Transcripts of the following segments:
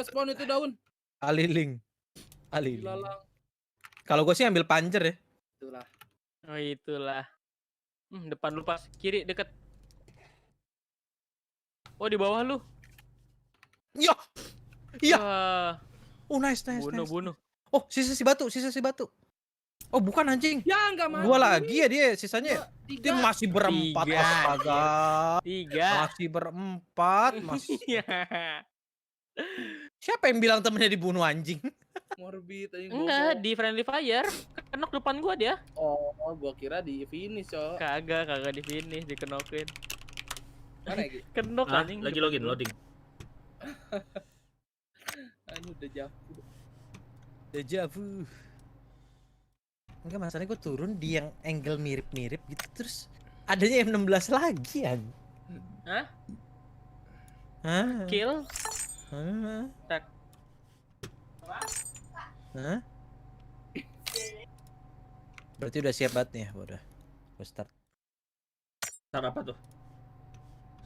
spawn itu daun. Aliling. Ilalang. Kalau gue sih ambil panjer ya. Itulah. Oh itulah. Depan lu pas, kiri deket. Oh di bawah lu. Iya. Iya. Wah. Nice. Bunuh. Oh, sisa si batu. Oh, bukan anjing. Ya enggak mati. 2 lagi ya dia sisanya. Dia masih berempat. 3. Astaga. 3. Masih berempat. Siapa yang bilang temennya dibunuh anjing? Morbid anjing. Enggak, di friendly fire. Kenok depan gua dia. Oh, gua kira di finish, Cok. Kagak di finish, dikenokin. Mana ya, Kenok anjing. Lagi loading. Anjing udah jauh. Dejavu. Enggak, masalahnya gue turun di yang angle mirip-mirip gitu, terus adanya M16 lagi an. Hah? Hah? Kill? Hah? Tak. Hah? Berarti udah siap banget nih ya, udah. Gue start. Start apa tuh?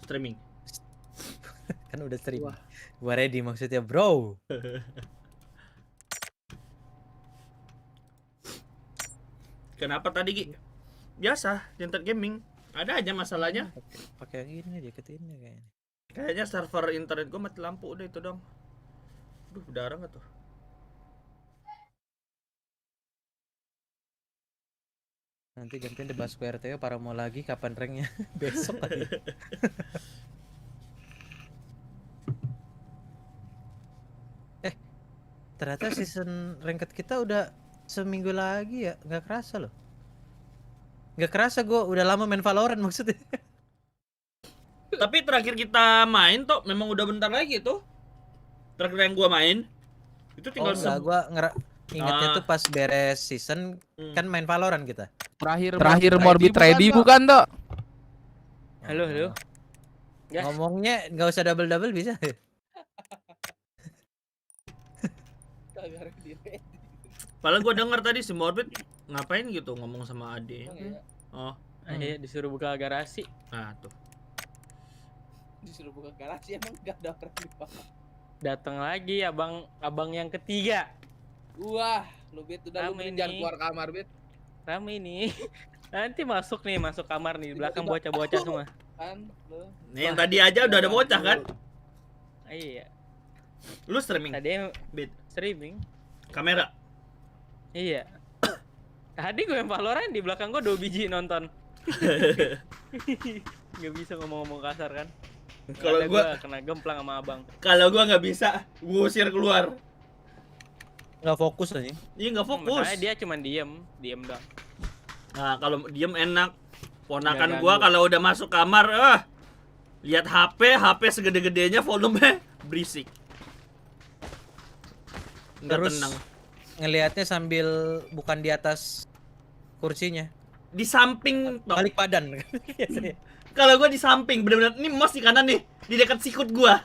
Streaming. Kan udah streaming. Gua ready maksudnya, bro. Kenapa tadi Gi? Biasa, di internet gaming. Ada aja masalahnya. Pakai yang ini deketin kayaknya. Kayaknya server internet gua mati lampu udah itu dong. Duh, berdarah nggak tuh? Nanti gantiin debas QRTO para mau lagi kapan ranknya? Besok kali. Ternyata season ranked kita udah seminggu lagi ya, nggak kerasa loh. Nggak kerasa gue udah lama main Valorant maksudnya. Tapi terakhir kita main tuh memang udah bentar lagi tuh. Terakhir yang gua main itu tinggal enggak, gue ingetnya tuh pas beres season kan main Valorant kita. Terakhir Morbid ready bukan toh? Halo. Ya. Ngomongnya nggak usah double bisa. Padahal gua denger tadi si Morbid ngapain gitu ngomong sama Ade. Oh, Iya, disuruh buka garasi. nah tuh. Disuruh buka garasi emang enggak ada orang di bawah. Datang lagi abang yang ketiga. Wah, lu Bet udah lu Rame jangan nih. keluar kamar, Bet. Rame nih. Nanti masuk kamar nih, di belakang bocah-bocah semua. Kan lu. Nih yang tadi aja udah ada bocah kan? Iya. Lu streaming Tadi Bit streaming. kamera. Iya. Tadi gue yang Valorant di belakang gue 2 biji nonton. Gak bisa ngomong-ngomong kasar kan? Kalau gua kena gemplang sama abang. Kalau gua nggak bisa, gua usir keluar. Nggak fokus aja. Iya nggak fokus. Makanya dia cuma diem doang. Nah kalau diem enak. Ponakan Nggak gua ganggu. kalau udah masuk kamar, lihat HP segede-gedenya volume berisik. Nggak Terus tenang. ngelihatnya sambil bukan di atas kursinya, Di samping toh. balik badan. Kalau gua di samping, bener-bener ini mouse di kanan nih, di dekat sikut gua.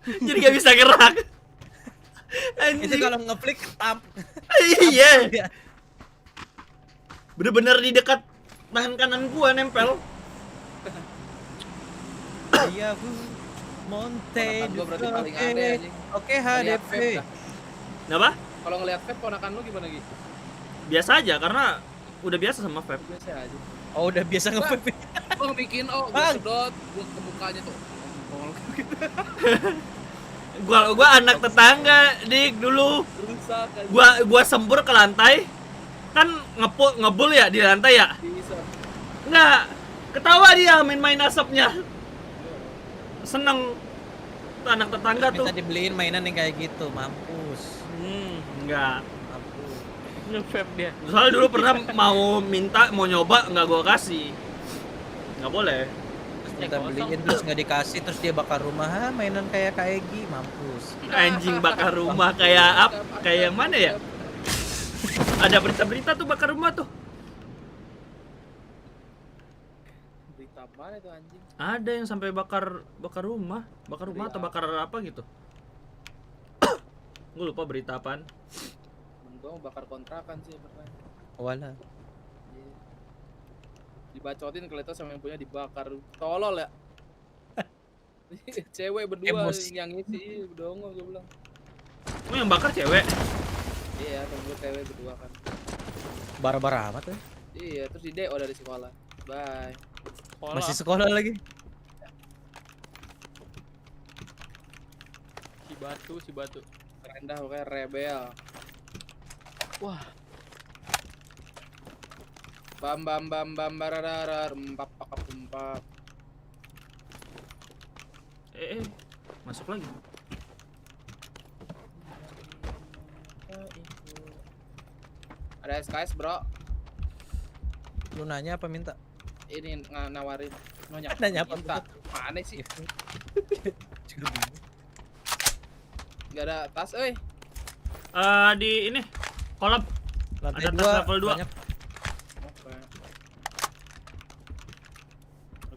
Jadi gak bisa gerak. Itu Anjing. kalau ngeflick tap. Iya. Bener-bener di dekat tangan kanan gua nempel. Iya, Bu. Monte. Ponakan gua berarti paling aneh, anjing. Oke, Ngeliat HDP. vape dah. Kenapa? Kalau ngeliat vape ponakan lu gimana gitu? Biasa aja karena udah biasa sama vape. Biasa aja. Oh, udah biasa nge-vape. Gua bikin gua Bang. sedot gua ke mukanya tuh. Gua anak tetangga dik dulu. Rusak aja. Gua sembur ke lantai. Kan ngebul ya di lantai ya? Bisa. Enggak. Ketawa dia main-main asapnya. Seneng. Tuh anak tetangga tuh. Minta dibeliin mainan yang kayak gitu, mampus. Enggak. Mampus. Nge-vape dia. Soalnya dulu pernah mau nyoba nggak gua kasih. Nggak boleh. Minta beliin terus nggak dikasih, terus dia bakar rumah, mainan kayak Egi, mampus. Anjing bakar rumah kayak kayak yang mana ya? Ada berita-berita tuh bakar rumah tuh. Berita mana tuh anjing? Ada yang sampai bakar rumah atau bakar apa gitu. Gue lupa berita apaan. Gua mau bakar kontrakan sih pernah. Wala. Iya. Dibacotin kelihatan sama yang punya dibakar. Tolol ya. Cewek berdua Emosi. yang isi dongo gua bilang. Oh yang bakar cewek. Iya, tunggu TW berdua kan. Bara-bara amat tuh. Iya, terus di DO dari sekolah. Bye. Sekolah. Masih sekolah lagi. Si batu. Rendah pokoknya rebel. Wah, Bam barararar empap pakap empap. Masuk lagi. Ada SKS bro. Lu nanya apa minta? Ini nawarin. Nanya apa, minta? Mana sih? Gak ada tas, euy. Di ini kolam Lantai ada tas 2 level 2. banyak. Oke.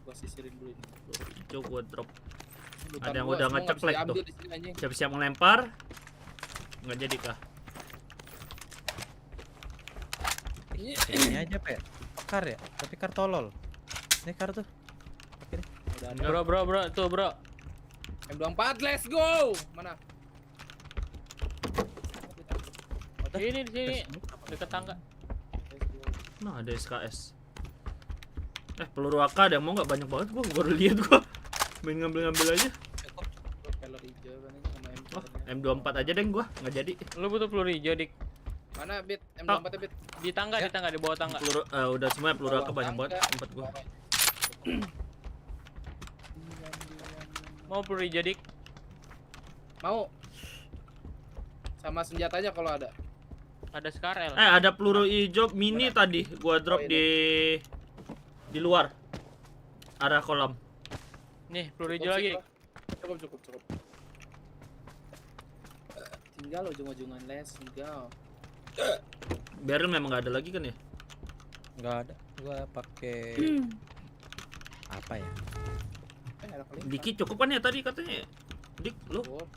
Gua sisirin dulu ini. Hijau gua drop. Bukan Ada yang gua, udah semua ngeceplek nggak bisa tuh. diambil di sini, anjing. Siap-siap melempar. Nggak jadi kah? Ini aja Pe. Pacar ya? Tapi kar tolol. Ini kar tuh. Oke deh. Udah ada. bro, tuh bro. M24, let's go. Mana? Ini di sini. Dekat tangga. Let's go. Nah ada SKS. Peluru AK ada yang mau nggak? Banyak banget gua baru lihat gua. Main ngambil aja. Pelor hijau kan ini sama M4. Wah, M24 aja deh gua, nggak jadi. Lu butuh peluru hijau, Dik. Mana bit? M24 -nya, bit. Di tangga, di bawah tangga. Peluru udah semua peluru AK Bawah banyak banget tangga. tempat gua. Mau peluru hijau, Dik? Mau? Sama senjatanya kalau ada. Ada Skarel. Ada peluru hijau mini Mana? tadi gua drop Oh, di luar. Arah kolam. Nih, peluru hijau lagi. Cukup. Tinggal ujung-ujungan let's go. Barrel memang nggak ada lagi kan ya? Enggak ada. Gua pakai apa ya? Ada kali. Diki cukup kan ya tadi katanya? Dik, lu Cukup.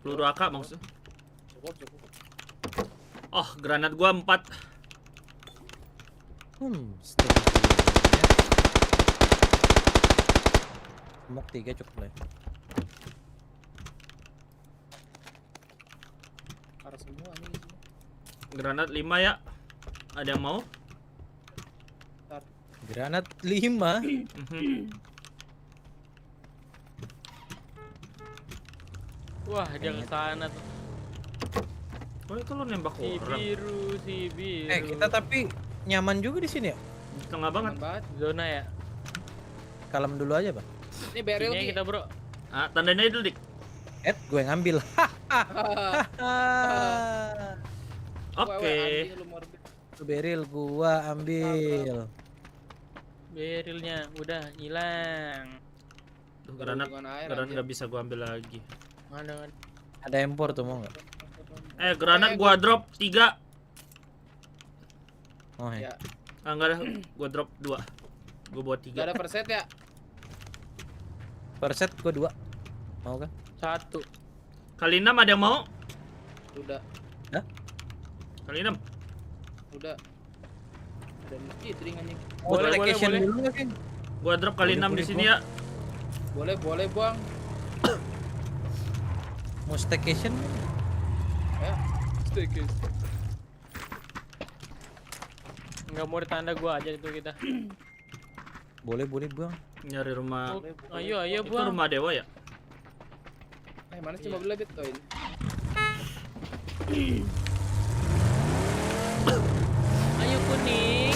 peluru AK maksudnya? Cukup. Oh, granat gua 4. Stok. Mok 3 cukup lah. Parah semua nih. Granat 5 ya. Ada yang mau? Granat 5. Mhm. Wah, dia ke sana tuh. Oh, itu lu nembak Si orang. biru. Kita tapi nyaman juga di sini ya. Di tengah banget. Aman banget. Zona ya. Kalem dulu aja, Bang. Ini barrel Sini Ki. kita, bro. Tandain aja dulu, Dik. Gue ngambil. Oke. Lu morbid. Beril gua ambil. Berilnya udah hilang. Tuh, granat Hubungan air, granat anjir. nggak bisa gua ambil lagi. Mana? Ada empor tuh mau nggak? Granat gua drop 3. Oh ya. Ya. Enggak ada, gua drop 2. Gua bawa Gak ada 3. perset ya? Per set gua 2. Mau kan? 1. Kali 6 ada yang mau? Udah. Kali 6. Udah. Ada ih tring anjing. Boleh, Staycation boleh. dulu nggak, King? Gua drop kali Boleh, 6 di boleh, sini Bang. ya. Boleh, Bang. Mau staycation? Ya. Enggak mau ditanda gua aja itu kita. Boleh, Bang. Nyari rumah. Oh, ayo Itu Bang. rumah dewa ya? Mana sih mobilnya bit koin? Ayo kuning.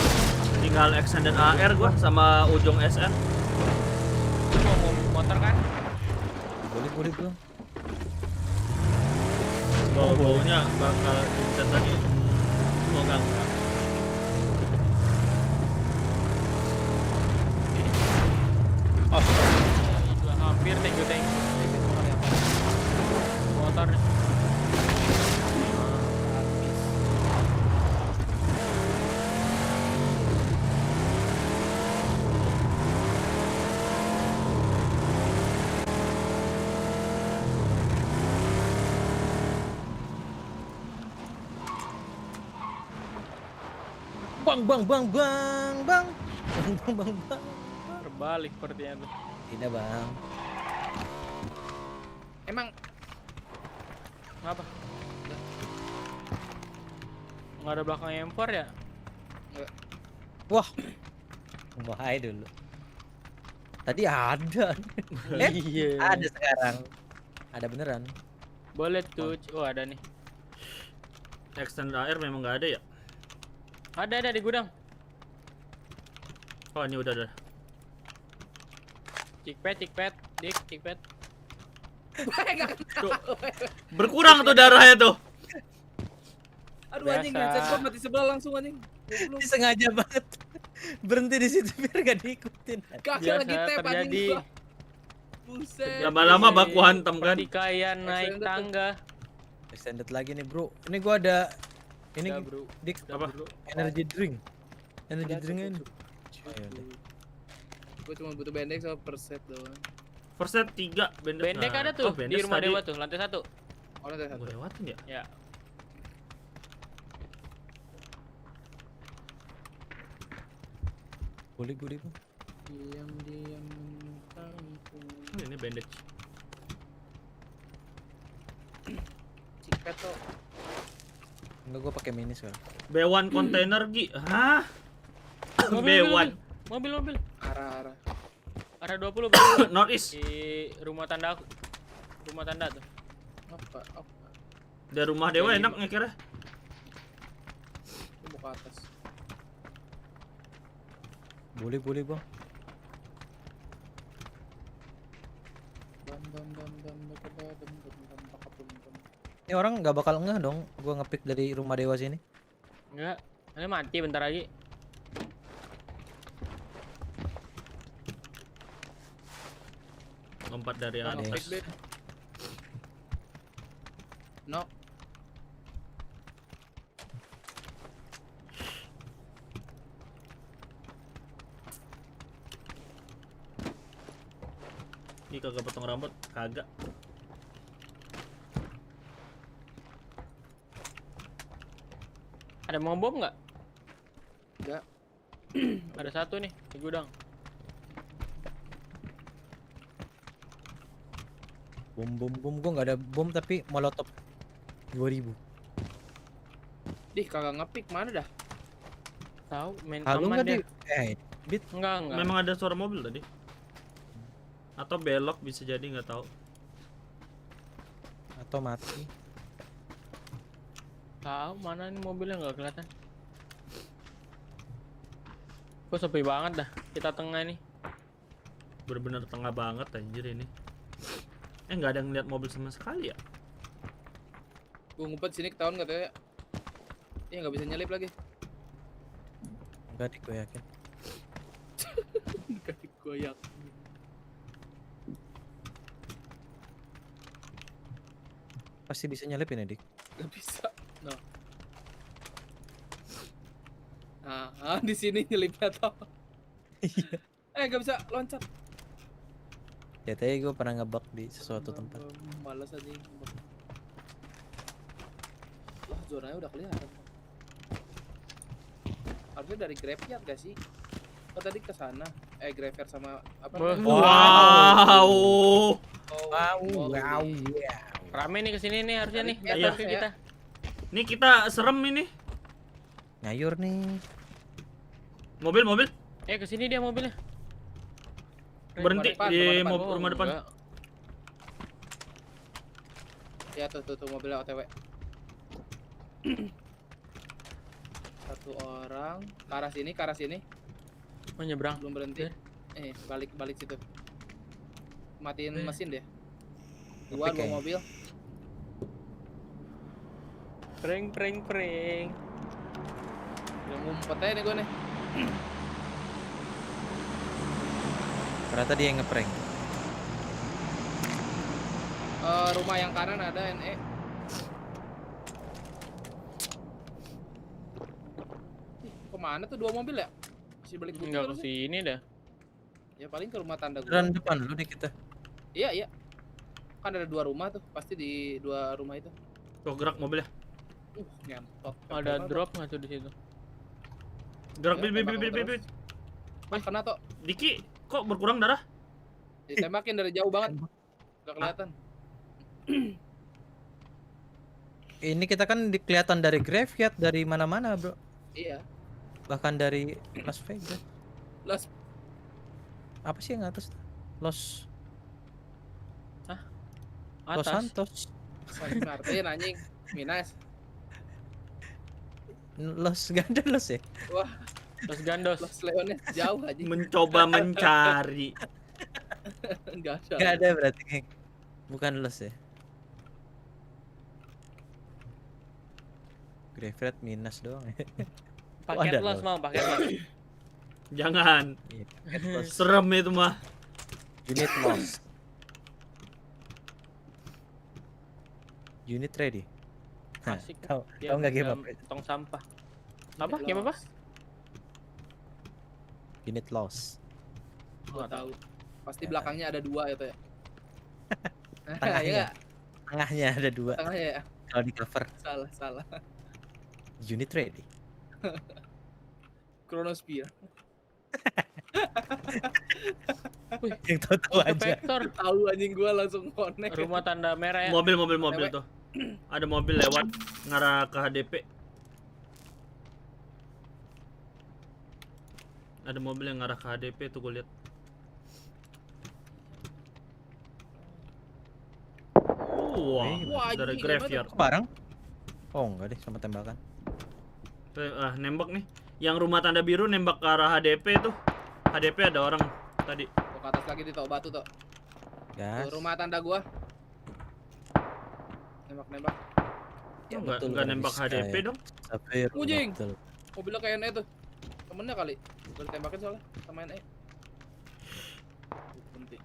Tinggal extended AR gua sama ujung SR. Lu mau motor kan? Boleh, Bang. Bau-baunya bakal instant tadi. Mau ganggu. Itu hampir thank you. Motor. Bang. Terbalik sepertinya tuh. Tidak, Bang. Emang Ngapa? Nggak ada belakang M4 ya? Wah. Bahaya dulu. Tadi ada. Iya. Ada sekarang. Ada beneran. Boleh tuh. Oh ada nih. Extender air memang nggak ada ya? Ada di gudang. Oh ini udah. Cikpet, dik, cikpet. Berkurang tuh darahnya tuh. Aduh anjing, Biasa. headset gua mati sebelah langsung anjing. Goblok. Ini sengaja banget. Berhenti di situ biar gak diikutin. Kagak Biasa lagi tap anjing terjadi. gua. Buset. Lama-lama baku hantam kan. Pertikaian naik Extended tuh. tangga. Extended lagi nih bro. Ini gua ada ini Udah, bro. dik Apa? energy drink. Energy Udah, drink ini. cukup. Oh, yaudah. Gua cuma butuh bendek sama perset doang. First set 3 bendek. Bendek nggak ada tuh bendek di rumah tadi dewa tuh, lantai 1. Oh, nanti satu. Gua lewatin ya? Ya. Boleh Bang. Diam-diam mentangku. Ini bandage. Cikpet tuh. Enggak gua pakai mini sekarang. B1 container Gi. Hah? B1 Mobil. Arah-arah. Ada 20 bro. Northeast. Di rumah tanda aku. Rumah tanda tuh. Apa? Dari rumah dewa enak ngekirnya. Gua mau ke atas. Boleh Bang. Bam bam bam bam bam bam bam bam bam bam. Ini orang nggak bakal ngeh dong gua ngepick dari rumah dewa sini. Enggak. Ini mati bentar lagi. Lompat dari Gua Ada. nge-pick atas. deh. No. Ini kagak potong rambut, kagak. Ada mau bom nggak? Enggak. Ada satu nih di gudang. Bom. Gua nggak ada bom tapi molotov 2000. Dih, kagak nge-pick mana dah? Tahu main Halo aman nggak dia. di? Bit. Enggak. Memang ada suara mobil tadi. Atau belok bisa jadi nggak tahu. Atau mati. Tahu mana nih mobilnya nggak kelihatan. Kok sepi banget dah. Kita tengah nih. Bener-bener tengah banget anjir ini. Nggak ada yang ngeliat mobil sama sekali ya. Gua ngumpet sini ketahuan katanya. Iya nggak bisa nyelip lagi. Enggak dik, gue yakin. Kaki goyak. Pasti bisa nyelipin ya dik. Gak bisa. No. Nah, di sini nyelipnya toh. Gak bisa loncat. Ya tadi gue pernah ngebug di sesuatu tempat. Malas aja. Wah, zonanya udah kelihatan. Harusnya dari graveyard gak sih? Oh tadi ke sana. Graveyard sama apa? Wah. namanya? Wow. Oh, Wow. Rame nih kesini nih harusnya nih. Iya. Datang ke kita. Ini kita serem ini. Ngayur nih. Mobil. Kesini dia mobilnya. Berhenti depan, di depan. rumah depan. Enggak. Ya tuh mobilnya OTW. Satu orang ke arah sini Mau nyebrang. belum berhenti. Balik situ. Matiin mesin deh. Dua Oke. mobil. Prank. Udah ngumpet aja nih gue nih. Ternyata dia yang ngeprank. Rumah yang kanan ada NE. Kemana tuh dua mobil ya? Masih balik bukit Enggak terus ke sih? sini dah. Ya paling ke rumah tanda Jalan gua. depan dulu nih kita. Iya. Kan ada dua rumah tuh, pasti di dua rumah itu. Tuh gerak mobilnya. Ngentot. Ada drop nggak tuh di situ? Gerak Ya, tembak bil. terus. Wah, kena toh. Diki, kok berkurang darah? Ditembakin dari jauh banget. Gak kelihatan. Ini kita kan kelihatan dari graveyard dari mana-mana, Bro. Iya. Bahkan dari Las Vegas. Los Apa sih yang atas? Los Atas. Santos. San Martin anjing. Minas. Los gak ada Los ya? Wah, Los Gandos. Los Leones jauh anjing. Mencoba mencari. Enggak ada. Gak ada berarti, geng. Bukan Los ya? Graveyard minus doang ya. Paket ada los los. mau, paket los. Jangan. Iya, paket Los. Serem itu mah. Unit lost. Unit ready. Hah, Asik. Tahu Dia tahu nggak game dalam apa? tong sampah. Apa? Game apa? Unit lost. Gua tahu. Pasti belakangnya ada 2 itu ya. Tengahnya. Iya, Tengahnya ada 2 tengahnya ya. kalau di cover. Salah. Unit ready. Chronosphere. Yang tahu-tahu aja. Vektor. Tahu anjing gua langsung connect. Rumah tanda merah ya. Mobil tuh. Ada mobil lewat ngarah ke HDP. Ada mobil yang ngarah ke HDP tuh gue lihat. Wah, Wah, dari anjing, graveyard. Kok bareng? Oh enggak deh, sama tembakan. Nembak nih. Yang rumah tanda biru nembak ke arah HDP tuh. HDP ada orang tadi. Tuh, ke atas lagi di Tok Batu tuh. Gas. Tuh, rumah tanda gua. Nembak. Ya, Enggak betul, nembak Rizka, HDP ya. dong. Sapir, Ujing. betul. Mobilnya kayak NE tuh. Temennya kali. Udah ditembakin soalnya sama NE. Penting.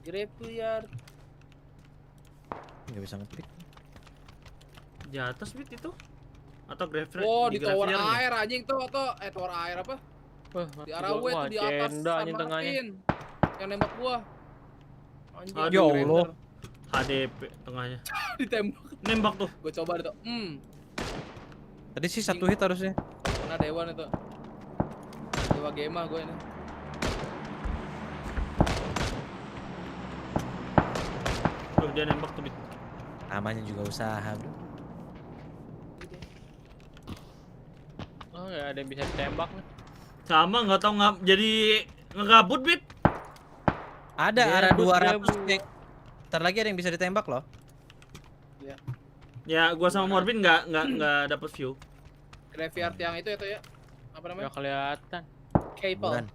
Graveyard. Nggak bisa ngepick. Di atas bit itu. Atau graveyard? Oh, di tower graveyard-nya? air anjing tuh atau tower air apa? Wah, Di arah W tuh di atas Cenda San anjing tengahnya. Martin. Yang nembak gua. Anjing. Aduh. Ya Allah. HDP tengahnya. Ditembak. Nembak tuh. Gua coba itu. Tadi sih 1 hit harusnya. Kena Dewan itu. Dewa Gema gua ini. Tuh dia nembak tuh bit. Namanya juga usaha, Bro. Oh, nggak ada yang bisa ditembak nih. Sama nggak tahu jadi ngegabut bit. Ada Dia arah bus, 200, dia geng. Ntar lagi ada yang bisa ditembak loh. Ya gua sama Morbin nggak dapet view. Graveyard yang itu ya. Apa namanya? Nggak kelihatan. Cable. Bukan.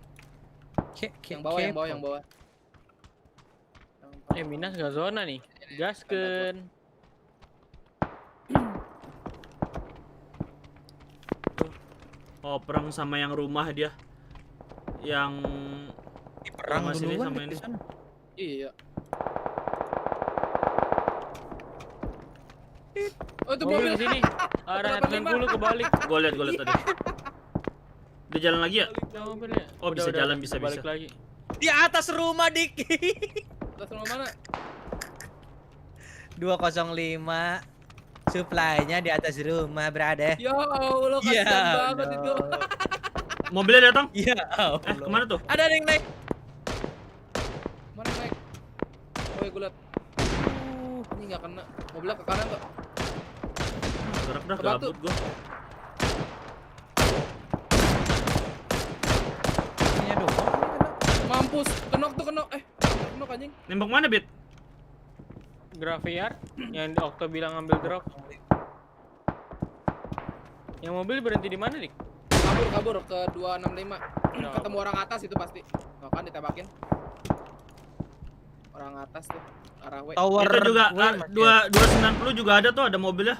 Yang bawah. Minas nggak zona nih. Gaskeun. Oh perang sama yang rumah dia. Yang Perang Sama sini duluan sama di ini. sana. Iya. Oh itu Mobil mobil di sini. Arah 90 kebalik. gua lihat tadi. Dia jalan lagi ya? Mobilnya. Oh, bisa jalan, bisa. Balik lagi. Di atas rumah, Dik. Atas rumah mana? 205. Supply-nya di atas rumah, brother. Ya Allah Ya kasihan banget Allah. itu. Mobilnya datang? Iya, Allah. Kemana tuh? Ada yang naik. Mana naik? Oh ya gue liat. Ini nggak kena. Mobilnya ke kanan tuh. Gerak dah Ke batu. gabut gua. Ini doang. Mampus. Kenok tuh kenok. Kenok anjing. Nembak mana, Bit? Graveyard yang Okto bilang ambil drop. Yang mobil berhenti di mana, Dik? Kabur ke 265. Ketemu orang atas itu pasti. Tuh kan ditembakin. Orang atas tuh. Arah W. Tower Itu juga gue masih 290 juga ada tuh, ada mobilnya.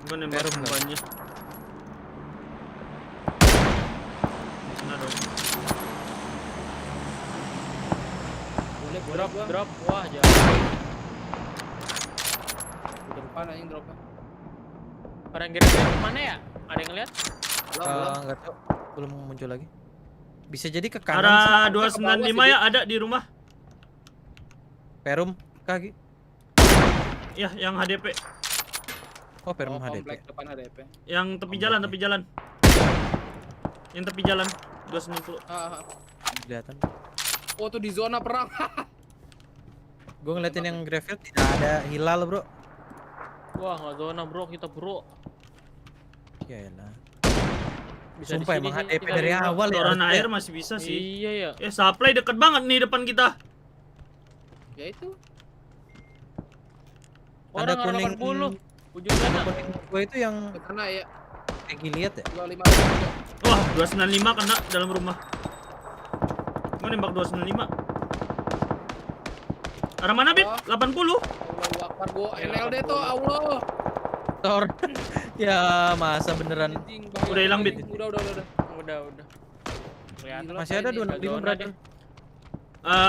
Gua nembak Perum nggak? umpannya. Nah, dong. Boleh Drop, gua. drop. Wah, jauh. Di depan anjing dropnya. Orang graveyard mana ya? Ada yang ngeliat? Belum. nggak tahu, belum muncul lagi. Bisa jadi ke kanan Arah sih. 295 ya ada di rumah. Perum kaki. Ya, yang HDP. Oh, Perum Oh, HDP. komplek depan HDP. Yang tepi jalan, tepi jalan. Yang tepi jalan 290. Kelihatan. Oh tuh di zona perang. Gue ngeliatin yang graveyard tidak ada hilal bro. Wah, nggak zona bro, kita bro. Iyalah. Bisa Sumpah di sini emang sih, HDP kita dari bro. awal ya. Toran harusnya. air masih bisa sih. Iya ya. Supply deket banget nih depan kita. Ya itu. Ada Orang kuning. 80. Ujung sana. Kuning gue itu yang Kena ya. Egi lihat ya. 25. Wah, 295 kena dalam rumah. Gua nembak 295. Arah mana, Bib? 80. Allahu Akbar gua NLD tuh Allah. Tor. Ya masa beneran. Anjing, bahaya Udah hilang, banget. Bit. Udah. Kelihatan. Gila, Masih ada ini 265 zona brother.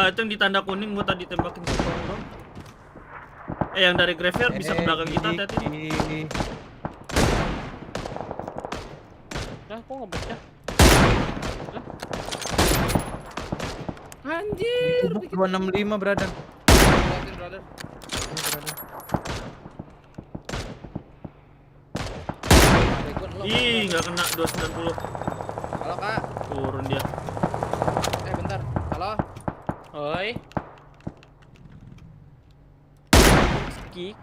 Itu yang di tanda kuning gua tadi tembakin satu orang doang. Yang dari graveyard bisa ke belakang kita, hati-hati. Lah, kok nggak pecah? Anjir. Kubuk 265 brother. Liatin, brother. Ih, nggak kena 290. Halo Kak. Turun dia. Bentar. Halo. Oi. Kick.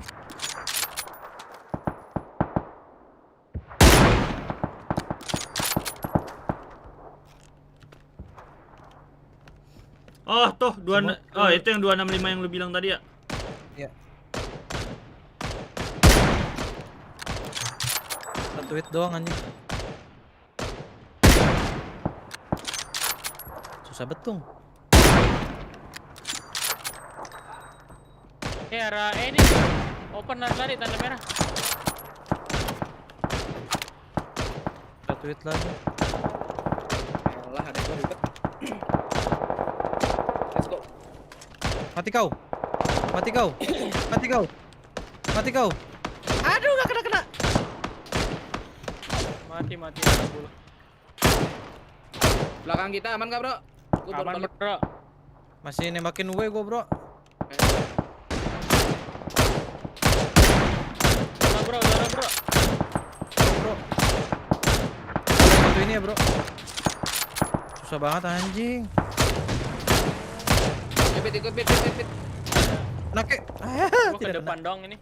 Oh, tuh itu yang 265 yang lu bilang tadi ya. Iya. Satu hit doang anjing. Susah betung. Arah ini. Open lari tanda merah. Satu hit lagi. Alah, ada gua ribet. Let's go. Mati kau. Mati kau. Mati kau. Mati kau. Aduh, gak kena. Mati dulu. Belakang kita aman gak, Bro? Gua baru Aman balik. bro. Masih nembakin gue bro. Zona bro. Bro. Satu ini ya bro. Susah banget anjing. Ikut, bit. Nake. Gua ke Tidak depan kena. dong ini.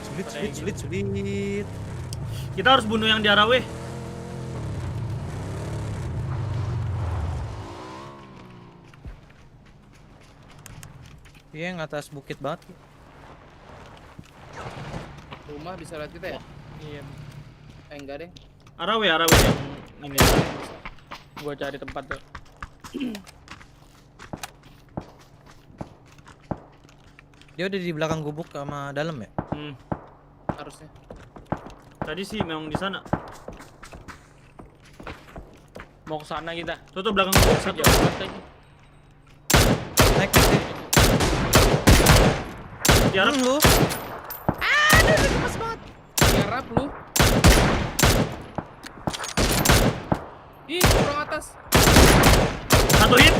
Sulit. Kita harus bunuh yang di arah W. Iya yang atas bukit banget. Rumah bisa lihat kita ya? Iya. Enggak deh. Arah W yang ini. Gua cari tempat tuh. Dia udah di belakang gubuk sama dalam ya? Harusnya. Tadi sih memang di sana. Mau ke sana kita. Tuh belakang gua satu. Jauh banget lagi. Naik sih. Tiarap Lu. Aduh, lemas banget. Tiarap lu. Ih, kurang atas. satu hit.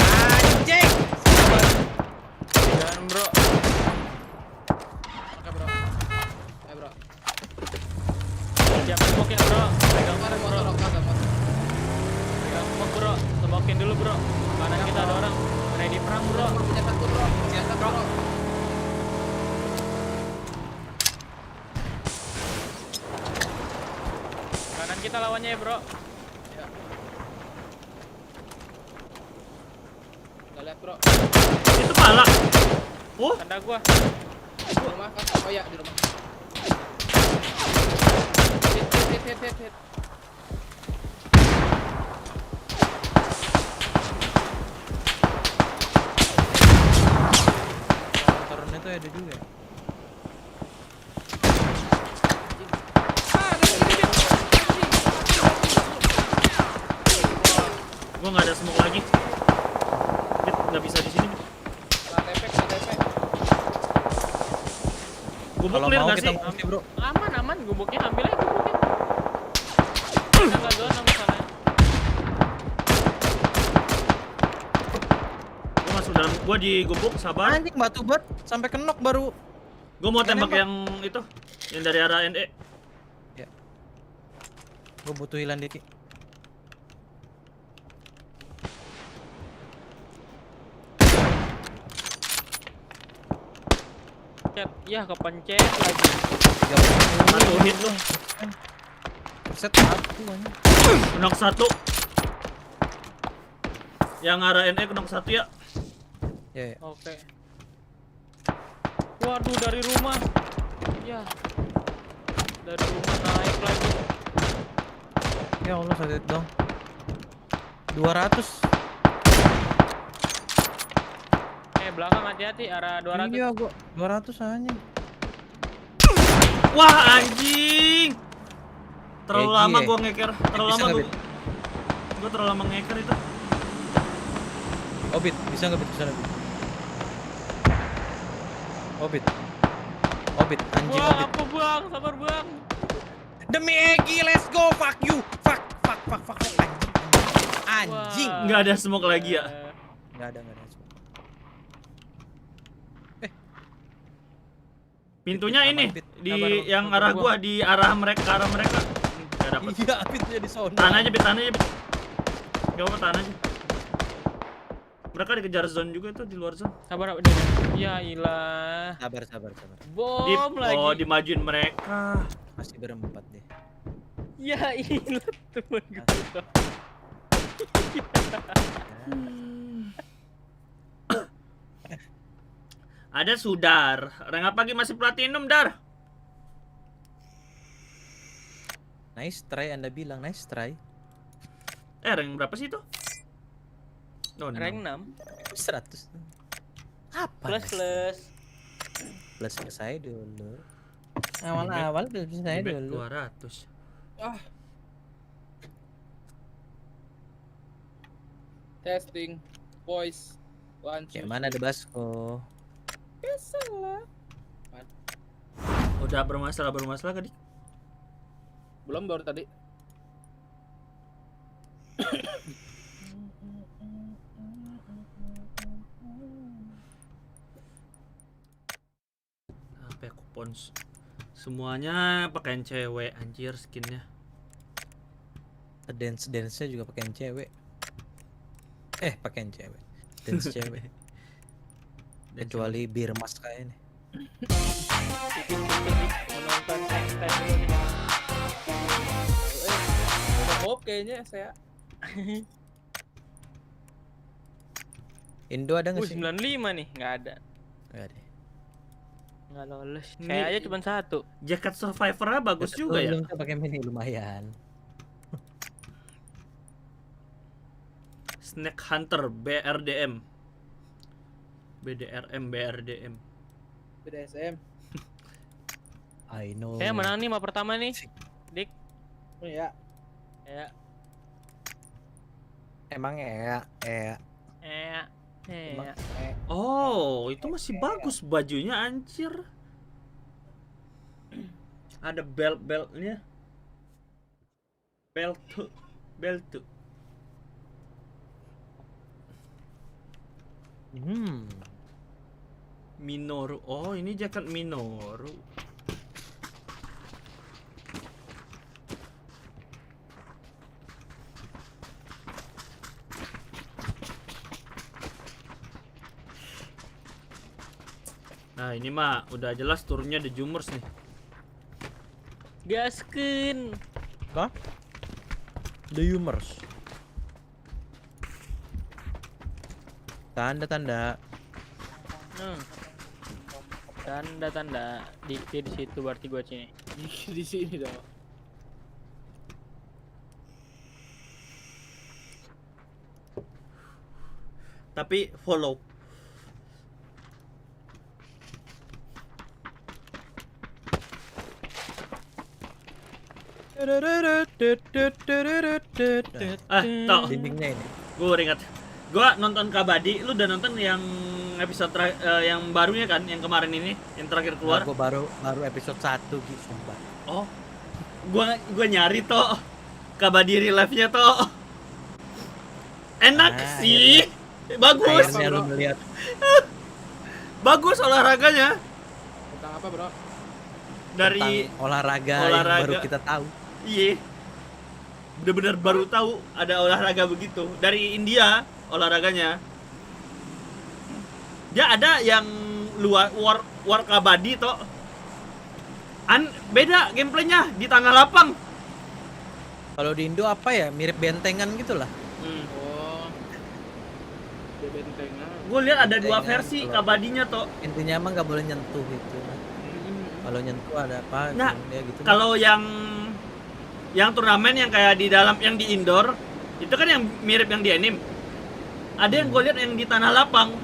Anjing. Jangan bro. Oke, Bro. Bro. Siap smokin bro. Pegang Ada smoke bro. motor, ada motor. Pegang smoke bro. Smokin dulu bro. Kanan kita ada orang. Ready perang bro. Punya satu, Bro. Siap, Bro. Kanan kita lawannya ya bro. Ya. Gak lihat, Bro. Itu pala. Oh, Tanda gua. Di rumah kan? Oh ya, di rumah. Hit. Turun itu ada juga. Ya? gua nggak ada smoke lagi. Bit, nggak bisa di sini. KTP. Gubuk Kalau clear mau nggak kita sih? ngungsi bro. Aman gubuknya ambil aja gubuknya. Kita nggak zona masalahnya. Gua masuk dalam. Gua di gubuk, sabar. Anjing batu bat sampai kenok baru. Gua mau Yang tembak nembak. yang itu, yang dari arah NE. Ya. Gue butuh hilang dikit. Cet, ya kepencet lagi. Satu hit lu. Set aku aja. Knock 1. Yang arah NE knock 1 ya. Ya, ya. Oke. Waduh, dari rumah. Ya. Dari rumah naik lagi. Ya Allah sakit dong. 200. Belakang hati-hati arah 200. Iya gua 200 aja. Wah anjing. Terlalu Egi, lama ya? gua ngeker. Terlalu Bisa lama nggak, gua. Gua terlalu lama ngeker itu. Obit, bisa nggak Bit? Bisa nggak Bit? Obit. Obit, anjing Wah, Obit. apa bang? Sabar bang. Demi Egi, let's go. Fuck you. Fuck. Anjing. Anjing. Wah. Nggak ada smoke lagi ya. Nggak ada. Pintunya Bit, ini aman, Bit. di Sabar, Bang. yang Sabar, arah gua. gua di arah mereka. Enggak dapat. Iya, Bitnya di sono. Tahan aja, Bit. Gak apa, tahan aja. Mereka dikejar zone juga tuh di luar zone. Sabar. Ya ilah. Sabar. Bom lagi. Oh, dimajuin mereka. Masih berempat deh. Ya ilah temen gue. Ada Sudar. Rank apa lagi masih platinum, Dar? Nice try, Anda bilang nice try. Rank berapa sih itu? Oh, Rank 6. 100. Apa? Plus. Plus selesai dulu. Awal plus selesai dulu. 200. Testing. Voice. One, two, Kayak mana ada Basko? salah. Udah bermasalah kan? Belum, baru tadi. Apa ya, kupons? Semuanya pakaian cewek, anjir skinnya. Dance-nya juga pakaian cewek. Pakaian cewek. Dance cewek. Kecuali bir mas kayak ini. Menonton extend dulu nih. Udah kayaknya saya. Indo ada nggak sih? 95 nih, nggak ada. Nggak ada. Nggak lolos. Ini- Saya aja cuma 1. Jaket Survivor-nya bagus juga ya. Belum pakai mini lumayan. Snack Hunter BRDM. BRDM. BDSM. I know. Saya menang nih map pertama nih. Dik. Oh ya. Ya. Emang ya. Ya. Oh, itu masih bagus bajunya, anjir. Ada beltnya. Belt tuh. Minoru. Oh, ini jaket Minoru. Nah, ini mah udah jelas turunnya The Zoomers nih. Gaskeun. Hah? The Humors. Tanda. Tanda di situ berarti gua sini. Di sini dong. Tapi follow. Tok. Dindingnya ini. Gue ingat. Gue nonton Kabadi. Lu udah nonton yang episode yang barunya kan, yang kemarin ini, yang terakhir keluar? Gue baru episode 1 gitu, sumpah. Oh, gua nyari toh Kabadi relive-nya toh. Enak sih, bagus. Akhirnya lu melihat Bagus olahraganya. Tentang apa, Bro? Dari tentang olahraga yang baru kita tahu. Iya. Bener-bener baru tahu ada olahraga begitu. Dari India olahraganya. Dia ada yang luar war kabadi toh. Beda gameplaynya di tanah lapang. Kalau di Indo apa ya? Mirip bentengan gitu lah. Oh. Dia bentengan. Gue lihat ada dua Bentengan, versi kalau- kabadinya toh. Intinya mah nggak boleh nyentuh gitu. Kalau nyentuh ada apa? Nah, dia gitu. kalau yang turnamen yang kayak di dalam yang di indoor itu kan yang mirip yang di anime. Ada yang gue lihat yang di tanah lapang.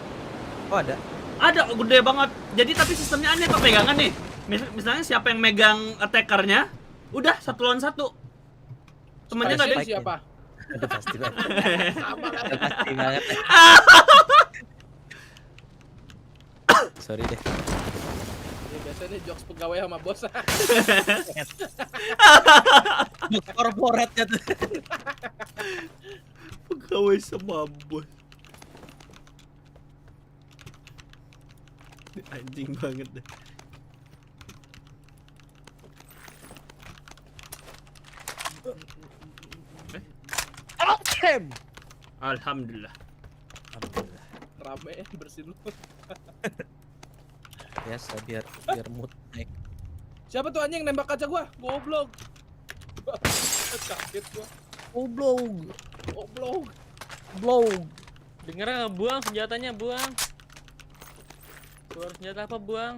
Oh ada. Ada gede banget. Jadi tapi sistemnya aneh kok pegangan nih. Misalnya siapa yang megang attackernya, udah 1 lawan 1. Temennya nggak ada. Spek siapa? Udah pasti banget. Sama kan? Udah pasti banget. Sorry deh. Ya, biasanya jokes pegawai sama bos. Korporatnya tuh. Pegawai sama bos. Anjing banget deh. Alhamdulillah. Alhamdulillah. Rame bersin lu. Biasa biar mood naik. Siapa tuh anjing nembak kaca gua? Goblok. Kaget gua. Oblong. Goblok. Blong. Denger nggak, buang senjatanya, buang. Keluar senjata apa, buang?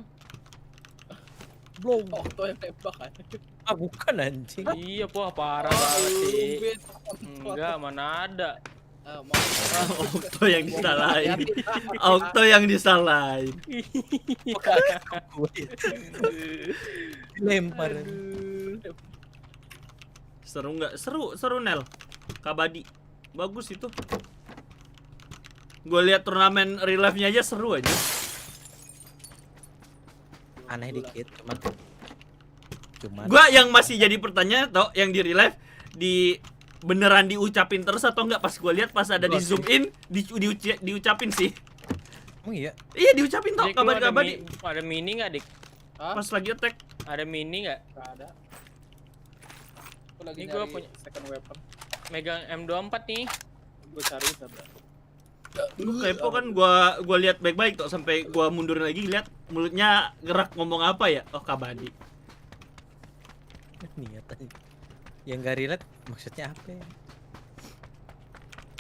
Blong. Oh, tuh yang nembak anjing. Ah bukan anjing. Iya, parah Oh, banget sih. ubit. Enggak, mana ada. Okto yang disalahin. Okto yang disalahin. Lempar. Seru nggak? Seru Nel. Kabadi. Bagus itu. Gue lihat turnamen real life-nya aja seru aja. Aneh dikit cuman Gua yang masih jadi pertanyaan toh yang di real life di beneran diucapin terus atau enggak pas gue lihat pas ada di zoom in diucapin sih. oh iya Iya diucapin toh Dik, lu kabadi. ada mini nggak, Dik? Hah? Pas lagi attack. Ada mini nggak? Nggak ada. Aku lagi Ini gua nyari punya- second weapon. Megang M24 nih. Gue cari sabar. Gue kepo kan gua lihat baik-baik toh sampai gua mundur lagi lihat mulutnya gerak ngomong apa ya? Oh kabadi. niat aja yang gak relate maksudnya apa ya?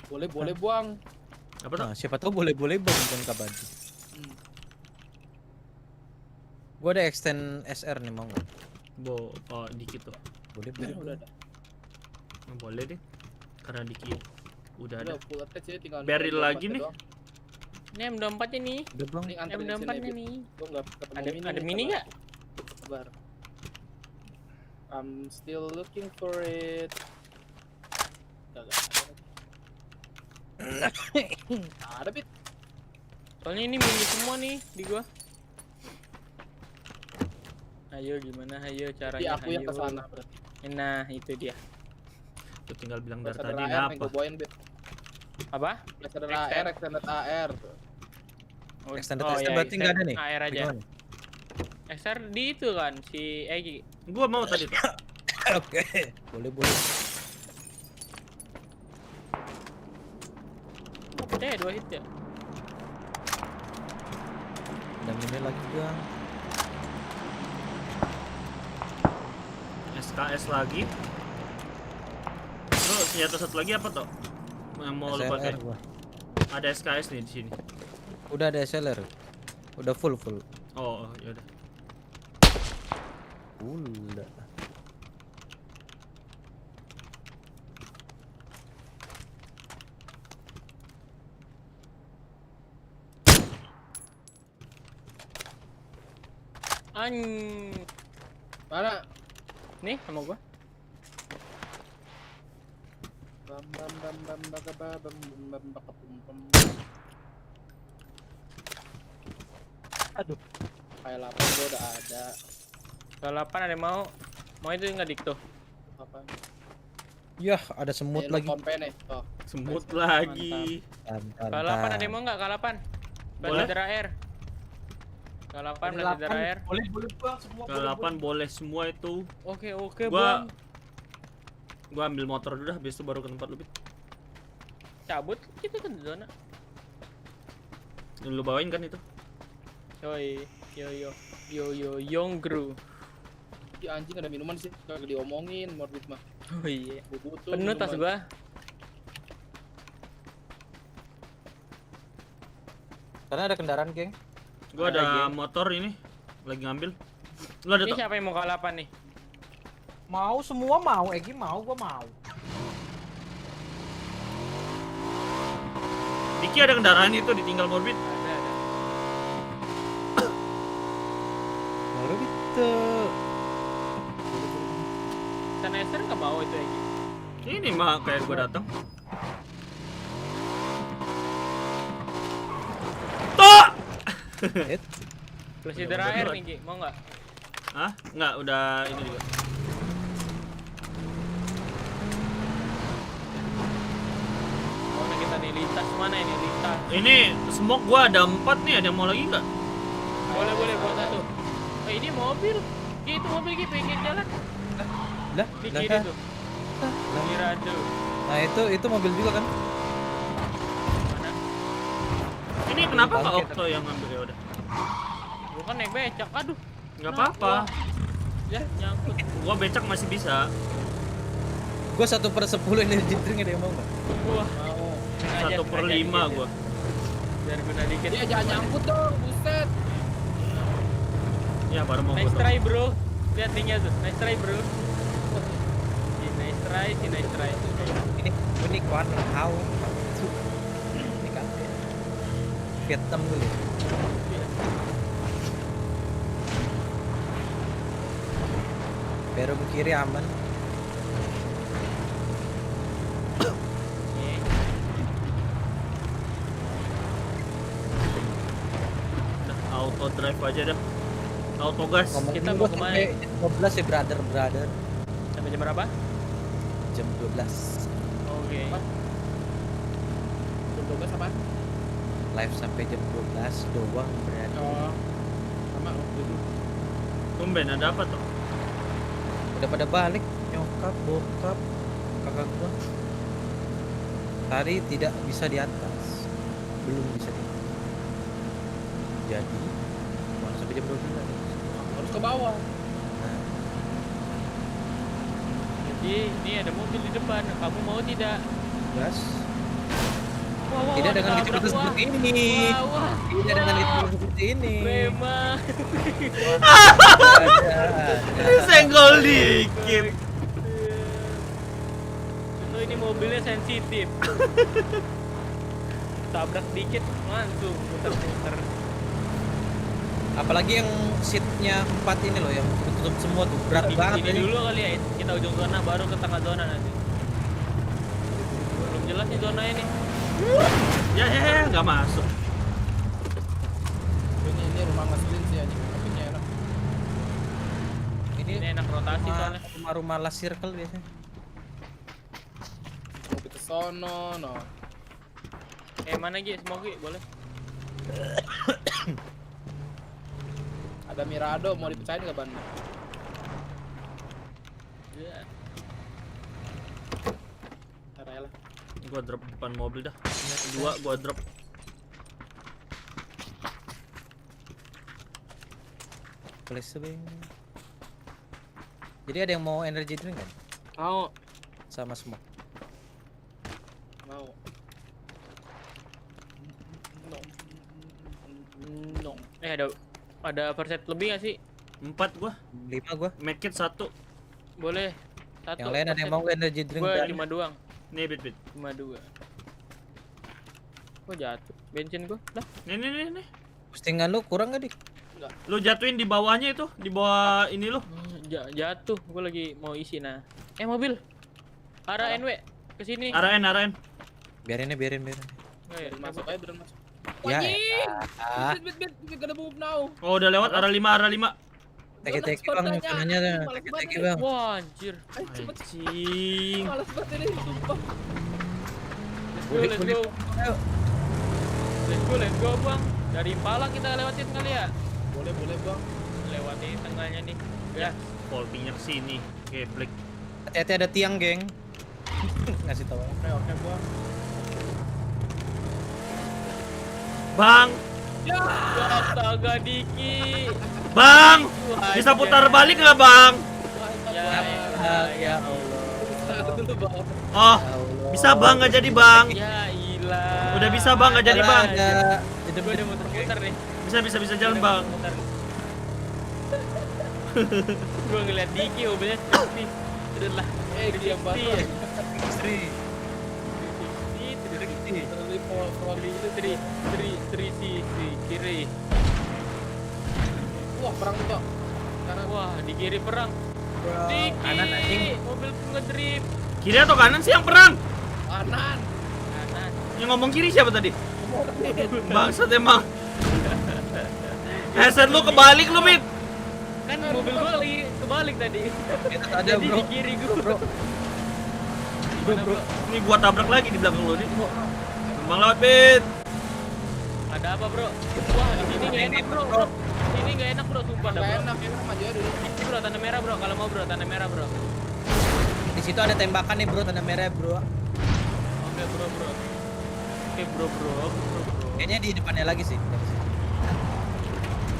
Boleh buang. Apa tuh? Nah, siapa tahu boleh bukan kabadi. Gua ada extend SR nih mau nggak? Oh dikit tuh. Boleh Udah ada. Boleh deh. Karena dikit udah ada. Udah full attach ya tinggal. Barrel lagi nih. doang. Ini M24 nih. Udah belum? Ini anterin M24 sini, Bit. nih. Gua nggak ketemu Ada mini sabar. nggak? Sabar. I'm still looking for it. Gak ada. Ada Bit. Soalnya ini mini semua nih di gua. Ayo gimana? Ayo Jadi caranya. aku yang ayo. kesana berarti. Nah, itu dia. Tuh tinggal bilang dari Extended tadi AR apa? nih gue bawain Bit. Apa? Extended Extend. AR, extended AR. Oh, Extended oh, SR iya, berarti nggak ada nih? AR aja. Gimana? XR di itu kan si Egi. Gua mau tadi tuh. Oke, boleh. Oh, 2 hit ya. Dan ini lagi bang. SKS lagi. Lu senjata satu lagi apa toh? Yang mau lu pakai? SLR gua. Ada SKS nih di sini. Udah ada SLR. Udah full. Oh, ya udah. Udah. Mana? Nih sama gua. Bam bam bam bam baga ba bam bam bam baka pum pum. Aduh. Kayak 8 gua udah ada. Kalau 8 ada yang mau. Mau itu enggak Dik tuh. Apa? Yah, ada semut lagi. Kompe nih. Oh. Semut lagi. Kalau 8 ada yang mau enggak? Kalau 8. Boleh. Blaster air. Kalau 8 blaster air. Boleh buang semua. Ke 8 boleh semua itu. Oke, Gua Gua ambil motor dulu dah, habis itu baru ke tempat lu, Bit. Cabut kita kan di zona. Lu bawain kan itu? Yoi, yo Yonggru. Di anjing ada minuman sih, kagak diomongin morbid mah. Oh iya. Gua butuh Penuh tas minuman. gua. Karena ada kendaraan, geng. Gua Ada ada game. motor ini lagi ngambil. Lu ada Ini tuh? siapa yang mau kalapan nih? Mau semua mau, Egi mau, gua mau. Diki ada kendaraan itu ditinggal Morbid. Ada. Baru gitu. Sanister nggak mau itu Egi. Ini mah kayak gua datang. Tok! Consider air nih Gi, mau nggak? Hah? Enggak, udah ini juga. Mana kita nih lintas mana ini lintas? Ini smoke gua ada 4 nih, ada yang mau lagi enggak? Boleh buat satu. Ini mobil. Gi, itu mobil Gi pengen jalan. Lah, Di kiri tuh. Kira tuh. Nah, itu mobil juga kan? Mana? Ini kenapa enggak Bangkit. Okto yang ngambil ya udah? Gua kan naik becak. Aduh. Enggak apa-apa. Ya, nyangkut. Gua becak masih bisa. Gua 1/10 energy drink ada yang mau nggak? Wah. Mau. 1/5 gua. Biar guna dikit. Dia jangan nyangkut dong, buset. Ya baru mau Nice gua. try bro. Lihat linknya tuh. Nice try bro. Si nice try. Ini unik warna how. Ini kan Vietnam dulu. Belok kiri aman. Udah, auto drive aja dah. Auto gas. Kita mau kemana? Jam 12 ya brother. Sampai jam berapa? Jam 12. Oke. Tugas apa? Live sampai jam 12 doang berarti. Oh. Sama dulu. Tumben ada apa tuh? Udah pada balik nyokap, bokap, kakak gua. Tadi tidak bisa di atas. Belum bisa di atas. Jadi mau sampai jam 12. Harus ke bawah. Nah, Jadi ini ada mobil di depan. Kamu mau tidak? gas. Wah, Tidak dengan ditabrak, kecepatan wah. seperti ini. Wah. Tidak dengan kecepatan seperti ini. Memang. Senggol dikit. Itu ini mobilnya sensitif. Tabrak dikit langsung muter-muter. Apalagi yang seatnya 4 ini loh yang tutup semua tuh berat banget Ini ini. dulu kali ya, kita ujung zona baru ke tengah zona nanti. Belum jelas nih zona ini. Ya, nggak masuk. Ini rumah ngeselin sih anjing. Kopinya enak. Ini enak rotasi soalnya. Rumah-rumah last circle biasanya. Mau ke sono, no. Mana Gi? Semoga Gi, boleh. Ada Mirado mau dipecahin nggak ban? Ya. Ntar aja lah. Gua drop depan mobil dah. Dua gua drop. Please bing. Jadi ada yang mau energy drink kan? Mau. Sama semua. Mau. No. No. Ada perset lebih nggak sih? 4 gua. 5 gua. Medkit 1. Boleh. Satu. Yang lain ada yang mau energy drink Gua kan? cuma doang. Nih, bit. Cuma 2. Kok jatuh? Bensin gua. Lah. Nih. Postingan lu kurang gak dik? Lu jatuhin di bawahnya itu, di bawah ini lu. Jatuh. Gua lagi mau isi nah. Mobil. Arah NW ke sini. Arahin. Biarin. Oh, iya, Biarin masuk aja, biarin masuk. Ya. Anjing! Ah, Bit, gak ada move now. Oh, udah lewat arah 5. teki bang, nanya tuh. Teki bang. Wah, anjir. Ayo cepet. Anjing. Malas banget ini, sumpah. Let's go. Ayo. Let's go, Bang. Dari Impala kita lewatin kali ya. Boleh, Bang. Lewati tengahnya nih. Ya. Voltingnya ke sini. Geblek. Hati-hati ada tiang geng. Ngasih tahu. Oke gua. Bang, Ya astaga Diki. bang, bisa putar balik nggak bang? Ya, ya Allah. Dulu bang. Oh, bisa bang nggak jadi bang? Ya ilah. Udah bisa bang nggak jadi bang? Gue udah muter-muter nih. Bisa jalan bang. Gue ngeliat Diki mobilnya sepi. Udah lah. Diam banget. Istri. Terlalu poli itu Tri sisi kiri. wah perang tuh karena Wah, di kiri perang. Diki. Kanan anjing. Mobil ngedrip. Kiri atau kanan sih yang perang? kanan. Kanan. Yang ngomong kiri siapa tadi? Bangsat emang. Headset lu kebalik lu, Mit. Kan mobil gua lagi kebalik tadi. Ada Jadi bro. di kiri gua. Bro. Bro. Ini gua tabrak lagi di belakang lu nih. Bang lewat, Mit. Ada apa, Bro? Wah, di sini enggak enak, Bro. Ini enggak enak, Bro, sumpah dah, Gak Bro. enak maju aja dulu. Ini, Bro, tanda merah, Bro. Kalau mau, Bro, tanda merah, Bro. Di situ ada tembakan nih bro, tanda merah bro. Oke, Bro, Bro. Oke, Bro. Kayaknya di depannya lagi sih.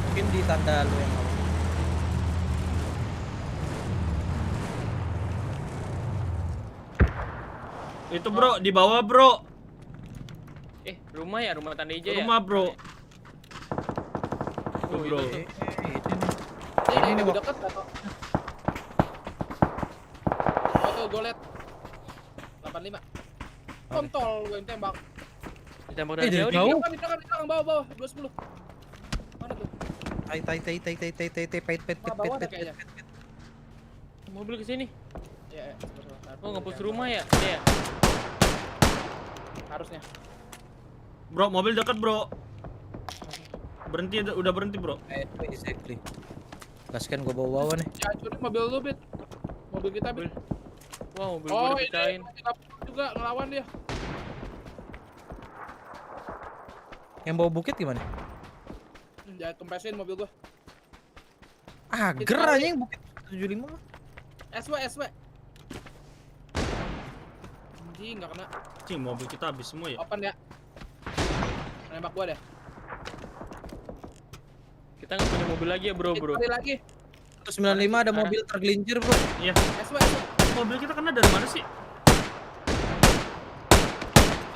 Mungkin di tanda lu yang mau. Itu, Bro, di bawah, Bro. Rumah ya, rumah tanda hijau ya. Rumah, Bro. Tuh, Bro. itu tuh. Ini lebih dekat atau? Oh tuh gue liat 85. Kontol gue yang tembak. Ditembak dari dari jauh, jauh. Diki. Di belakang bawah 210. Mana tuh? Tai pait. Bawah ada kayaknya. Mobil ke sini. Iya, sebentar. Oh, ngepus rumah ya? Iya. Harusnya. Bro, mobil dekat, Bro. Berhenti, udah berhenti, Bro. Exactly. Gaskan gua bawa nih. Ya hancurin mobil lu, Bit. Mobil kita, Bit. Wah, mobil Oh, gua dipecahin. ini juga ngelawan dia. Yang bawa bukit gimana? Jangan kempesin mobil gua. Ager aja yang bukit 75. SW. Anjing enggak kena. Cing, mobil kita habis semua ya. Open ya. Nembak gua deh. Kita nggak punya mobil lagi ya, Bro. Kali lagi. 195 ada mobil tergelincir bro. Iya. SW. Mobil kita kena dari mana sih?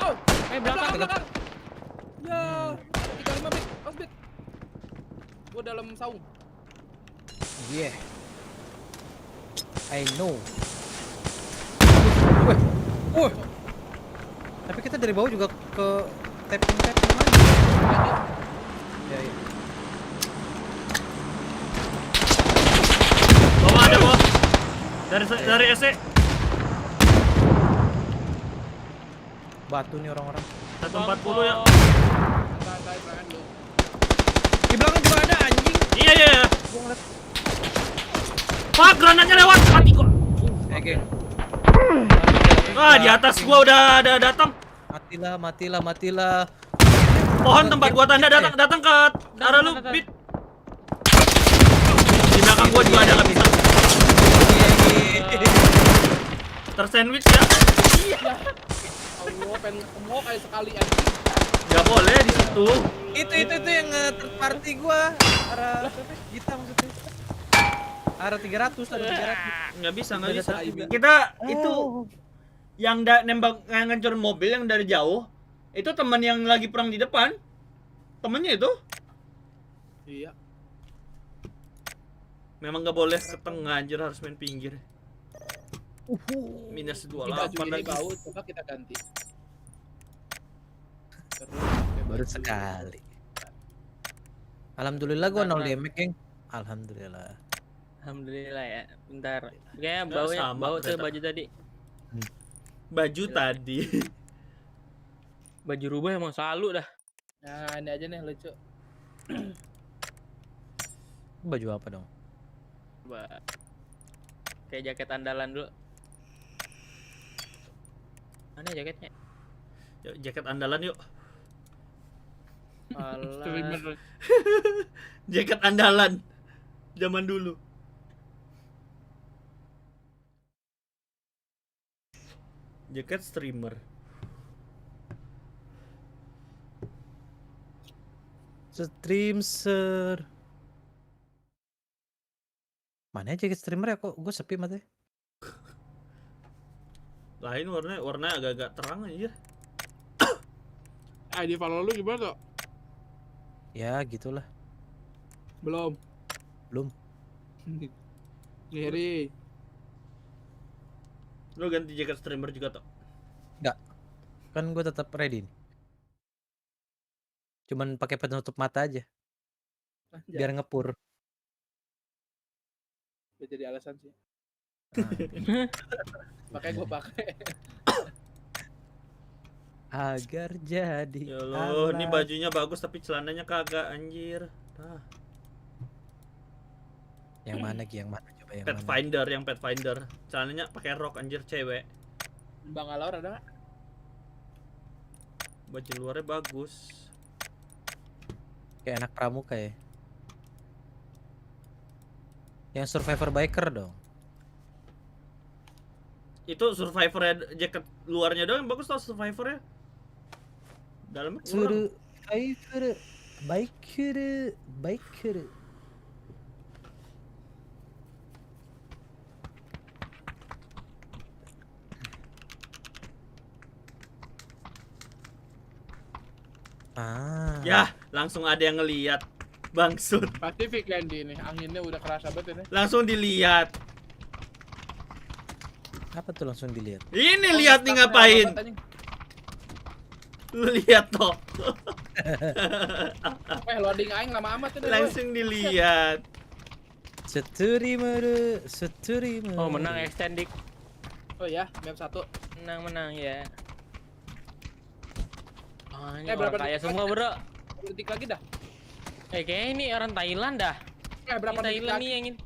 Oh, Belakang. Ya, 35 Bit. Pas Bit. Gua dalam saung. Yeah. I know. Wah. Tapi kita dari bawah juga ke tapping aja. Ya. Bawah ada, bawah. Dari SE. Batu nih orang-orang. 140 ya. Santai perangan lu. Di belakang juga ada anjing. Iya. Pak, granatnya lewat. Mati gua. Oke. Wah, di atas gua udah ada datang. Matilah. Pohon tempat gua tanda datang ke arah lu, Bit. Di belakang gua juga ada nggak bisa. Tersandwich ya. Allah, pengen ketemu kayak sekali anjing. Gak boleh di situ. Itu yang third party gua arah kita maksudnya. Arah 300 ada 300. Nggak bisa. Bisa. Kita itu yang nembak ngancurin mobil yang dari jauh. Itu teman yang lagi perang di depan. Temennya itu. Iya. Memang nggak boleh ke tengah, anjir, harus main pinggir. Minus Ini baju 28 ini lagi. bau, coba kita ganti. Baru sekali. Alhamdulillah gua 0 damage, geng. Alhamdulillah. Alhamdulillah ya. Bentar. Kayaknya Ya, bau sama bau tuh ternyata. baju tadi. Baju tadi. Baju rubah emang selalu dah. Nah, ini aja nih lucu. Baju apa dong? Coba. Kayak jaket andalan dulu. Mana jaketnya? Yuk, jaket andalan yuk. Alah. Jaket andalan zaman dulu. Jaket streamer. Stream sir. Mana ya jaket streamer ya, kok gue sepi matanya. Lain warnanya agak-agak terang aja. di follow lu gimana tuh? Ya gitulah. Belum. Belum. Ngiri. Lu ganti jaket streamer juga toh? Enggak. Kan gue tetap ready nih. Cuman pakai penutup mata aja biar ngepur. Biar jadi alasan sih. Nah, Makanya gue pakai. agar jadi Ya Allah, ini alas. bajunya bagus tapi celananya kagak anjir. Ah, Yang mana Ki? Yang mana coba yang mana? yang Pathfinder. Celananya pakai rok anjir cewek. Bang Alor ada nggak? Baju luarnya bagus. Kayak anak pramuka ya. Yang survivor biker dong. Itu survivornya, jaket luarnya doang yang bagus tau survivornya. Dalamnya kurang. Survivor biker. Ah. Ya, langsung ada yang ngeliat. Bangsut. Pasifik kan di ini. Anginnya udah kerasa banget ini. Langsung dilihat. Apa tuh langsung dilihat? Ini lihat nih ngapain? Lu lihat toh. Loading aing lama amat ini. Langsung dilihat. Streamer. Oh, menang extendik. Oh ya, map 1. Menang ya. Ah, ini berapa orang kaya detik semua, lagi? Bro. Detik lagi dah. Kayaknya ini orang Thailand dah. Berapa Ini detik Thailand lagi? nih yang ini.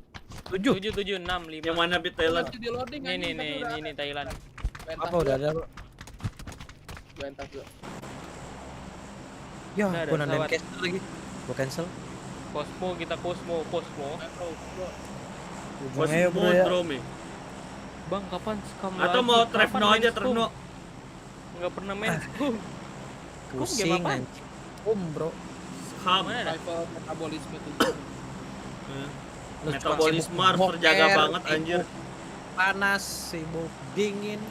7. 7 7 6 5. Yang mana bit Thailand? Masih di loading Ini anjing, tapi udah ini Thailand. pentas Apa udah gua. ada? Gua entas dulu. Ya, Udah ada gua nandain pesawat. cancel lagi. Gua cancel. Cosmo kita Cosmo. Bro. Ayo, bro, ya. Drone. Bang, kapan scam Atau lagi? mau Kapan Trevno main aja Scam? Trevno. Nggak pernah main Scam. Pusing game apaan? anjing. Bro. Ham. Mana dah? Level metabolisme 7. Lu Metabolisme sibuk harus terjaga boker, banget anjir. sibuk panas, sibuk dingin.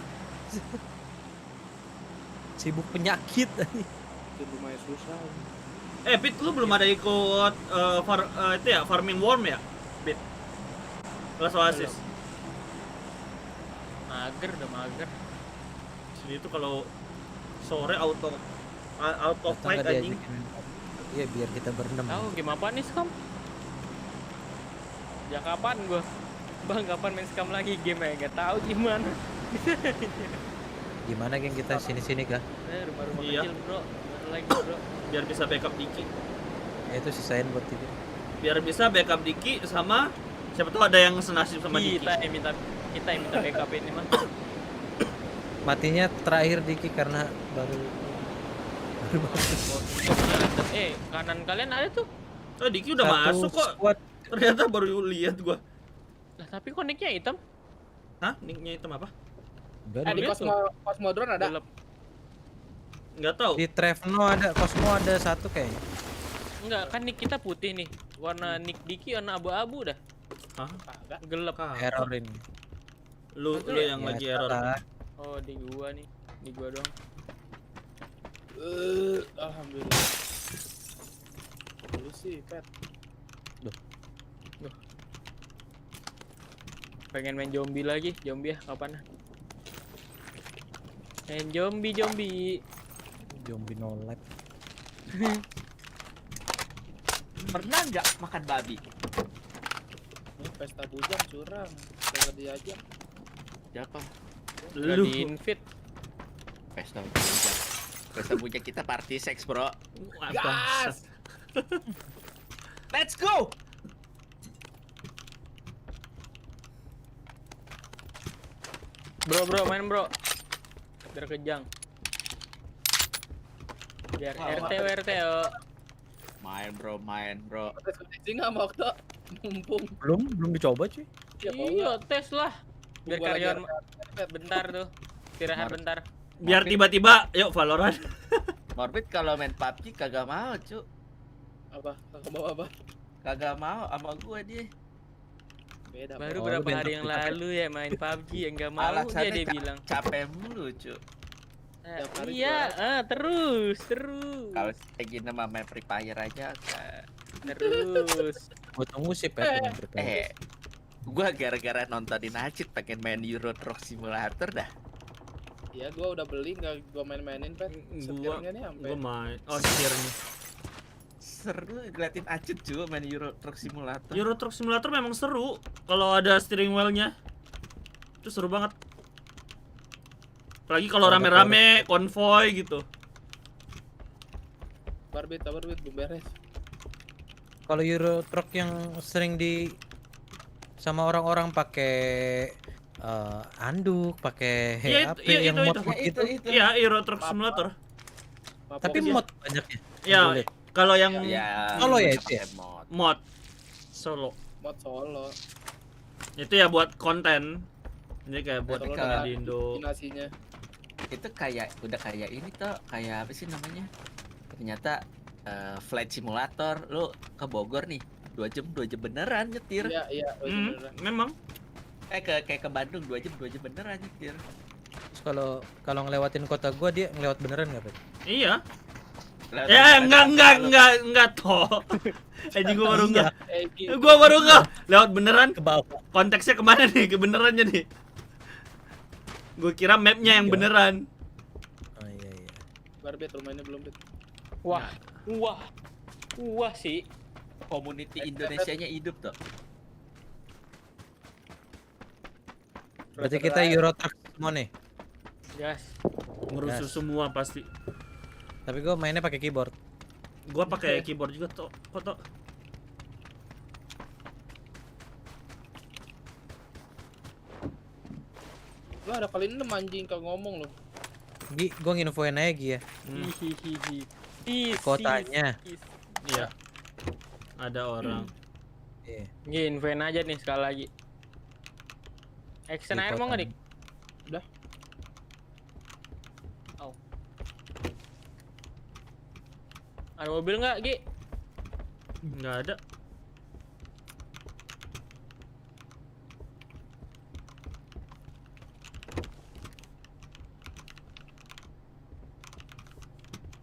Sibuk penyakit. Itu lumayan susah. Pit, lu belum ada ikut itu ya, farming worm ya? Pit. Kelas Oasis. Mager, udah mager. Sini tuh kalau sore auto Datang fight nggak anjing. diajakin? Iya, biar kita berenam. Tahu game apa nih Scam? Ya kapan gua? Bang, kapan main Scam lagi game ya? Nggak tahu gimana. Gimana geng kita sini-sini kah? Rumah-rumah Iya. kecil, Bro. Gimana lagi, Bro? Biar bisa backup Diki. Ya itu sisain buat TV. Biar bisa backup Diki sama siapa tahu ada yang senasib sama Diki. Kita yang minta backup ini mah. Matinya terakhir Diki karena baru Kanan kalian ada tuh. Oh, Diki udah satu masuk kok. squad. Ternyata baru lihat gua. Lah, tapi koneknya hitam. Hah? Nicknya hitam apa? Udah Di lihat Cosmodrome ada. Gelap. Nggak tahu. di Trevno ada, Cosmo ada satu kayaknya. Enggak, kan nick kita putih nih. Warna nick Diki warna abu-abu dah. Hah? Kagak. Gelap. Error ini. Lu yang Ya, lagi error. salah. Oh, di gua nih. Di gua doang. Alhamdulillah. Lu sih, Pet. Pengen main zombie lagi. Zombie ya kapan? Main zombie. Zombie no life. Pernah nggak makan babi? Ini pesta bujang curang. Jangan diajak. Siapa? Udah Lu. di invite. Pesta bujang. Pesta bujang kita party seks, bro. Gas! Let's go! Bro, main bro. Biar kejang. Biar RT yo. Main bro. Tes kondisi nggak mau tuh. Mumpung. Belum dicoba cuy. Ya, Iya, tes lah. Biar Gua lagi karyawan Pet. bentar tuh. istirahat bentar. Biar tiba-tiba, yuk Valorant. Morbid kalau main PUBG kagak mau, cu. Apa? Kagak mau apa? Kagak mau sama gua dia. Beda. Baru Oh, berapa lu hari yang bentar, lalu ya main PUBG yang nggak mau Alasannya dia bilang. capek mulu, cu. Tiap hari Iya, terus. Kalau lagi nama main Free Fire aja Terus. Gua tunggu sih pet dengan bertanya. gua gara-gara nontonin Acit pengen main Euro Truck Simulator dah. Ya gua udah beli nggak gua main-mainin Pet. Setirnya nih sampai. Gua main. Oh, setirnya. Seru ngeliatin Acit juga main Euro Truck Simulator. Euro Truck Simulator memang seru kalau ada steering wheel-nya. Itu seru banget. Apalagi kalau rame-rame konvoy gitu. Barbit belum beres. Kalau Euro Truck yang sering di sama orang-orang pakai anduk, pakai Iya, HP iya, yang itu, mod itu. gitu. Iya, Euro Truck Simulator. Tapi mod banyaknya. Ya, Boleh. kalau yang Ya, Solo ya pakai itu ya? mod. mod solo. Mod solo. Itu ya buat konten. Ini kayak buat Solo konten dengan di Indo. destinasinya. Itu kayak udah kayak ini tuh, kayak apa sih namanya? Ternyata flight simulator, lu ke Bogor nih 2 jam beneran nyetir. Iya, beneran. Memang. Kayak ke Bandung 2 jam beneran nyetir. Terus kalau ngelewatin kota gua dia ngelewat beneran nggak, Pet? Iya. Lewat Ya, beneran, enggak toh. Jadi gua baru enggak. Gitu. Gua baru enggak. Lewat beneran. Ke bawah. Konteksnya kemana nih? Kebenerannya nih. Gue kira mapnya yang Iya. beneran. Oh iya. Barbit rumahnya belum Bet. Wah sih. Community Indonesianya hidup tuh. Berarti kita Euro Truck semua nih. Gas. Merusuh Yes. semua pasti. Tapi gua mainnya pakai keyboard. Gua pakai keyboard juga toh. Kok toh? Lu ada kali 6 anjing kagak ngomong lu. Gi, gua nginfoin aja Gi ya. Hihihi. Kotanya. Iya. Ada orang. Iya. Gin, infoin aja nih sekali lagi. Action Di air mau nggak, Dik? Udah. Oh. Ada mobil nggak, Gi? Enggak ada.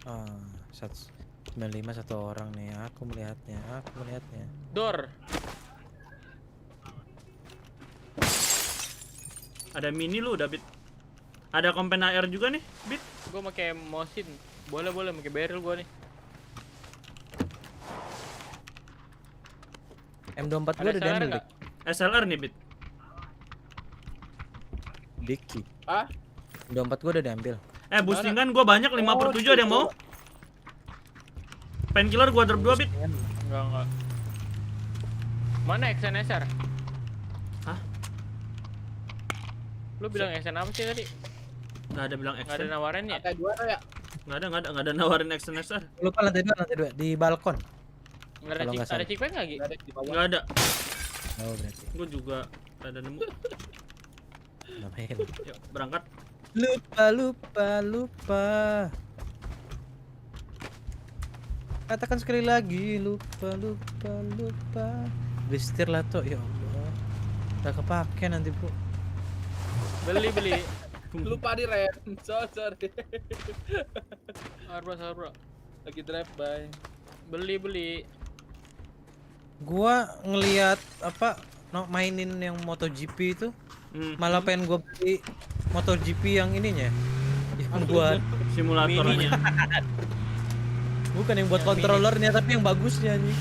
Ah, 195 satu orang nih. Aku melihatnya. Door. Ada mini lu udah Bit. Ada kompen AR juga nih, Bit. Gua pakai mosin. Boleh pakai barrel gua nih. M24 gua Ada udah SLR diambil, nggak? Dik. SLR nih, Bit. Diki. Ah? M24 gua udah diambil. Boostingan gua banyak 5/7 ada yang mau. Painkiller gua drop 2 Bit. Enggak. Mana action SR? Hah? Lu bilang action apa sih tadi? Enggak ada bilang Nggak ada action. nawarannya? Ada dua ya? Enggak ada nawarin action SR. Lupa lantai 2 di balkon. Nggak ada Kalau nggak ada salah. cipek nggak, Gi? Enggak ada di bawah. Enggak ada. Oh, berarti. Gua juga ada nemu. Namanya. Yuk, berangkat. Lupa. Katakan sekali lagi, lupa. Beli setir lah tuh, ya Allah. Udah kepake nanti, Bro. Beli. Lupa di rem. Sorry. Sabar, bro. Lagi drive by. Beli. Gua ngelihat mainin yang MotoGP itu, malah pengen gua beli MotoGP yang ininya. Yang buat Simulatornya. bukan yang buat kontrolernya tapi yang bagusnya nih.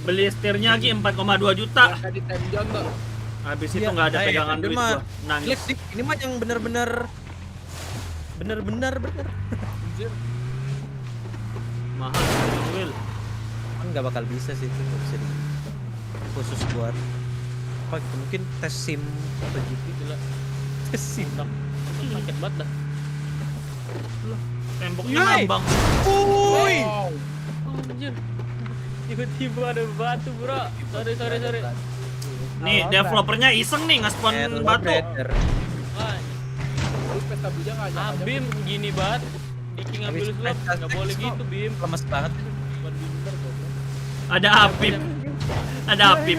Beli setirnya lagi 4,2 juta. Yang di time zone tuh. Habis itu Iya, nggak ada kayak pegangan dia duit mah gua. Nangis. Klik, Dik. Ini mah yang bener-bener. Anjir. Mahal Will. Kan nggak bakal bisa sih itu, nggak bisa di khusus buat apa gitu, mungkin tes sim MotoGP gila. Tes sim. Sakit banget dah. Temboknya Yoi. ngambang. Wuih. Wow. Anjir. Tiba-tiba ada batu, bro. Sorry. Nih, developernya iseng nih nge-spawn batu. Predator. Wah, Lu pesta ada bija nggak? Ah, Bim gini banget. Diki ngambil Habis slot, spek nggak boleh gitu, Bim. Lemes banget. Bukan binder goblok. Ada Apip. Ada Apip.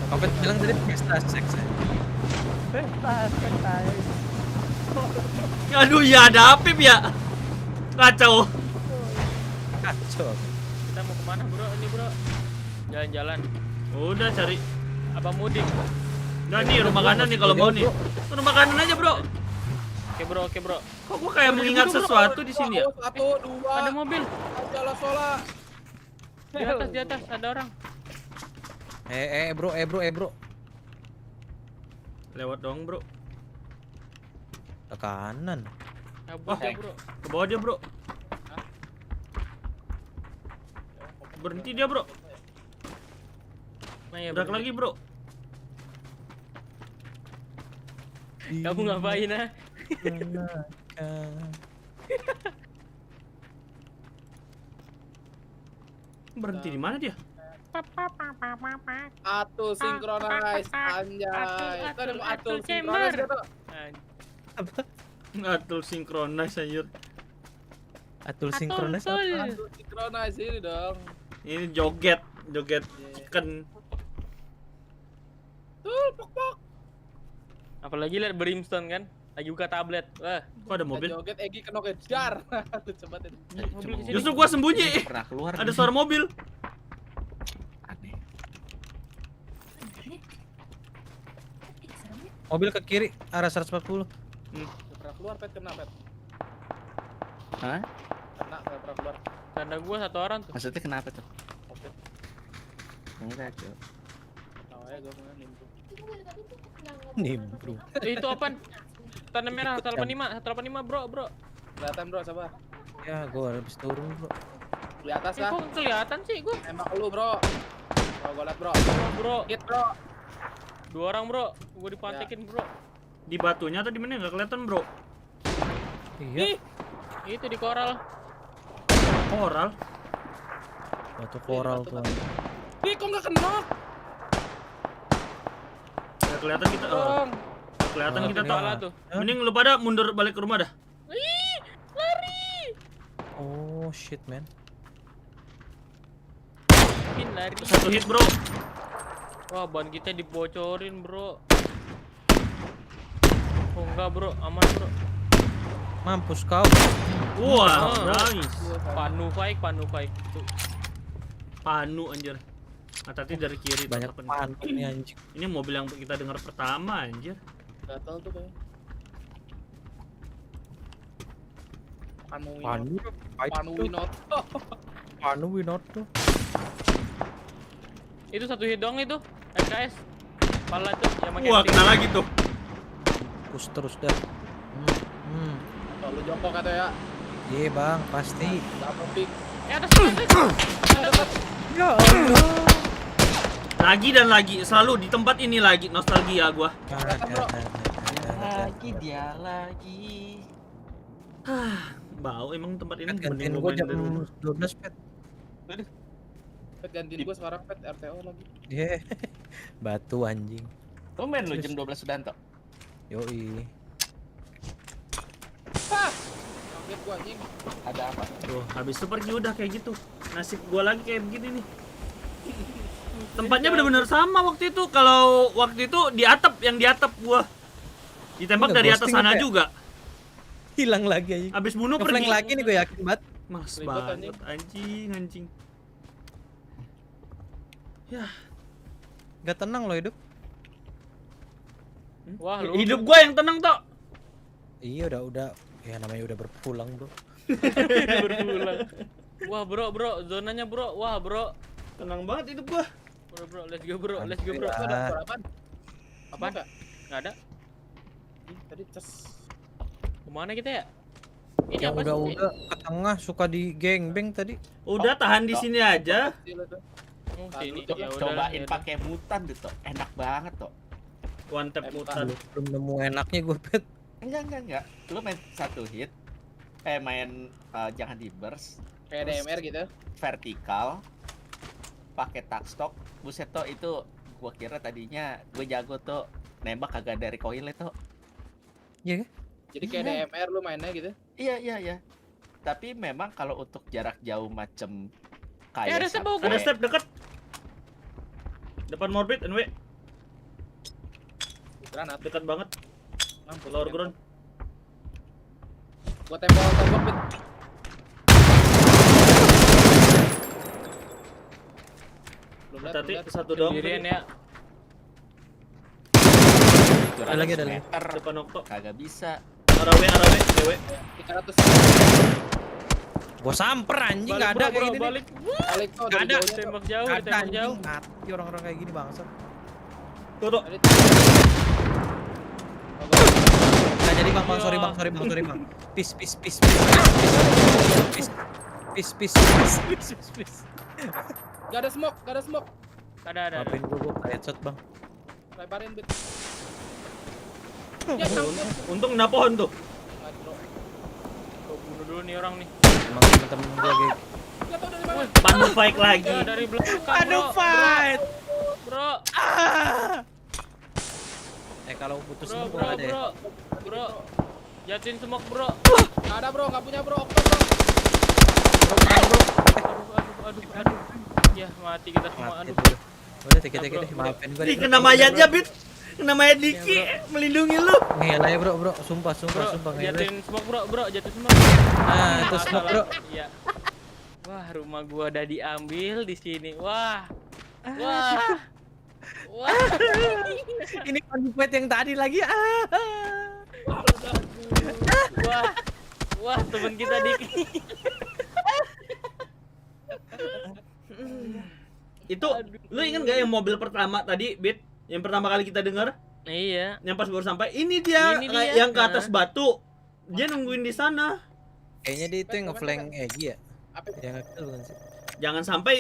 Kopet bilang tadi pesta seks aja. Aduh ya ada Apip ya. Kacau. Kacau. Kita mau kemana bro? Ini bro. Jalan-jalan. Udah cari. Apa mudik? Nah nih rumah kanan nih kalau mau nih. Rumah kanan aja bro. Oke bro. Kok gua kayak mengingat sesuatu di sini ya? Satu, dua. Ada mobil. Jalan sola. Di atas ada orang. Bro. Lewat dong bro. Ke kanan. Kabur ya bro. Ke bawah dia bro. Berhenti dia bro. Nah, ya, Gerak berhenti. lagi bro. Kamu ngapain ah? Berhenti di mana dia? Atul synchronize anjay. Itu ada atul chamber. synchronize gitu. Atul synchronize anjir. Atul sinkronis. Atul synchronize ini dong. Ini joget chicken. Tuh, pok. Apalagi lihat Brimstone kan, lagi buka tablet. Wah, Kok ada mobil? Joget Egi kena kejar. Tuh coba deh. mobil di sini. Justru gua sembunyi. Pernah keluar. Ada suara mobil. Aneh. Mobil ke kiri arah 140. Pernah keluar pet kena pet. Hah? Kena pernah keluar. Tanda gua satu orang tuh. Maksudnya kenapa tuh? Oke. Enggak, Cok. Tahu ya gua mau nimbu. Nimbru. Itu apaan? Tanda merah 185 bro. Kelihatan bro, sabar. Ya, gua habis turun, Bro. Di atas Eh, kah? kok kelihatan sih gua? Nembak lu bro. Gua liat bro. Bro, Hit bro. 2 orang bro. Gua dipantekin bro. Di batunya atau di mana nggak kelihatan bro? Iya, Itu di koral. Koral. batu koral tuh. Ih, kok nggak kena? Nggak kelihatan kita. Dong. Nggak kelihatan Oh, kita iya. tak. Salah tuh. Mending lu pada mundur balik ke rumah dah. Ih, lari. Oh, shit, man. Mungkin lari. Satu hit bro. Wah, ban kita dibocorin, bro. Oh enggak, bro. Aman, bro. Mampus kau. Wah, Oh. nice. Panu fight tuh. Panu anjir. Hati-hati dari kiri. Banyak tetap panu nih anjing. Ini mobil yang kita dengar pertama anjir. Gatel tuh kayaknya. Panu Winoto. Panu Winoto. Itu satu hit doang itu. SKS. Pala tuh yang pakai Wah, stick. kena lagi tuh. Push terus dah. Tuh, lu jongkok kata ya. Iya, Bang, pasti. Double pick. Atas. Ya Allah. Lagi dan lagi, selalu di tempat ini lagi nostalgia gua. Lagi dia lagi. Bau emang tempat ini Gantiin mending gua main jam dari rumah. 12, Pet. Pet gantiin gua sekarang pet RTO lagi. Iya. Batu anjing. Tumben lu jam 12 sudah tok. Yoi. Kaget gua anjing. Ada apa? Tuh, habis itu pergi udah kayak gitu. Nasib gua lagi kayak begini nih. Tempatnya benar-benar sama waktu itu. Kalau waktu itu di atap, yang di atap gua. Ditembak Udah dari atas ghosting sana apa ya? juga. Hilang lagi anjing. Habis bunuh Ngeflank pergi. lagi nih gue yakin banget. Mas Ribet, banget anjing. Ya, Gak tenang loh hidup. Wah, lu. hidup gua yang tenang tok. Iya udah. Ya namanya udah berpulang, Bro. berpulang. Wah, bro, zonanya, bro. Wah, bro. Tenang banget hidup gua. Bro, let's go, bro. Itu ada suara apaan? Apaan? Enggak? Enggak ada. Ih, tadi ces. Kemana kita ya? Ini Yang apa sih? udah ke tengah suka di gangbang tadi. Udah tahan di sini aja. Kecil itu. Oh, sini. Cok, Ya udah. Cobain pakai mutan tuh, Tok. Enak banget, Tok. One tap mutan. Belum nemu enaknya gue, Pet. Enggak. Lu main satu hit. Main jangan di burst. Kayak DMR gitu. Vertikal. Pakai tack stock. Buset, Tok, itu gua kira tadinya gue jago tuh nembak kagak dari koilnya, Tok. Iya kan? Jadi kayak DMR lu mainnya gitu. Iya. Tapi memang kalau untuk jarak jauh macem kayak ada step bau Ada step deket. Depan morbid NW. Granat. Dekat banget. Mampus. Lower ground. Gua tembok Bit. Belum lihat, Hati-hati, belum lihat. satu doang. Sendirian ya. Ada lagi, ada lagi. meter. Depan Okto. Kagak bisa. Arawe, dewe. 300. Gua samper anjing, Balik, nggak ada bro, kayak gini. balik. Balik kok Nggak dari ada. jauhnya, Tembak Bro. jauh, Ada tembak anjing, jauh. mati orang-orang kayak gini bangsat. Tuh. Tadi- Nggak jadi bang, Iya. sorry bang. Peace. Gak ada smoke. Ada. Maafin gua headshot bang. Lebarin Bit. Ya campur. Untung kena pohon tuh. Nggak, bro. Gua bunuh dulu nih orang nih. Emang temen-temen gua kayak Nggak tahu dari mana. Pandu fight lagi. Ya, dari belakang. Aduh, bro. fight. Bro. Kalau putus Bro, semua ada ya. bro. Jatuhin smoke, bro. Nggak ada bro, nggak punya bro. Okto bro. Aduh. Ya, mati kita semua. Mati Aduh. bro. Udah Ya, dikit-dikit bro, deh, bro. maafin gua. Ih, kena mayatnya, Bit. Kena mayat Diki. Melindungi lu. Ngelah ya bro, sumpah Bro, ngelah. jatuhin smoke, bro. Jatuh smoke. Nah, itu smoke bro. Iya. Wah, rumah gua udah diambil di sini. Wah. Ini konfet yang tadi lagi. Wah, temen kita Diki. Itu lu inget gak yang mobil pertama tadi, Bit? Yang pertama kali kita dengar, Iya. yang pas baru sampai. Ini dia, Ini dia. yang ke atas batu. Dia nungguin di sana. Kayaknya dia itu yang ngeflank Egi ya. Apa? Yang ngekill bukan sih? Jangan sampai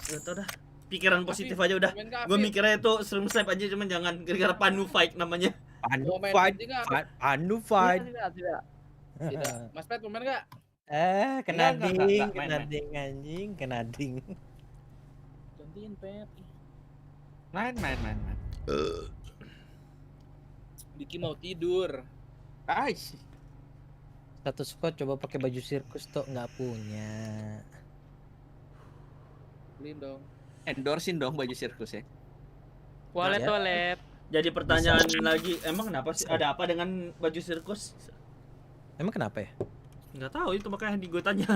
nggak tau dah. Pikiran positif aja udah. Main ke Gue Afif. mikirnya itu stream snipe aja, cuman jangan gara-gara Pandu fight namanya. Pandu Mau main fight. PUBG nggak? Pandu fight. Tidak. Mas Pet mau main nggak? Kena Enggak, ding, main, kena main. ding anjing, kena ding. Gantiin Pet. Main. Diki mau tidur. Ais. Satu squad coba pakai baju sirkus tuh nggak punya. Beliin dong. Endorsein dong baju sirkus ya. Toilet. Jadi pertanyaan lagi, emang kenapa sih? Ada apa dengan baju sirkus? Emang kenapa ya? Nggak tahu, itu makanya gue tanya.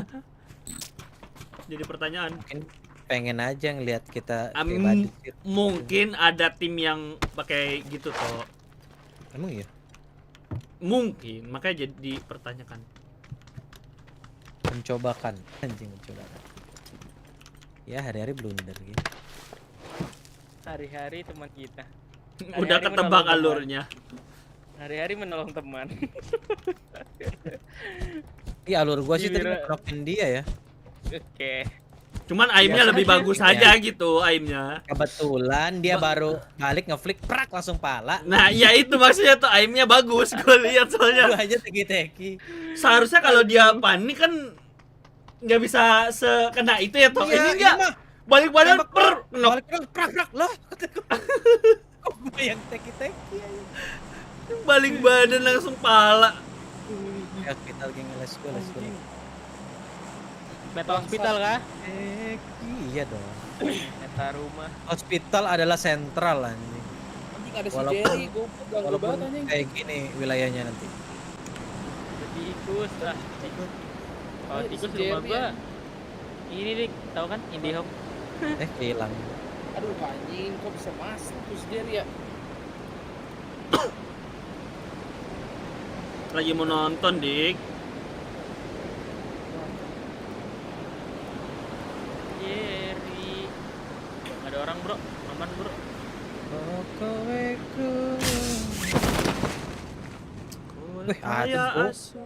Jadi pertanyaan. Mungkin pengen aja ngelihat kita kayak Am- baju sirkus. Mungkin ada tim yang pakai gitu toh. Emang iya? Mungkin, makanya jadi dipertanyakan. Mencobakan, anjing mencobakan. Ya hari-hari blunder gitu. Hari-hari teman kita. Udah Hari-hari ketebak menolong teman. alurnya. Hari-hari menolong teman. Iya alur gua sih tadi Giliran- ngerokin dia ya. Oke. Cuman aimnya Biasa lebih aja. bagus Iya. aja gitu aimnya. Kebetulan dia baru balik ngeflick prak langsung pala. Nah, ya itu maksudnya tuh aimnya bagus. Gue lihat soalnya. Gua aja teki-teki. Seharusnya kalau dia panik kan nggak bisa sekena itu ya toh. Ini enggak. mah. Balik badan Tembak, per nok. Balik prak lah. Kok gua yang teki-teki aja. Balik badan langsung pala. Hospital geng, let's go. Meta hospital kah? Iya dong. Meta rumah. Hospital adalah sentral anjing. Anjing ada si Walaupun- Jerry, gue ganggu Walaupun banget anjing. kayak gini wilayahnya nanti. Jadi tikus lah. Kalau Ayo, tikus si rumah Jerry gua. Ini dik, tahu kan IndiHome? Hilang. Aduh anjing, kok bisa masuk tuh si Jerry ya? Lagi mau nonton, Dik. Jerry. Nggak ada orang bro, aman bro. Wih, Kayak bro. asu.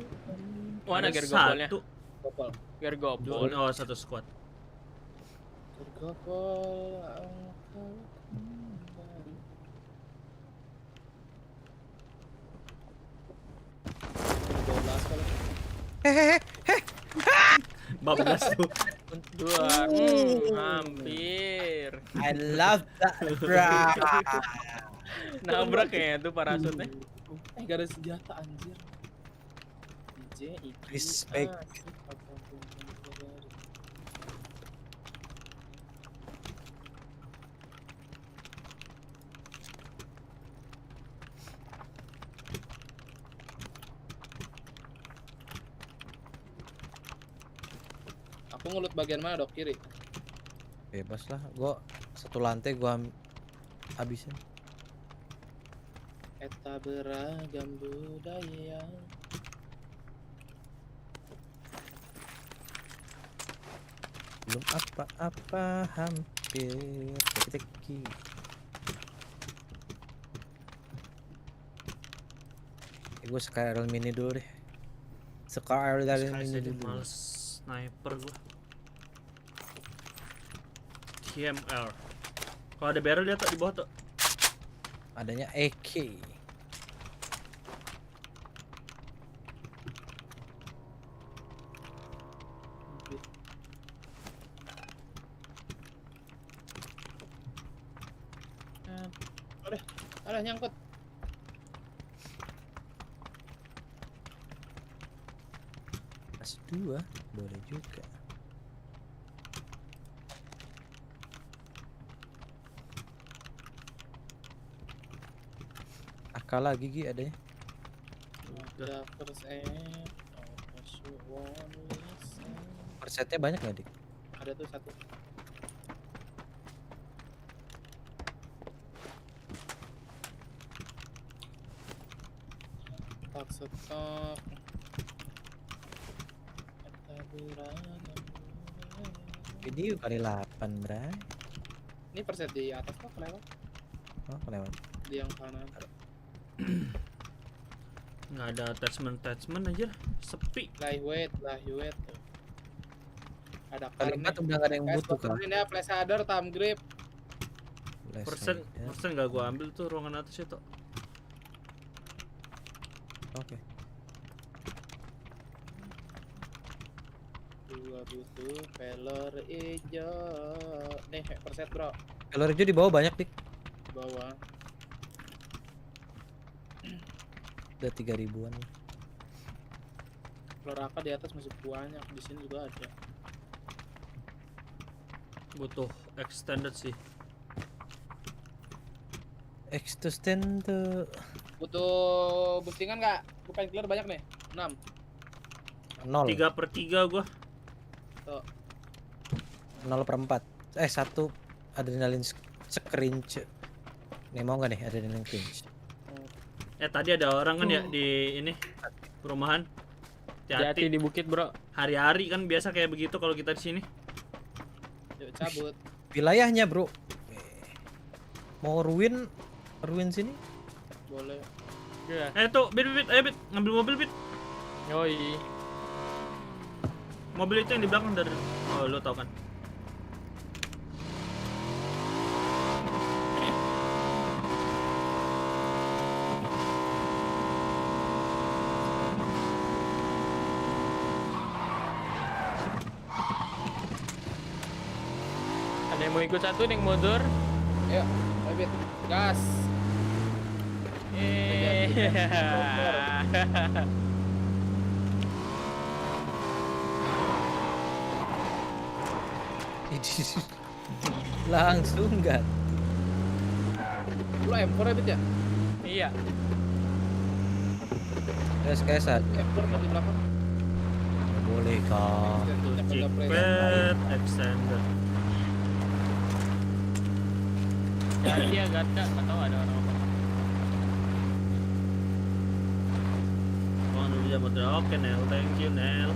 Mana Ada gear gopolnya? satu. Gopol. Gear gopol. Oh, satu squad. Gopol. Bablas tuh. Dua. Hampir. I love that bra. Nabrak kayaknya tuh parasutnya. gak ada senjata anjir. Spek. Aku ngelut bagian mana dok? Kiri. Bebas lah, gua satu lantai gua habisin. Eta beragam budaya. Belum apa-apa hampir teki-teki. Gue sekarang mini dulu deh. Sekarang dari Sekali mini saja dulu. males sniper gua. TMR. Kalau ada barrel lihat di bawah tuh. Adanya AK. Ada nyangkut. Mas 2 boleh juga. Akal lagi Gi adanya. Ada Corsair. Persetnya banyak nggak dik? Ada tuh satu. Tak stok. Eta beragam budaya. Video kali 8 bray. Ini perset di atas kok kelewat. Oh kelewat. Di yang kanan. Nggak ada attachment aja, sepi. Lightweight. Ada Kali 4 udah gak ada yang butuh kan? Ini ya flash shader, thumb grip. Persen nggak gua ambil tuh ruangan atas itu. Oke. Gua butuh pelor hijau. Nih perset bro. Kalau hijau di bawah banyak dik. Bawah. Udah 3.000-an. Pelor AK di atas masih banyak. Di sini juga ada. Butuh extended sih. Extend tuh Butuh boostingan nggak? Gue pengen clear banyak nih. 6. 0. 3/3 gua. Tuh. 0/4. 1 adrenalin scrunch. Nih mau nggak nih adrenalin scrunch? Tadi ada orang kan ya di ini perumahan. Hati-hati di bukit, bro. Hari-hari kan biasa kayak begitu kalau kita di sini. Yuk cabut. Wilayahnya bro. Mau ruin sini? Boleh. Iya. Tuh, Bit, ayo Bit, ngambil mobil Bit. Yoi. Mobil itu yang di belakang dari. Oh, lo tau kan. Ada yang mau ikut satu nih mundur. Ayo, Bit. Gas. Langsung nggak? Lu M4 ya, Bit ya? Iya. Guys, M4 kan di belakang. boleh kah? Tuh, Chickpad, extended. Hati ya Gata, nggak tahu ada orang apa. Bang dulu jam motor. Oke Nel, thank you Nel.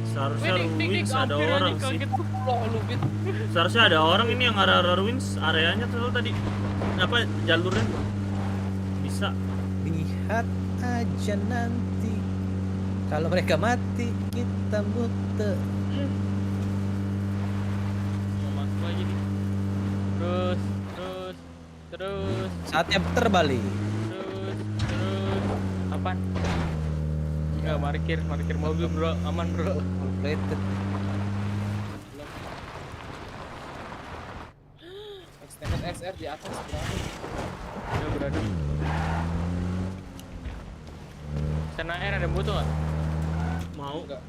Seharusnya Ruins ada orang sih. Seharusnya ada orang ini yang arah Ruins areanya tuh tadi. Apa jalurnya? Bisa. Lihat aja nanti. Kalau mereka mati, kita muter. Mau masuk lagi nih. Terus. Saatnya puter balik. Terus. Apaan? Enggak, parkir mobil bro, aman bro. Rated. SR di atas berapa? Udah berada. Sana air ada yang butuh nggak? Mau. Enggak.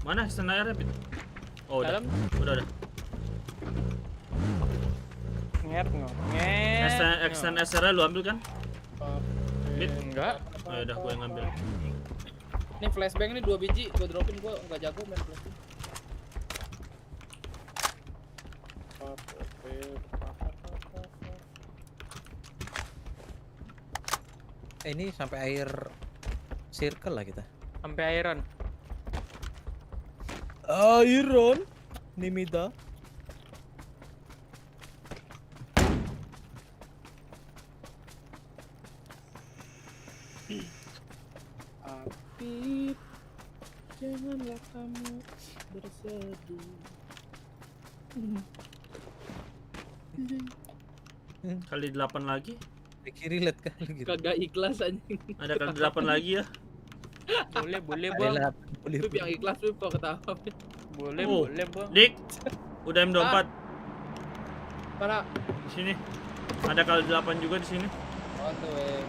Mana stand airnya, Bit? Oh, udah. Dalam. Udah. Extend SR lu ambil kan? Bit? Enggak. Oh, udah gue yang ngambil. Ini flashbang ini 2 biji, gua dropin, gua enggak jago main flashbang. Ini sampai air circle lah kita. Sampai iron. Iron Nimida. Apip, janganlah kamu bersedih. Kali 8 lagi. Di kiri lihat kali gitu. Kagak ikhlas anjing. Ada kali 8 lagi ya. Boleh bang. Pip yang ikhlas Pip kok ketawa. Boleh Oh. bang. Dik. Udah M24 Mana? di sini. Ada kali 8 juga di sini. Oh tuh weh.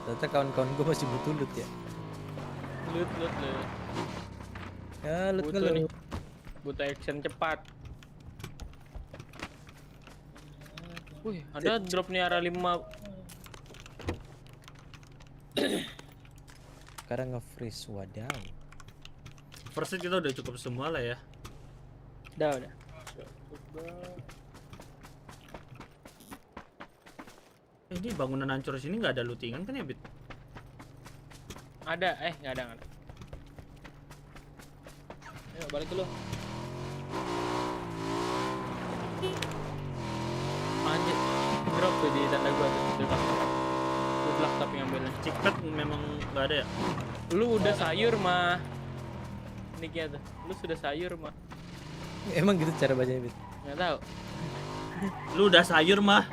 Ternyata kawan-kawan gue masih butuh loot ya. Loot. Ya loot Butuh kalau nih. Butuh action cepat. Wih, ada drop nih arah 5. sekarang nge-freeze wadaw. First aid kita udah cukup semua lah ya. Udah. Ini bangunan hancur sini nggak ada lootingan kan ya, Bit? Ada, nggak ada. Ayo balik dulu. Anjir, drop tuh di tanda gua tuh. Good luck tapi ngambilnya. Cikpet memang nggak ada ya? Lu udah sayur mah. Nicknya tuh. Lu sudah sayur mah. Emang gitu cara bacanya, Bit? Nggak tahu. Lu udah sayur mah.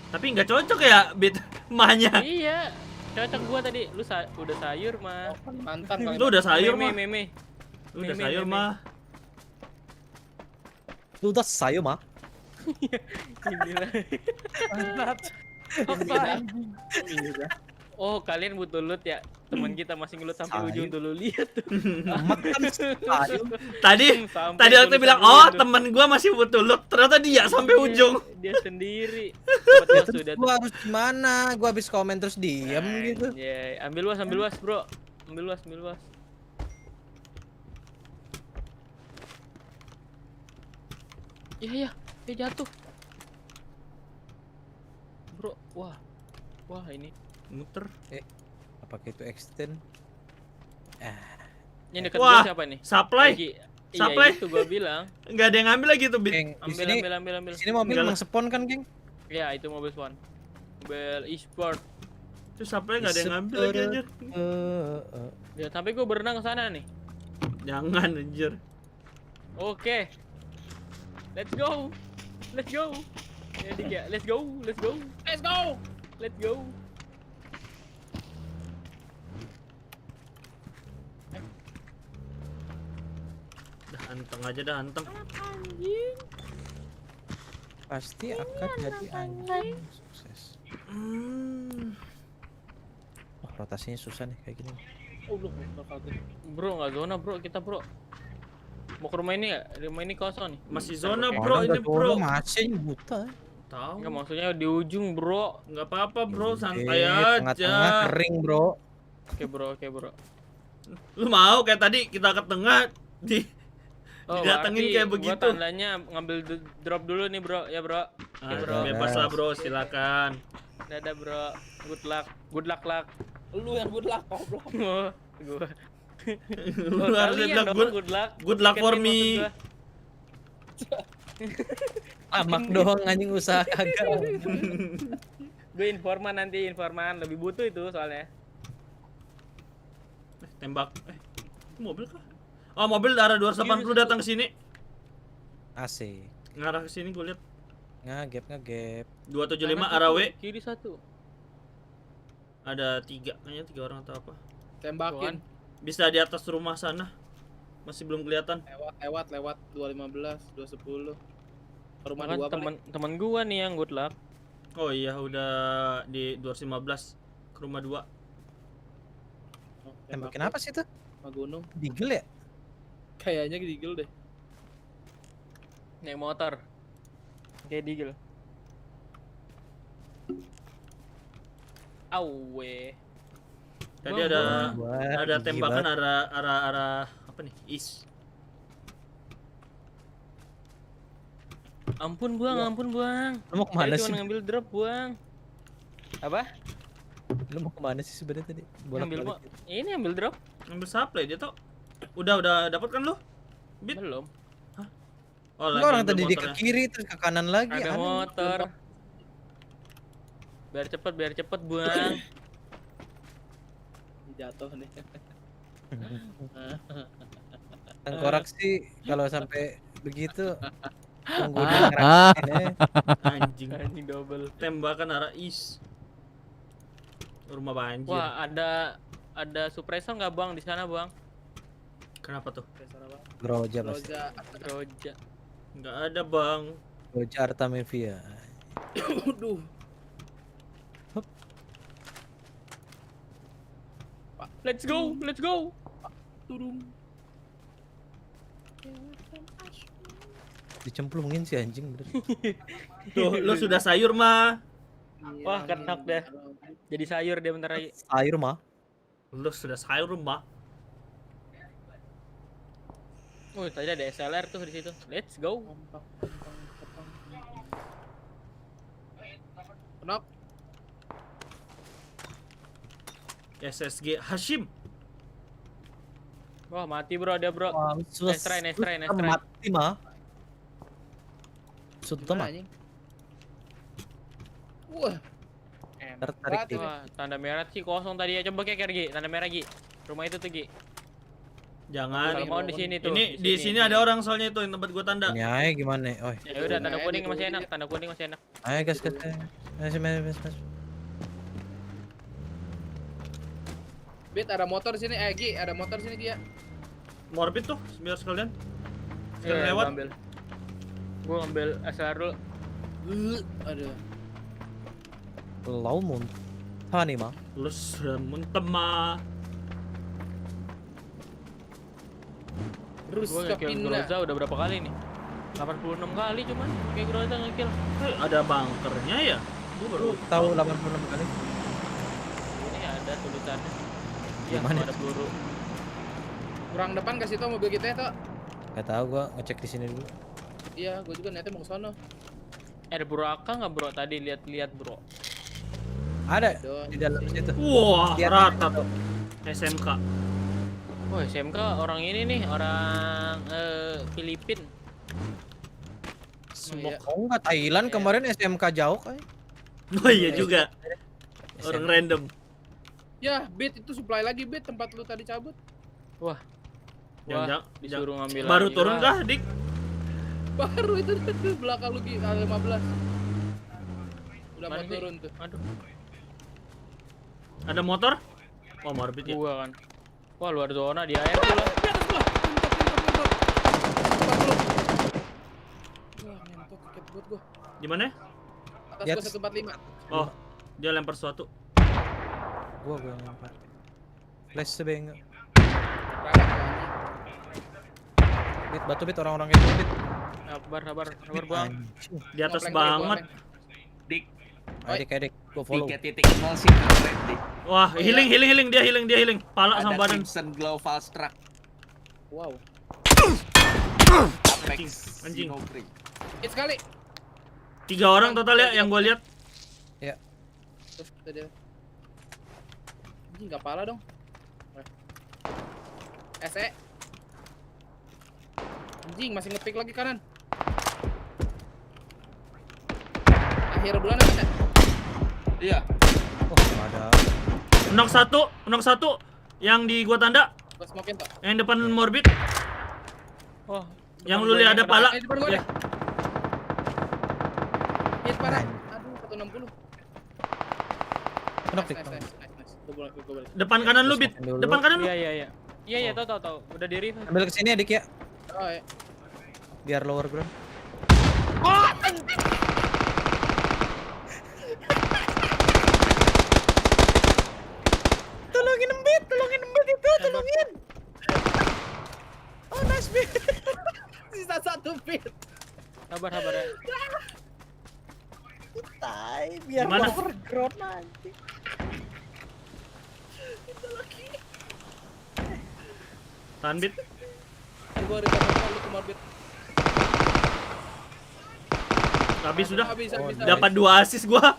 Tapi nggak cocok ya, Bit, mahnya. Iya. Cocok gua tadi. Lu udah sayur mah. Mantan kali. Lu udah sayur mah. Meme. Lu udah Meme, sayur meme. mah. Lu udah sayo mah. Inilah. Oh, kalian butuh loot ya? Teman kita masih ngelut sampai Sayur. ujung dulu lihat tuh. Makan sayo. Tadi Sampai waktu tulisan bilang, dulu "Oh, tuh. temen gua masih butuh loot." Ternyata dia sampai Iya, ujung. Dia sendiri. Betul Terus sudah. gua harus gimana? Gua habis komen terus diem gitu. Ya, ambil was, bro. Ambil was. Iya, dia jatuh. Bro, wah ini. Muter. Apakah itu extend? Yang dekat Wah, gua siapa nih? Supply. Lagi. Supply. Iya, itu gua bilang. Nggak ada yang ngambil lagi tuh, Bit. Geng, di Ambil. sini di sini mobil Enggak lah. emang spawn kan, geng? Ya, itu mobil Swan. Mobil e-sport. Terus supply nggak ada yang ngambil lagi anjir. Ya, sampai gua berenang ke sana nih. Jangan anjir. Oke. Let's go. Ya, Dik ya. Let's go. Let's go. Dah anteng aja dah, anteng. Pasti akan jadi anjing sukses. Oh, rotasinya susah nih kayak gini. Oh, belum bakal tuh. Bro, nggak zona, bro. Kita, bro. Mau ke rumah ini ya? Rumah ini kosong nih. Masih zona, Oke. bro. Ini, bro. Masih buta. Tahu. Enggak, maksudnya di ujung, bro. Nggak apa-apa, bro. Santai Tengah-tengah aja. kering, bro. Oke, bro. Lu mau kayak tadi kita ke tengah didatengin berarti kayak gua begitu. tandanya ngambil drop dulu nih, bro. Ya, bro. Oke, Ah, bro. bebas lah, bro. Silakan. Dadah, bro. Good luck. Lu yang good luck, goblok. Oh, gua. Lu harus Kalian bilang dong, good luck. good luck for Bukan me. maksud gua. Amak doang anjing usaha kagak. Gue informan lebih butuh itu soalnya. Tembak. Mobil kah? Oh, mobil arah 280 datang ke sini. Asik. Ngarah ke sini gue lihat. Ngagap. 275 arah W. Kiri satu. Ada 3, kayaknya 3 orang atau apa. Tembakin. Bisa di atas rumah sana. Masih belum kelihatan. Lewat 215, 210. Ke rumah Kan 2 paling. temen gua nih yang good luck. Oh iya, udah di 215 ke rumah 2. Oh, Tembakin apa sih tuh? Sama gunung. Digel ya? Kayaknya digel deh. Naik motor. Kayak digel. Awe. Tadi ada Wah, gigi tembakan banget. arah apa nih? East. Ampun buang. Lu mau kemana Tadi sih? cuma ngambil drop buang. Apa? Lu mau kemana sih sebenarnya tadi? Ngambil Bolak-balik. Ini ambil drop? Ngambil supply dia tuh. Udah dapat kan lu? Bit. Belum. Oh, Enggak, orang ambil tadi di ke motornya. kiri terus ke kanan lagi. Ada aneh. motor. Biar cepet buang. Jatuh nih. Tengkorak sih kalau sampai begitu tunggu dia ngerasain ya. Anjing. Anjing double. Tembakan arah east. Rumah banjir. Wah, ada suppressor nggak buang di sana buang? Kenapa tuh? Groja pasti. Roja. Nggak ada, Bang. Groja Artamevia. Aduh. Let's go. Turun. Dicemplungin si anjing bener. Tuh, lu sudah sayur mah. Wah, kenak deh. Jadi sayur dia bentar lagi. Air mah. Lu sudah sayur mah. Tadi ada SLR tuh di situ. Let's go. Kenapa? SSG Hashim. Wah, mati bro dia bro. Nice try. Mati mah. Sudah mah. Wah. Tertarik dia. Wah, tanda merah sih kosong tadi ya. Coba kayak Gi, tanda merah Gi. Rumah itu tuh Gi. Jangan. Kalau mau di sini tuh. Ini di sini ada orang soalnya itu yang tempat gua tanda. Ini aja gimana? Oh, Ya udah, tanda kuning masih enak. Tanda kuning masih enak. ayo gas. Masih. Bit ada motor di sini. Gi, ada motor di sini Gi ya. Morbid tuh, biar sekalian. Sekalian Iya, lewat. Gua ambil SLR dulu. Aduh. Lau mun. Hani mah. Lu sudah muntema. Terus Gua nge-kill kepindah. Groza udah berapa kali nih? 86 kali cuman kayak Groza nge-kill. Ada bunkernya ya? Gua baru Tahu 86 kali. Ini ada tulisannya. Iya, Gimana? ada peluru. Kurang depan kasih tau mobil kita ya toh. Gak tahu gua ngecek di sini dulu. Iya, gua juga niatnya mau ke sono. Ada bro Aka nggak bro? Tadi lihat bro. Ada Don. di dalam situ. Wah, Lihat. rata tuh. SMK. Oh SMK orang ini nih orang Filipin. Iya. Oh enggak, Thailand kemarin SMK jauh kayak. Oh iya juga. Orang random. Ya, Bit itu supply lagi Bit tempat lu tadi cabut. Wah Jangan disuruh ngambil baru lagi turun lah. kah, Dik? Baru itu di belakang lu Gi, 15. Udah Mana mau sih? turun tuh. Aduh, Ada motor? Oh, morbid ya. gua kan. Wah luar zona dia ya pula. Di atas gua. Mentok. 40. Wah, mentok kaget buat gua. Di mana? Atas Di gua atas. 145. Oh, dia lempar sesuatu. Gua yang lempar. Flash sebeng. Radak gua anjing. Bit batu bit orang-orang itu bit. Sabar bang. Anjing. Di atas Ngopleng kali, banget. ngopleng. Dik, Adik, gua follow. 3.0 sih keren dik. Wah, Oh, iya. healing. Dia healing. Pala sama Ada badan. Crimson Glow False Truck. Wow. Apex. Anjing. Sino Free. Hit sekali. 3 orang total ya yang gua lihat. Terus tadi. Anjing enggak pala dong. SE. Anjing masih ngepick lagi kanan. Akhir bulan ada. Iya. Oh, ada. Knock satu yang di gua tanda, Gua smokein toh. yang depan morbid, Oh yang lu lihat ada pala. Di depan gua Ya. ada. Hit parah. Aduh, 160. Kenapa Nice, dik? nice. Gua balik. Depan kanan lu, Bit. Masukin dulu. Depan kanan lu. Iya. Iya, tahu. Udah di revive. Ambil kesini adik ya, Oh, ya. biar lower ground. Tolongin Embit itu, tolongin. Oh, nice Bit. Sisa 1 bit. Sabar ya. Tai, biar Gimana? lower ground nanti. Tahan, Bit. Gua di belakang lu kemar bit. Habis sudah. Habis. Dapat 2 assist gua.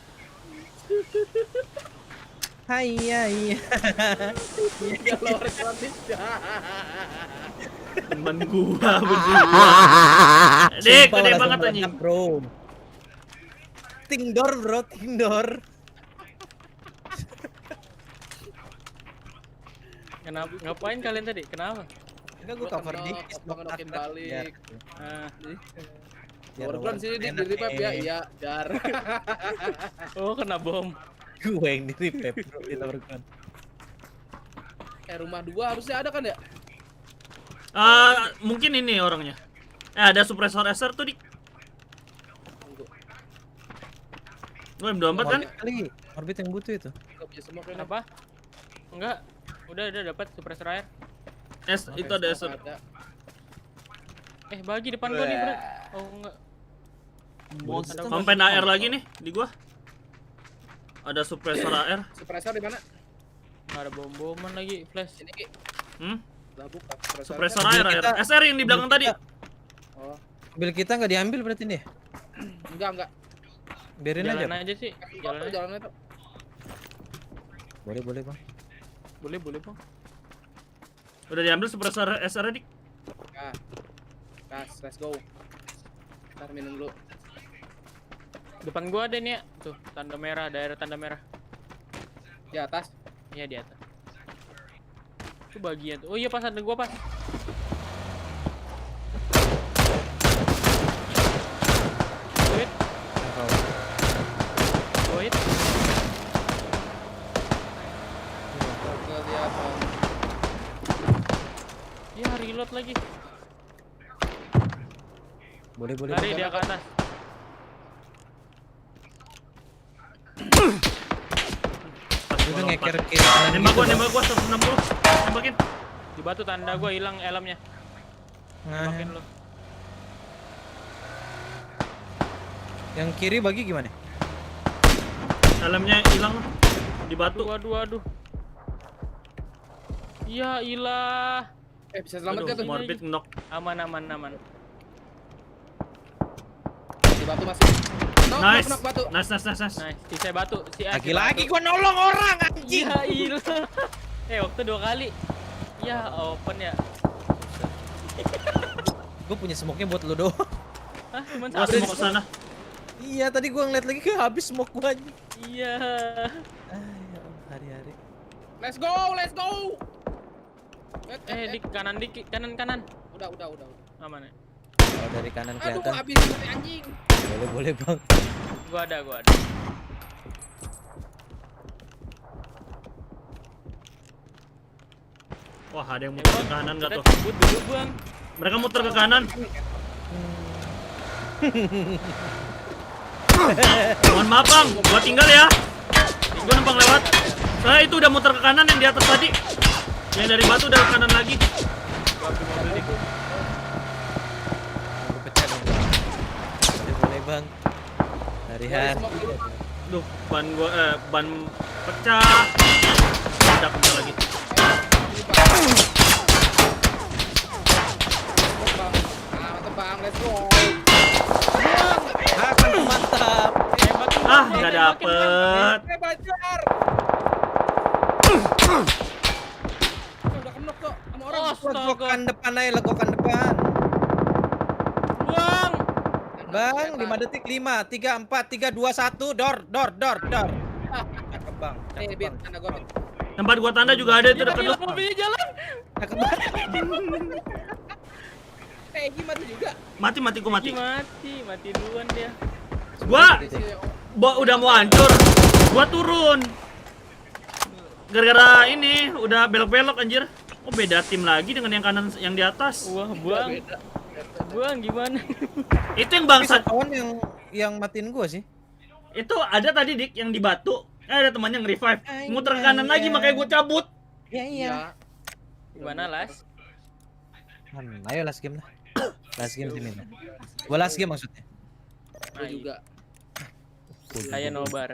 Hai. Ya lower gratis. Temen gua berdua. Dik, Sumpah gede langsung banget anjing. meledak, bro. Tingdor bro, tingdor. Kenapa? Ngapain kalian tadi? Kenapa? Enggak, gue cover Gua dikit, kenok, gua kenokin balik. Ah, biar Lower ground sini di revive ya. Iya, dar. oh, kena bom. Gue yang di revive bro, di lower ground. Rumah 2 harusnya ada kan ya? Mungkin ini orangnya. Ada suppressor SR tuh, Dik. Lu M24 kan? Kali, orbit yang butuh itu. Enggak punya semua kan? Kenapa? Enggak. Udah dapat suppressor air. Itu ada SR. Ada. Bagi depan gua nih, Bro. Oh, enggak. Monster. Sampai AR lagi nih di gua. Ada suppressor AR. Suppressor di mana? Nggak ada bom-boman lagi, flash. Ini Ki. Hmm? Lah buka Suppressor Mobil AR. kita- SR yang di belakang tadi. Oh, Mobil kita nggak diambil berarti nih. enggak. Biarin aja. Jalan aja sih. Jalan aja. Jalannya tuh. Boleh bang. Boleh, Bang. Udah diambil suppressor SR, Dik. Nah. Gas, let's go. Ntar minum dulu. Depan gua ada nih ya. Tuh, tanda merah, daerah tanda merah. Di atas. Iya, di atas. Itu bagian tuh. Oh iya, pas ada gua pas. Wait. Wait. Kelihatan. Ya, reload lagi. Boleh. Lari dia ke atas. Udah ngeker kiri kanan Nembak gitu, gua Bang. 160. Tembakin. Di batu tanda gua hilang helmnya. Nah, Makin lu. yang kiri bagi gimana? Helmnya hilang di batu. Waduh. Ya ilah. Bisa selamat Aduh, gak tuh? Morbid knock. Aman. Di batu masih. Nice. Knock batu. Nice. Nice. Si saya batu, si A. Lagi-lagi gua nolong orang anjing. Ya ilah. Waktu 2 kali. Ya open ya. Gue punya smoke-nya buat lu doang. Hah, cuman Gua satu. mau ke sana. Iya, tadi gua ngeliat lagi kayak habis smoke gua aja. Iya. Hari-hari. Let's go. Di kanan. Udah. Aman ya. Kalau dari kanan Aduh, kelihatan. habis mati anjing. Boleh bang. Gua ada. Wah, ada yang muter ke kanan nggak Kita tuh? cabut dulu, Bang. Mereka muter ke kanan. Mohon maaf bang, gua tinggal ya. Gua numpang lewat. Soalnya itu udah muter ke kanan yang di atas tadi. Yang dari batu udah ke kanan lagi. Gua ambil mobil nih. Aku pecah dong. Boleh bang. Hari-hari. Duh, ban pecah. Ada bentar lagi. Mantap bang, let's go. Mantap. Hebat tuh, Ah, Bang. nggak Tembakin, Bang. dapet. Bajar. Udah kenok kok sama orang. Astaga. Legokan depan aja, legokan depan. Bang. Bang, 5 detik, 5, 3, 4, 3, 2, 1, dor. Cakep bang, Nih, cakep Bin, bang. tanda gua, Bin. Tempat gua tanda juga ada itu Ya, dekat lu. gila, mobilnya jalan. Cakep bang. Gimana juga? Mati, gua mati. Mati duluan dia. Gua udah mau hancur. Gua turun. gara-gara ini udah belok-belok anjir. Oh beda tim lagi dengan yang kanan yang di atas. Wah, buang. Buang gimana? Itu yang Tapi bangsat. kawan yang matiin gua sih. Itu ada tadi Dik yang di batu. Ada temannya nge-revive. Ah, Muter iya, kanan iya. lagi makanya gua cabut. Iya iya. Gimana, Las? Ayo last game lah. Last game sini. Gua last game maksudnya. Gue juga. Kayak Nobar.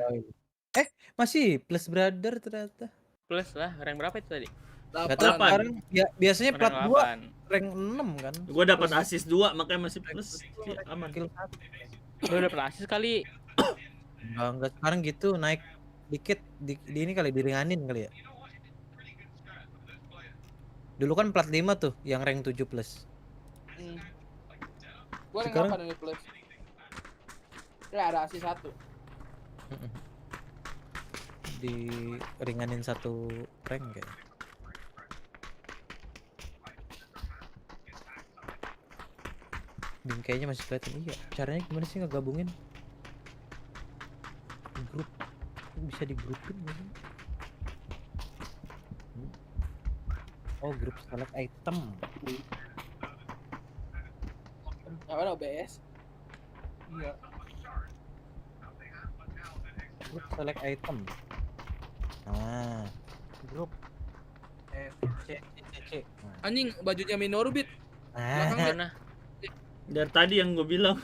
Masih plus brother ternyata. Plus lah, rank berapa itu tadi? Gak tau 8. sekarang ya, biasanya plat Rank 2 8. rank 6 kan. Gua dapat assist 2 makanya masih plus. Ya, aman. Kill 1. Lu udah pelasis kali. Enggak sekarang gitu naik dikit di ini kali diringanin kali ya. Dulu kan plat 5 tuh yang rank 7 plus. Gue rank Sekarang- 8 ini plus. Ya ada asis 1. Diringanin satu rank kayak. Dan kayaknya masih kelihatan. Iya, caranya gimana sih ngegabungin grup? Bisa digrupin nggak sih? Oh, grup select item. Apa OBS? Iya. Grup select item. Nah, grup C. Anjing bajunya Minorbit. Nah, Mana? Dari tadi yang gua bilang.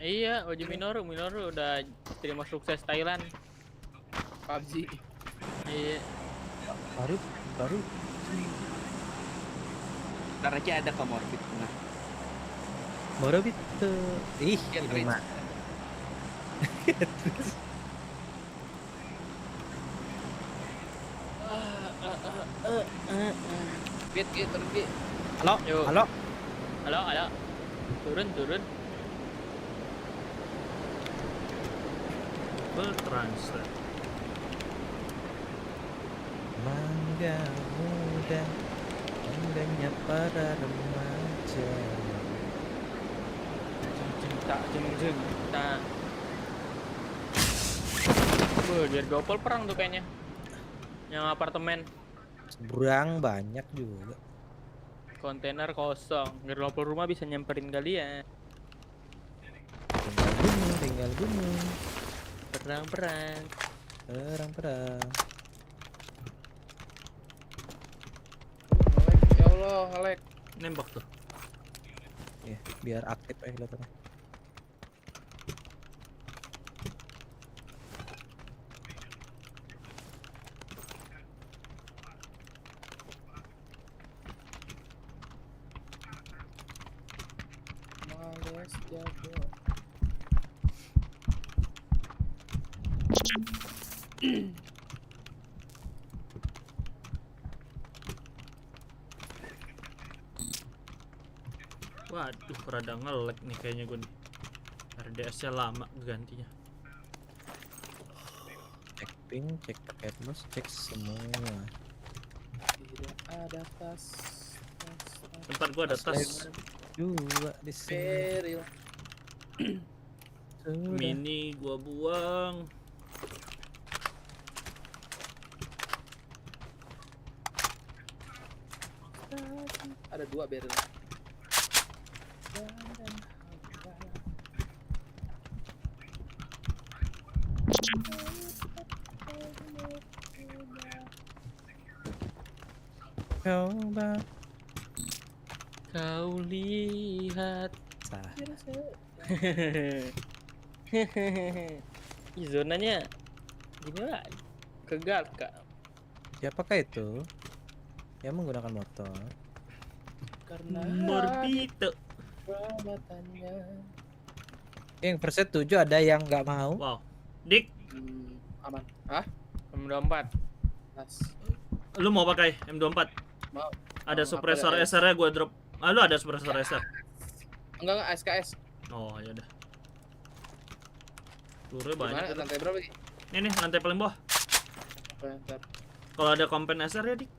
Iya, Oji Minoru udah terima sukses Thailand. PUBG. Iya. baru Ntar aja ada komorbid nah. baru itu. Ih, ini mah. Bit turun Bit. Halo, Yo. halo. Halo. Turun. Translate. Mangga muda, indahnya para remaja. Cinta. Biar gopol perang tuh kayaknya. Yang apartemen. Seberang banyak juga. Kontainer kosong. Gergopol rumah bisa nyamperin kalian. Tinggal gunung. Perang. Perang. Alek, ya Allah, Alek. Nembak tuh. Ya, biar aktif aja kelihatannya. Males jago. Waduh, rada nge-lag nih kayaknya gue nih. RDS-nya lama gantinya. Cek ping, cek paket mus, cek semua. Tidak ada tas. Tempat gua ada tas Dua di sini. Peril. Sudah. mini gua buang. Ada 2 barrel. Coba Kau lihat. salah. Ih, zonanya gini lah. Kegal kak. Siapakah itu yang menggunakan motor? Karena Morbito. perawatannya. Yang verset 7 ada yang nggak mau. Wow. Dik, Aman. Hah? M24. Tas. lu mau pakai M24? Mau. Ada Mau, suppressor apa ya? SR-nya gua drop. Ah, lu ada suppressor SR? Enggak SKS. Oh, ya udah. Pelurunya Gimana? banyak. Lantai berapa lagi? Ini nih, lantai paling bawah. Apa ntar? Kalau ada kompen SR ya, Dik.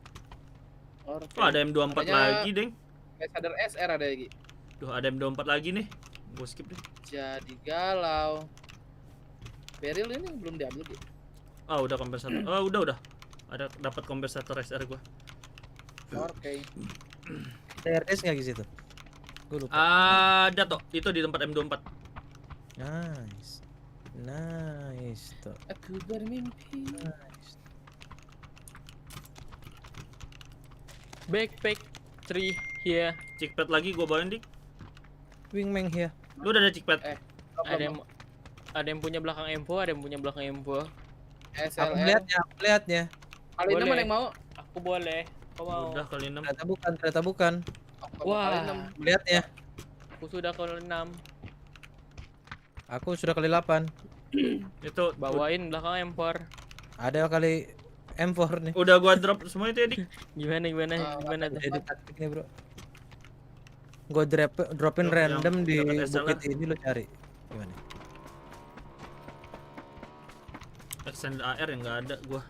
Oke. Oh, ada M24 Adanya- lagi, Deng. Sadar SR ada lagi. Duh, ada M24 lagi nih. Gua skip deh. Jadi galau. Beril ini belum diambil gitu. Ah, udah kompensator. Oh, udah. Ada dapat kompensator SR gua. Oke. TRS nggak di situ? Gue lupa. Ada toh, itu di tempat M24. Nice tuh. Aku bermimpi. Backpack 3 here. Cikpet lagi gua bawain dik. Wingman here. Lu udah ada cikpet? Ada yang punya belakang info, ada yang punya belakang info. Aku SLR. lihatnya. Kali ini Boleh. mana yang mau? Aku boleh. Kau mau? Udah kali 6. Ternyata bukan. Wah. Kali 6. Lihatnya. Aku sudah ke 6. Aku sudah kali 8. Itu Bawain belakang M4. Ada kali M4 nih. udah gua drop semua itu ya dik. Gimana tuh? Jadi taktik nih, Bro. Gue dropin Drop yang random di dekat SLR. bukit ini, lo cari. Gimana? Extended AR yang nggak ada gua.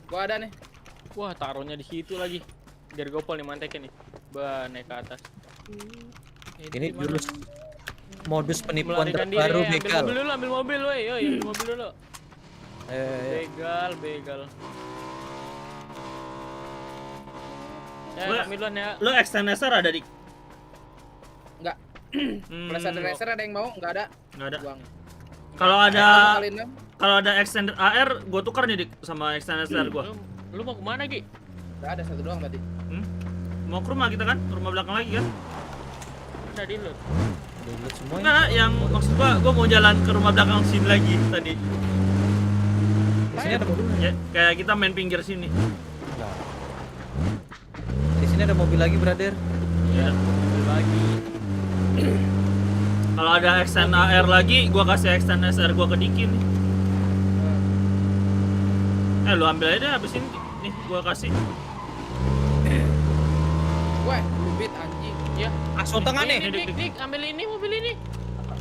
Gua ada nih. Wah, taruhnya di situ lagi. Biar gopol nih manteknya nih. Bah, naik ke atas. Ini gimana? jurus modus penipuan Melarikan diri, terbaru ambil begal. mobil dulu, ambil mobil, woi, ambil mobil dulu. Eh, Begal. Ya, Lu- kami duluan ya. Lu extend SR ada dik? Enggak. Hmm, Flash ada racer ada yang mau? Enggak ada. nggak ada. Buang. Kalau Kamu ada kali 6. kalau ada extended AR gua tukar nih dik sama extended SR gua. Lu mau kemana, Ki? Enggak ada satu doang tadi. Mau ke rumah kita kan? Ke rumah belakang lagi kan? Udah di loot. dulu semua. Enggak, yang maksud gua mau jalan ke rumah belakang sini lagi tadi. Di sini ada mobil. Ya, kayak kita main pinggir sini. Nah. Di sini ada mobil lagi, brother. Ya. Mobil lagi. Kalau ada extend AR lagi, gua kasih extend SR gua ke Diki nih. Lu ambil aja deh habis ini. Nih, gua kasih. Weh, lubit anjing. Ya. Langsung tengah nih. Dik, ambil ini mobil ini.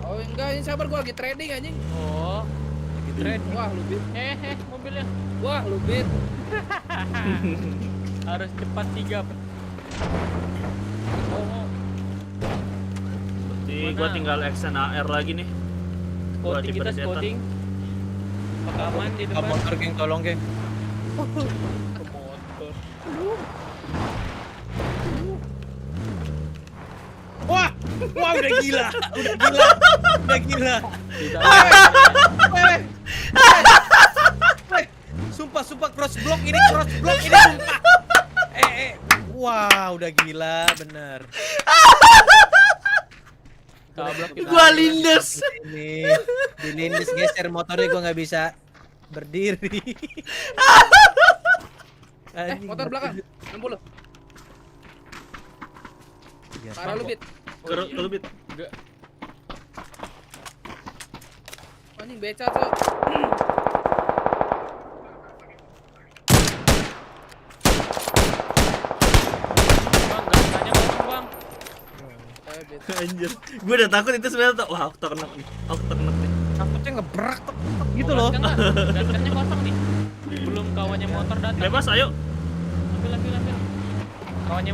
Oh enggak, ini sabar gua lagi trading anjing. Oh. Wah, lubit. Mobilnya. Wah, lubit. Harus cepat sigap. Oh. Berarti Mana? gua tinggal extend AR lagi nih. Gua Scouting kita diperdetan. scouting. Pekaman di depan. Motor geng, tolong geng. Ke motor. Wah, udah gila, udah gila. Sumpah cross block ini sumpah. Wah, udah gila, bener. Tabrak kita. Gua lindes. Ini dilindes geser motornya, gua nggak bisa berdiri. Motor belakang. 60. Parah lubit. Ke Lubit. Enggak. Anjing beca, Cok. Bang, gasanya kosong, Bang. Anjir. Gua udah takut itu sebenarnya tuh. Wah, aku terkena nih. Takutnya ngebrak gitu loh. Gasnya kosong nih. Belum kawannya motor datang. Bebas, ayo. Ambil. Kawannya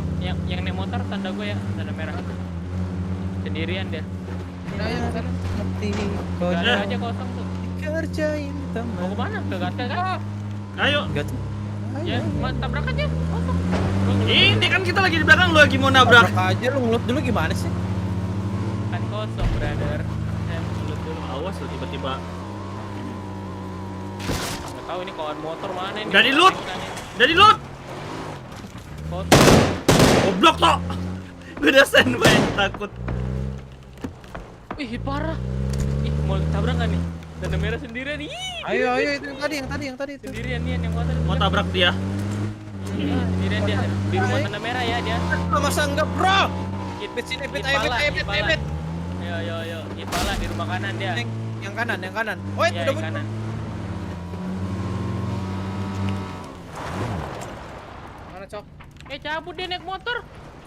yang naik motor tanda gue ya, tanda merah. Sendirian dia. Nah, ya ke sana. Kau Gak ada aja kosong tuh. kerjain Mau teman. kemana? Ke Gatka kan? Ayo. Enggak tuh. Ya, tabrak aja. Kosong. Ini kan kita lagi di belakang, lu lagi mau nabrak. Aja lu ngelut dulu gimana sih? Kan kosong, brother. Saya mulut dulu. Awas lu tiba-tiba. Nggak tahu ini kawan motor mana ini. Udah di loot. Udah di loot. Kosong. Goblok toh. Gue udah standby, takut. Ih, parah. Ih, mau tabrak nggak nih? Tanda merah sendirian. Ih, Ayo itu yang tadi itu. sendirian nih yang motor. Mau tabrak dia. Sendirian dia. Di rumah tanda merah ya dia. Masa enggak, Bro? Hit Sini, Ipala. Ebit. Yo. Ipala di rumah kanan dia. Yang kanan. Oh, Iya, udah yang kanan. Mana, Cok? Cabut dia naik motor.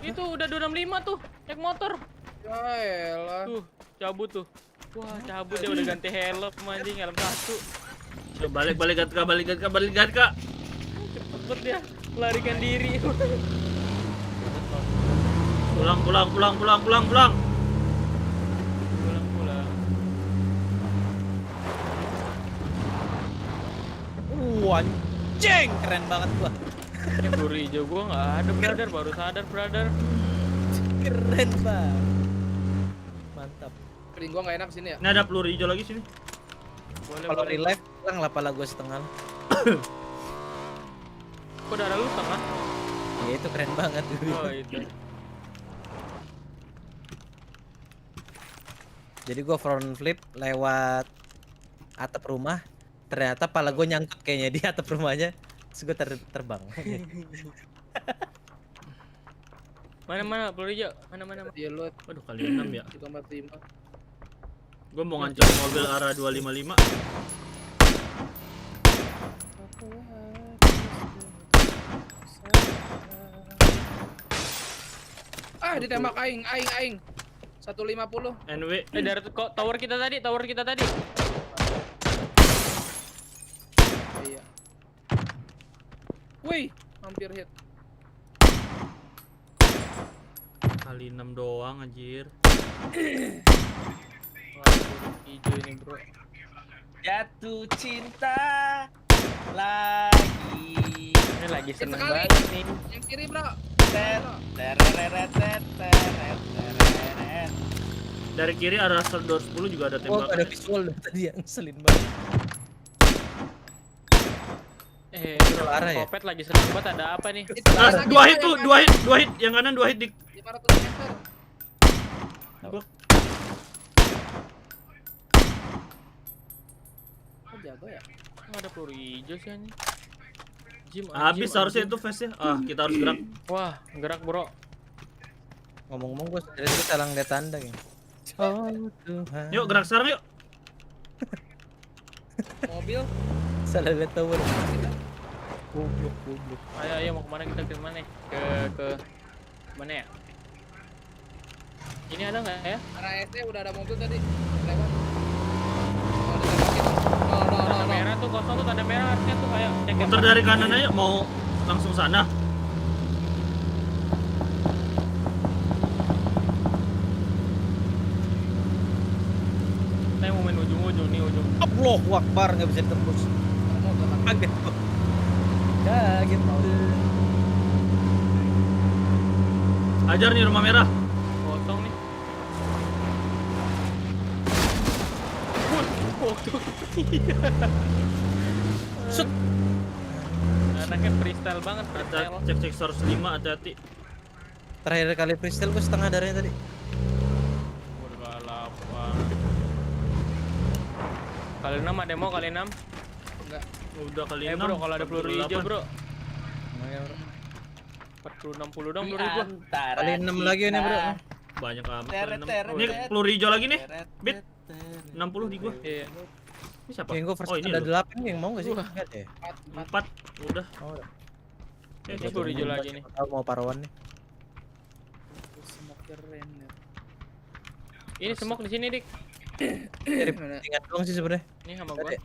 Itu udah 265 tuh, naik motor. Ya elah. Tuh, cabut tuh. Wah, cabut dia udah ganti helm anjing, helm satu. Coba balik Gatka. Cepet dia melarikan diri. Pulang. Pulang. Anjing, keren banget gua. Ini peluru hijau gua nggak ada brother, baru sadar brother. Keren banget. Mantap. Piring gua nggak enak sini ya. Ini ada peluru hijau lagi sini. Boleh Kalau boleh. revive hilang lah pala gua setengah. Kok darah lu setengah? Ya itu keren banget. Oh itu. Jadi gua front flip lewat atap rumah. Ternyata pala gua nyangkut kayaknya di atap rumahnya. Terus gua terbang. Mana peluru hijau? Mana. Dia lu Waduh, kali 6 ya. 345. Gue mau ngancam mobil arah 255. Ah, ditembak aing. 150. NW. Dari kok tower kita tadi. Iya. Wih, hampir hit. Kali 6 doang anjir. Wah, peluru hijau ini bro. Jatuh cinta lagi. Ini lagi seneng sekali. banget nih. Yang kiri, bro. Tereret. Dari kiri arah 210 juga ada Gua tembakan. ada visual tadi yang ngeselin banget. Bro, arah ya? Kopet lagi seneng banget, ada apa nih? Itu Ah, lagi, dua Bro, hit tuh, yang 2 hit. Yang kanan 2 hit dik. 500 meter. Kok jago ya? Kok ada peluru hijau sih ini? Habis harusnya itu face-nya. Ah, kita harus gerak. Wah, gerak bro. Ngomong-ngomong gua dari tadi salah ngeliat tanda ya. Oh Tuhan. Yuk gerak sekarang yuk. Mobil. Salah lihat tower. Goblok. Ayo mau kemana kita ke mana? Ke mana ya? Ini ada nggak ya? Arah SE udah ada mobil tadi. Lewat. Oh, ada tembakin. Tanda merah tuh kosong tuh, tanda merah harusnya tuh ayo cek. Muter dari kanan aja mau langsung sana. Saya mau main ujung-ujung nih ujung. Allahu Akbar, nggak bisa tembus. Kaget gua. Kaget tuh. Ajar nih rumah merah. Kosong nih. Shoot. Anaknya freestyle banget, freestyle. Cek source 5 hati-hati. Terakhir kali freestyle gua setengah darahnya tadi. Udah lapar. Kali 6 ada mau kali 6? Enggak. Udah kali 6. Bro, kalau ada peluru hijau, Bro. Lumayan, bro. 40 60 dong Di peluru gua. antara Kali 6 lagi ini, bro. Banyak amat. Teret, kali 6. teret, Ini teret. peluru hijau lagi nih. Teret, Bit. teret. 60 di gua. Iya. Ini siapa? Yang gua first Oh, ini ada loh. 8 yang mau nggak sih? Wah. Enggak deh. 4. Udah. Oh, udah. Ini peluru hijau lagi nih. Tahu mau parawan nih. Semua keren ya. Ini semok di sini, Dik. Mirip Mana? tingkat doang sih sebenarnya. Ini sama gua. Ada.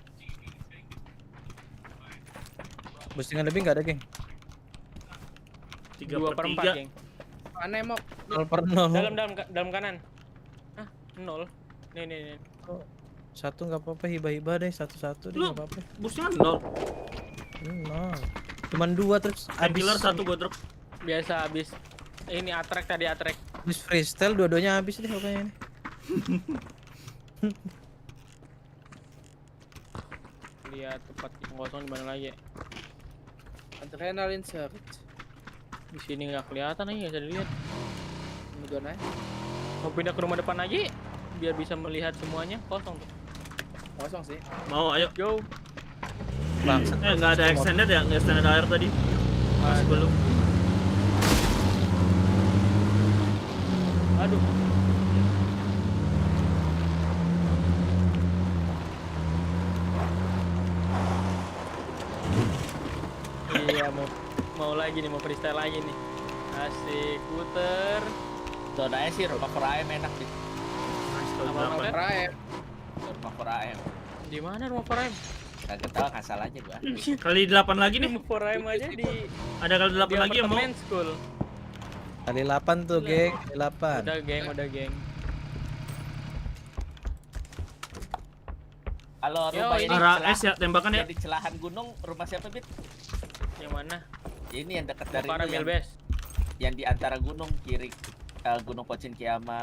Boostingan lebih nggak ada, geng. 2/4, 3/3. geng. Aneh mok. 0/0. Dalam kanan. Hah? 0. Nih. Satu nggak apa-apa, hibah-hibah deh, satu-satu deh Lu nggak apa-apa. busnya 0. Cuman 2 terus Killer 1 gua drop. Biasa habis ini atrek tadi atrek. Habis freestyle dua-duanya habis deh pokoknya ini. Lihat tempat yang kosong di mana lagi ya? Adrenalin surge. Di sini nggak kelihatan aja, nggak bisa dilihat. Kemudian aja. Mau pindah ke rumah depan lagi biar bisa melihat semuanya. Kosong tuh. Kosong sih. Mau ayo. Go. Bangsat. Nggak ada extended ya? Nggak extended air tadi. Masih belum. Aduh. Iya mau lagi nih, mau freestyle lagi nih. Asik, puter. Zonanya sih rumah Prime enak di Nice kali Apa 8. namanya? Prime. rumah Prime. Di mana rumah Prime? Kagak tahu ngasal aja gua. Kali 8 lagi nih. Rumah Prime aja di Ada kali 8 lagi yang mau. apartemen school. Kali 8 tuh, geng. Kali 8. Udah geng. Kalau Yo, rumah ini ini Arah celah, S ya, tembakan ya. yang di celahan gunung, rumah siapa, Bit? Yang mana? Ini yang dekat dari Para lu, yang, Milbes. yang di antara gunung kiri, Gunung Pochinki sama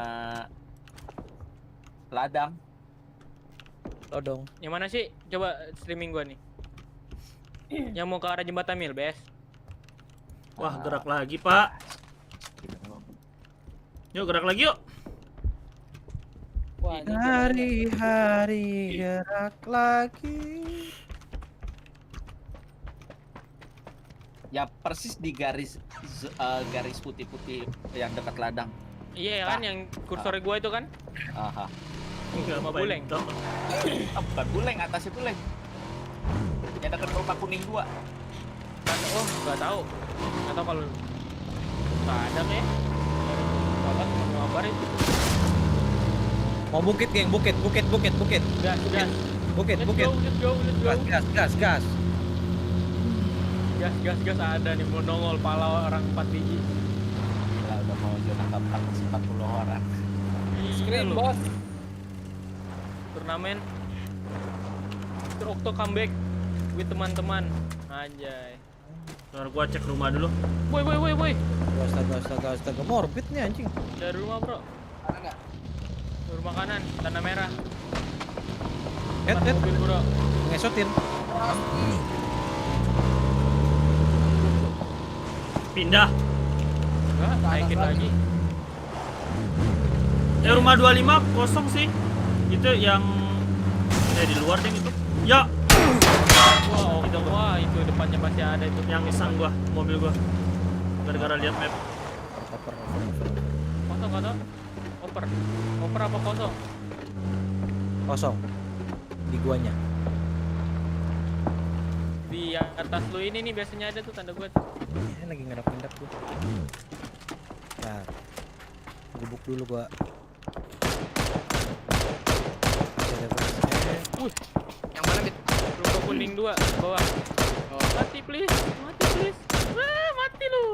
Ladang. Todong. Yang mana sih? Coba streaming gua nih. Yang mau ke arah jembatan Milbes. Wah, gerak lagi, Pak. Yuk, gerak lagi yuk. Wah, ini Hari-hari gerak lagi. Ya persis di garis garis putih-putih yang dekat ladang. Iya kan, yang kursor gua itu kan? Aha. Sama buleng. Bukan buleng, atasnya buleng. Yang dekat rumah kuning 2. Oh, nggak tahu kalau kadang ya. Babat mau ngabar itu. Mau bukit, geng, bukit. Gas. Bukit. Let's go. Gas. Gas ada nih mau nongol pala orang 4 biji. Gila, udah mau zona keempat 40 orang. screen, Iya, lu. bos. Turnamen. Okto comeback with teman-teman. Anjay. Ntar gua cek rumah dulu. Woi. Astaga, morbid nih anjing. Dari rumah, Bro. Ada nggak? Rumah kanan, tanah merah. Head, Depan mobil, Bro. ngesotin. Pindah. Enggak, naikin lagi. Rumah 25 kosong sih. Itu yang di luar deh itu. Ya, Wah, wah, itu depannya masih ada itu. yang sang gua, mobil gua. Gara-gara lihat map. Kosong. Oper apa kosong? Kosong. Di guanya. Di atas lu ini nih biasanya ada tuh tanda gua tuh. Ya, lagi ngerap-ngerap tuh. Nah. Gebuk dulu gua. Yang mana, Bit? Rumah kuning 2 bawah. Oh, Mati please. Wah, mati lu.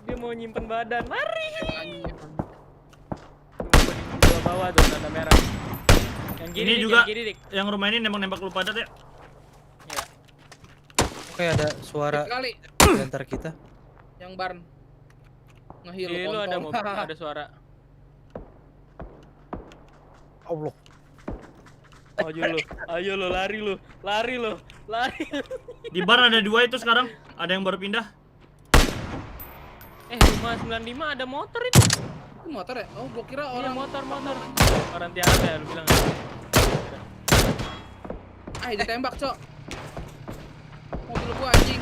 Dia mau nyimpen badan. Lari. anjir. Rumah kuning 2 bawah tuh tanda merah. Yang kiri Ini Dik, juga yang kiri, Dik. yang rumah ini nembak-nembak lu padat ya. Ya. Oke, ada suara Kali di antara kita. yang barn. Ngehil Kiri lu ada kontol. mobil, ada suara. Allah. Ayo lu, lari lu. Di bar ada 2 itu sekarang. Ada yang baru pindah. Rumah 95 ada motor itu. Itu motor ya? Oh, gua kira Iya, orang motor. Orang tiara ya lu bilang. ditembak, Cok. Mobil gua anjing.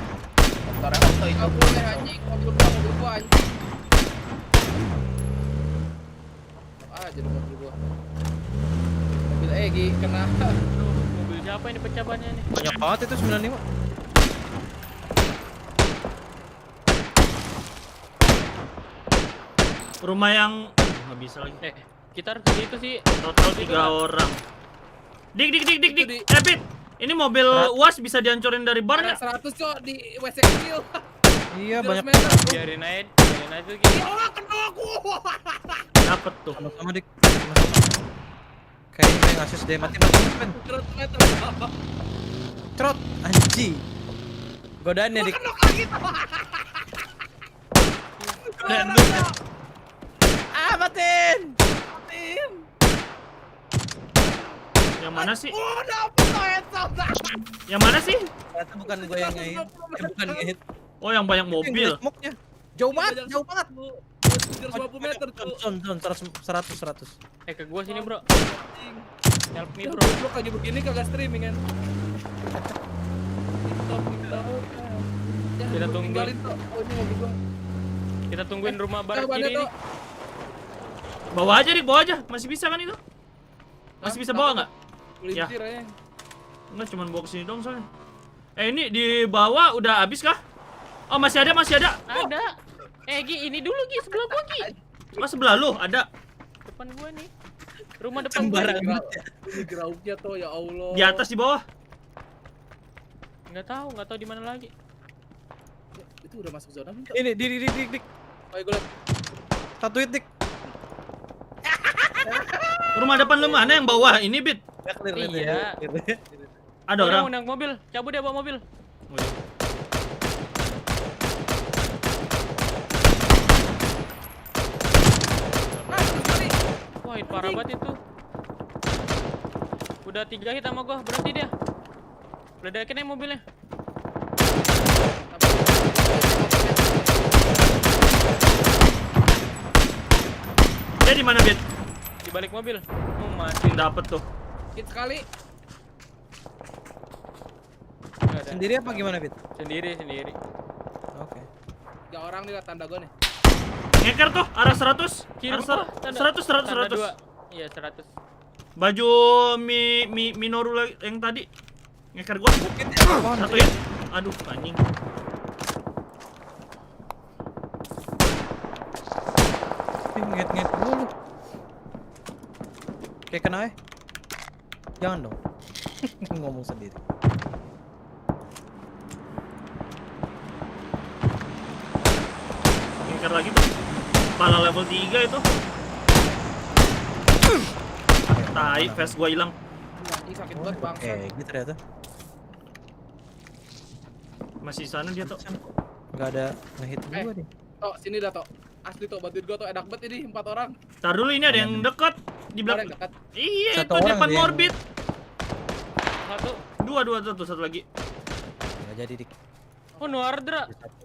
Motornya auto itu. Mobil gua anjing. Mobil gua anjing. Aja lu mobil gua. Mobil Egi kena. Aduh, mobil siapa ini pecah bannya nih? Banyak banget itu 95. Rumah yang nggak bisa lagi. Kita harus ke situ sih. Total 3 orang. Dik. Itu di- Pit. Ini mobil UAS bisa dihancurin dari bar Ada nggak? 100, Cok, di WC kecil. Iya, 300 banyak meter. Biarin aja tuh gini. Ya, kena aku. Dapet tuh. sama dik. Sama-sama. Kayaknya pengen ngasih deh mati. 300 meter. Trot anjing. Godaannya dik. Kena lagi, Cok. Godaan lu. Matiin. Yang mana sih? Oh, dapet headshot. Yang mana sih? Ternyata bukan gue yang ngehit. Bukan ngehit. Oh, yang banyak mobil. Smoke-nya. Jauh banget. 350 meter, Cok. Zon 100. Ke gua sini, Bro. Help me, Ya, Bro. goblok lagi begini kagak streaming kan. TikTok. Ya, Kita gua tunggu. tinggalin, Cok. Oh, ini mobil gua. Kita tungguin rumah barat Coba kiri deh, nih. Cok. Bawa aja, Dik, bawa aja. Masih bisa kan itu? Masih bisa bawa nggak? Ya. Melintir aja. Enggak, cuma bawa kesini dong soalnya. Ini di bawah udah habis kah? Oh, masih ada. Ada. Gi, ini dulu Gi, sebelah gua Gi. Oh, sebelah lu ada. Depan gua nih. Rumah depan gua. Sembarang nih. banget ya. Ini grauknya tuh, ya Allah. Di atas, di bawah. Nggak tahu di mana lagi. Itu udah masuk zona belum, Cok? Ini dik. Oh, gue liat. Satu hit dik. Rumah depan lu mana yang bawah? Ini Bit. Iya. Ada orang. Naik mobil, cabut dia bawa mobil. Oh, iya. Wah, hit parah banget itu. Udah 3 hit sama gua, berhenti dia. Ledakin aja mobilnya. Dia di mana, Bit? Di balik mobil. Oh, mati. Dapet tuh. Hit sekali. Nggak ada. Sendiri apa gimana, Bit? Sendiri. Oke. Ya orang nih tanda gua nih. Ngeker tuh arah 100. Kiri Arah bawah, 100. tanda 100. 2. Iya, 100. Baju Minoru lagi yang tadi. Ngeker gua. Bukit ya, pohon. Satu ya. Aduh, anjing. Nget dulu. Kayak kena ya? Jangan dong. Ngomong sendiri. Ngeker lagi tuh. Pala level 3 itu. Tai, face gua hilang. Ih sakit banget bangsa. Gitu ternyata. Masih sana dia tuh. Nggak ada ngehit gua nih. Tok, sini dah Tok. Asli Tok, bantuin gua Tok, enak banget ini 4 orang. Tar dulu, ini ada yang dekat di Orang belakang. dekat. Iya, Satu itu orang depan dia yang- Morbid. Satu. Dua, satu lagi. Nggak jadi dik. Oh,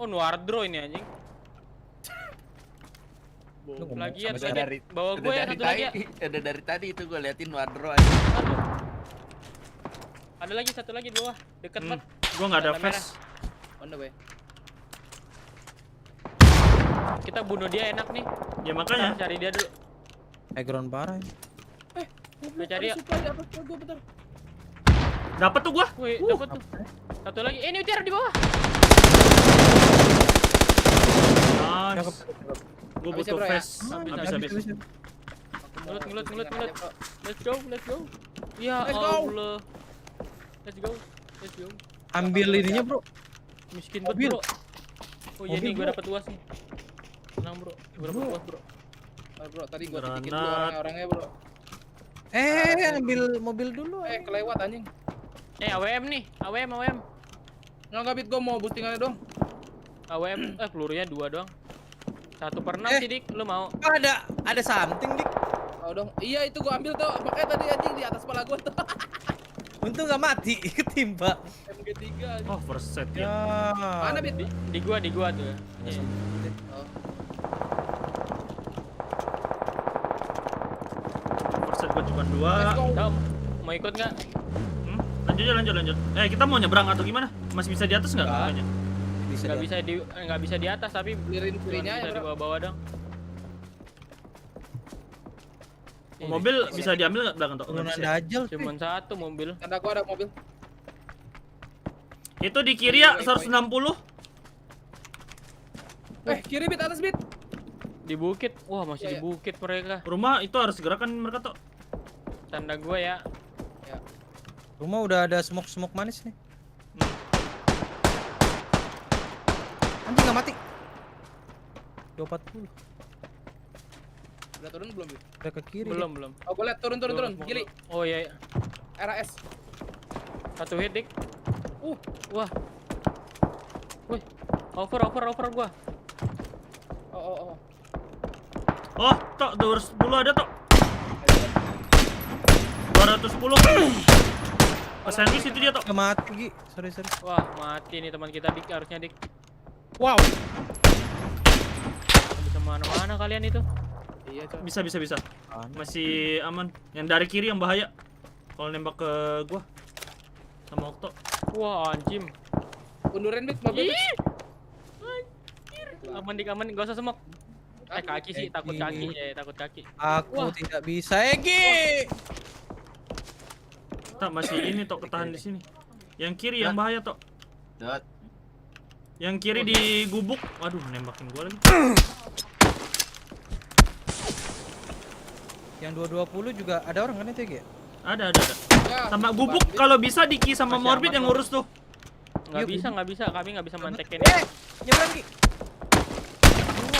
Nuardro ini anjing. Lu ngomong Lagian sama lagi. Bawa gue ya satu lagi ya. Udah dari tadi itu gue liatin Wadro aja. Satu. Ada lagi satu lagi di bawah, dekat banget. Gua nggak ada Tanda face. On the way. Kita bunuh dia enak nih. Ya makanya. Cari dia dulu. Background parah ini. Kita cari ya. Supply di atas gua bentar. Dapat tuh gua. Wih, dapat tuh. Satu lagi. Ini tiar di bawah. Nice. Gua Habis ya, butuh bro, ya? face. Habis, Habis. Ngelut. Let's go. Ya Let's go. Allah. Let's go. Ambil ininya, Bro. Miskin Mobil. banget, Bro. Oh iya Mobil, nih, gue bro. dapet uas nih. Tenang, Bro. Gue dapet uas, Bro. Oh, bro, tadi gua titikin dulu Granat. orangnya, Bro. Ambil mobil dulu. Kelewat anjing. AWM nih. AWM. Enggak bit, gua mau boostingannya dong. AWM, pelurunya 2 doang. 1/6 sih, Dik. Lu mau? Oh, ada something dik. Oh dong. Iya itu gua ambil tuh. Makanya tadi anjing di atas kepala gua tuh. Untung nggak mati, ketimpa. MG3 anjing. Oh, first set Ya. ya. Mana bit? Di gua tuh ya. Iya. Oh. First set gua cuma 2. Let's go. Tom, mau ikut nggak? Lanjut. Kita mau nyebrang atau gimana? Masih bisa di atas nggak? Nggak. Kayaknya. Nggak bisa di atas tapi Clearin cuma kirinya bisa ya, di bro. bawah-bawah dong. Mobil bisa diambil nggak belakang tuh? Turunan Nggak bisa. dajal. Cuman satu mobil. Tanda gua ada mobil. Itu di kiri ya 160. Kiri bit, atas bit. Di bukit. Wah, masih Iya, di iya. bukit mereka. Rumah itu harus gerakan mereka tuh. Tanda gua ya. Rumah udah ada smoke manis nih. Anjing nggak mati. 240. Udah turun belum bit? Udah ke kiri. Belum. Oh gua liat turun. Gili. Oh iya. RAS. Satu hit, Dik. Wah. Wih. Over gua. Oh. Oh, tok 210 ada tok. 210. Sandwich itu dia tok. Nggak mati Gi. Sorry. Wah, mati nih teman kita, Dik. Harusnya, Dik. Wow. Bisa mana-mana kalian itu. Iya, coy. Bisa. Masih aman. Yang dari kiri yang bahaya. Kalau nembak ke gua sama Okto. Wah, anjim. Undurin bit, mobil bit. Aman, Dik, aman. Gak usah semok. Kaki sih, takut kaki. Takut kaki. Aku Wah. tidak bisa. Gi. Tak masih ini tok ketahan di sini. Yang kiri yang bahaya tok. Dot. Yang kiri di gubuk. Waduh, nembakin gua lagi. Yang 220 juga ada orang kan itu Gi? Ada. Ya, Sama coba, gubuk Bit. kalau bisa Diki sama Masih Morbid aman, yang Bang. ngurus tuh. Nggak Yuk, bisa. Kami nggak bisa mantekin. Nyebrang Gi.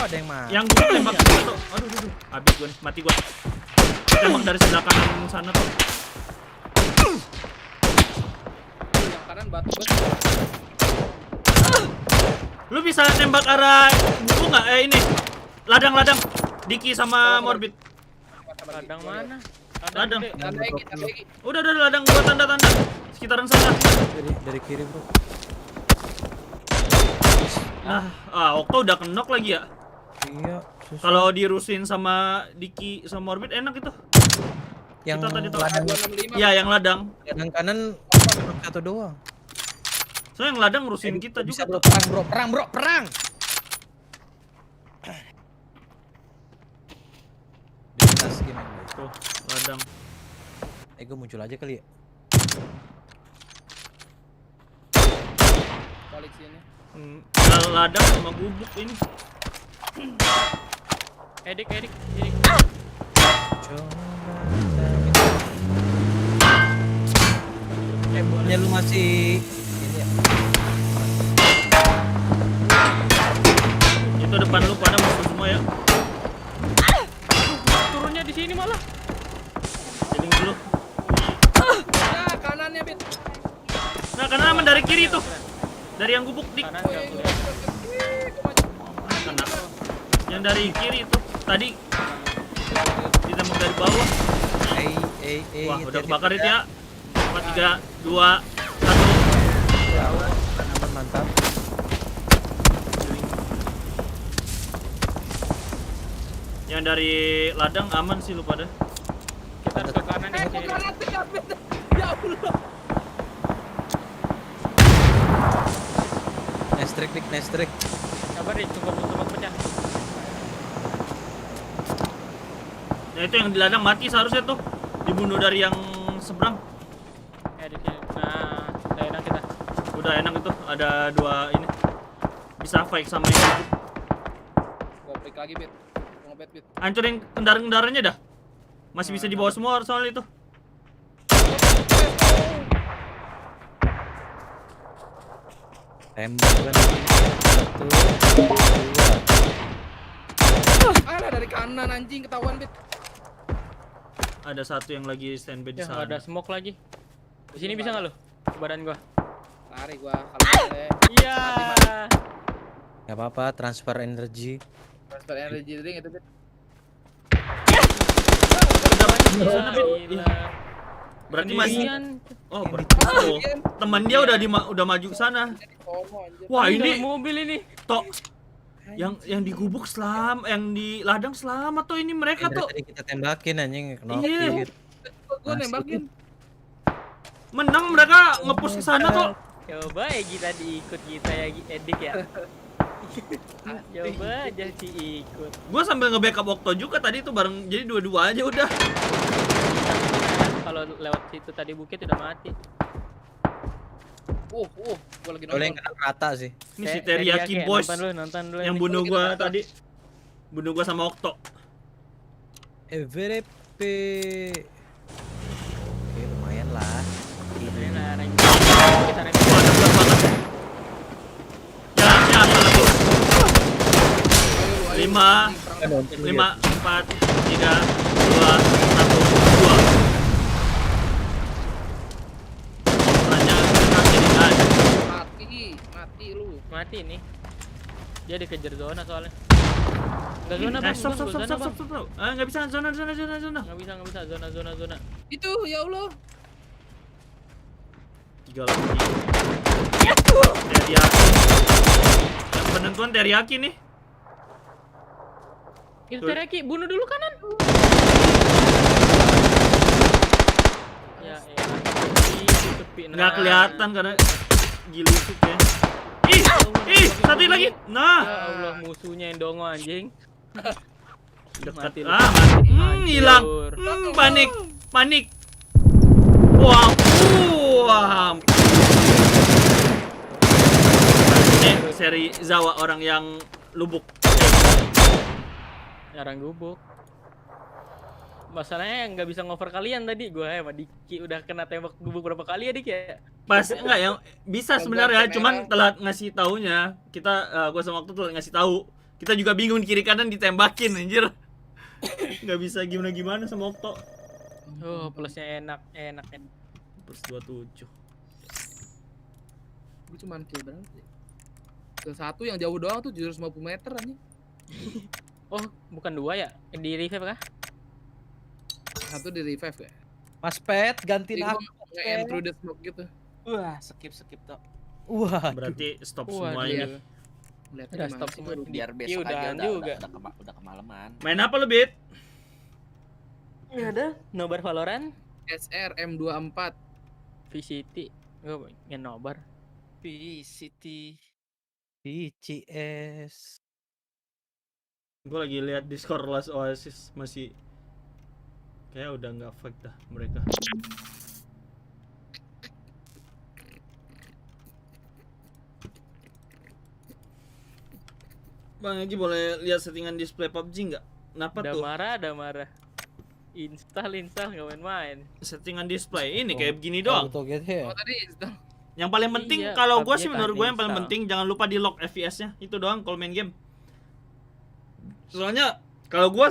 Ada yang mati. Yang gubuk nembak gua tuh. Aduh. Habis gua nih, mati gua. Tembak dari sebelah kanan sana tuh. Yang kanan batu bos. Lu bisa nembak arah buku nggak? Ini ladang-ladang Diki sama Morbid. Ladang mana? Ladang. gede. Tanda Egi, tanda Egi. Udah ladang gua tanda-tanda sekitaran sana. Dari kiri, bro. Okto udah kenok lagi ya. Iya, susah. Kalau dirusin sama Diki sama Morbid enak itu. Yang kita tadi tuh. ladang, 265. Iya, yang ladang. ladang kanan satu doang. Soalnya yang ladang ngurusin kita Bisa, juga. bro, perang, bro, perang, bro, perang. Di atas gimana? Tuh, ladang. Gue muncul aja kali ya. Balik sini. Ladang sama gubuk ini. Edik. Ya lu masih ini ya. Itu depan lu pada musuh semua ya. Turunnya di sini malah. Healing dulu. Nah, kanannya Bit. Nah, karena aman dari kiri tuh. Dari yang gubuk dik. Kanan nggak kelihatan. Kena. Yang dari kiri itu tadi ditembak dari bawah. Wah, udah kebakar itu ya. 4, 3, 2, 1. Aman, mantap. Yang dari ladang aman sih lu pada. Kita harus ke kanan ya. Kok kanan sih, Bit? Ya Allah. Nice trick. Sabar deh, tunggu pecah. Nah, itu yang di ladang mati seharusnya tuh. Dibunuh dari yang seberang. Di sini. Nah, udah enak kita. Udah enak itu. Ada 2 ini. Bisa fight sama yang gubuk. Gua break lagi Bit. Gua ngebet Bit. Hancurin kendaraan-kendaraannya dah. Masih bisa dibawa semua soal itu. Tembak kan. 1, 2. Ada dari kanan anjing ketahuan Bit. Ada satu yang lagi standby di Ya, nggak ada sana. smoke lagi. Di sini bisa nggak lu? Badan gua. Lari gua kalau boleh. Iya. Gak apa-apa, transfer energi. Transfer energy drink itu Bit. Gila. Berarti masih Sendirian. oh, berarti oh, teman dia udah maju ke sana. Sono anjir. Wah, Dalam ini mobil ini. tok yang di gubuk yang di ladang selamat tuh ini mereka Dari tuh tadi kita tembakin anjing Iya. knock. Gua nembakin. menang mereka ngepush ke sana tuh. Coba ya kita diikut kita ya Edik ya. Coba aja diikut. Gua sambil nge-backup Okto juga tadi tuh bareng, jadi dua-dua aja udah. Kalau lewat situ tadi bukit udah mati. Gua lagi Boleh nonton. kena rata sih. Ini si Teriyaki Boys Nonton dulu yang ini. bunuh Kita gua nonton. tadi. Bunuh gua sama Okto. VRP. Oke, lumayan lah. Ini lah rank. Kita rank. Wah, ada belas banget. Ya, satu. 5, 5, 4, 3, 2, 1, 2. Hanya kaki aja. Mati lu. Mati nih. Dia dikejar zona soalnya. Enggak zona bang. Stop. Zona, Bang. Nggak bisa zona. Nggak bisa zona. Itu ya Allah. 3 lagi. Teriyaki. Yang penentuan teriyaki nih. Itu Teriyaki, bunuh dulu kanan. Ya elah. Nggak kelihatan karena gilisik ya. Ih, satu lagi. Ya Nah, Allah, musuhnya yang dongo anjing. dekat. Mati lu. Mati. Hilang. Hancur. Panik. Wah. Ini seri Zawa orang yang lubuk. Jarang gubuk. Masalahnya nggak bisa ngover kalian tadi. Gue sama Diki udah kena tembak gubuk berapa kali ya Dik ya? Pas enggak yang bisa sebenarnya, cuman telat ngasih taunya. Kita gua sama waktu telat ngasih tahu. Kita juga bingung kiri kanan ditembakin anjir. Nggak bisa gimana-gimana sama Okto. Plusnya enak. Plus 27. Gue cuman kayak berapa sih? Ke satu yang jauh doang tuh 750 meter anjing. Oh, bukan 2 ya? Di revive kah? Satu di revive ya. Mas Pet, gantiin Jadi aku. gua nge-aim through the smoke gitu. Wah, skip toh. Wah, Berarti stop Wah, semua Iya. ini. Lihatnya Udah gimana stop sih, semua. baru Biar Iya, besok aja udahan udah, juga. udah kemalaman. Main apa lu, Bit? Ya udah, Nobar Valorant, SR M24. VCT, gue Nobar. VCT. BCS. Gue lagi lihat Discord Last Oasis masih kayak udah nggak fake dah mereka. Bang Egi boleh lihat settingan display PUBG nggak? Kenapa Udah tuh? marah. Install nggak main-main. Settingan display ini kayak begini Kalau doang. gitu ya. Oh tadi install. Yang paling penting Iya, kalau gua PUBG sih menurut gua yang paling install. penting jangan lupa di lock FPS-nya. Itu doang kalau main game. Soalnya kalau gua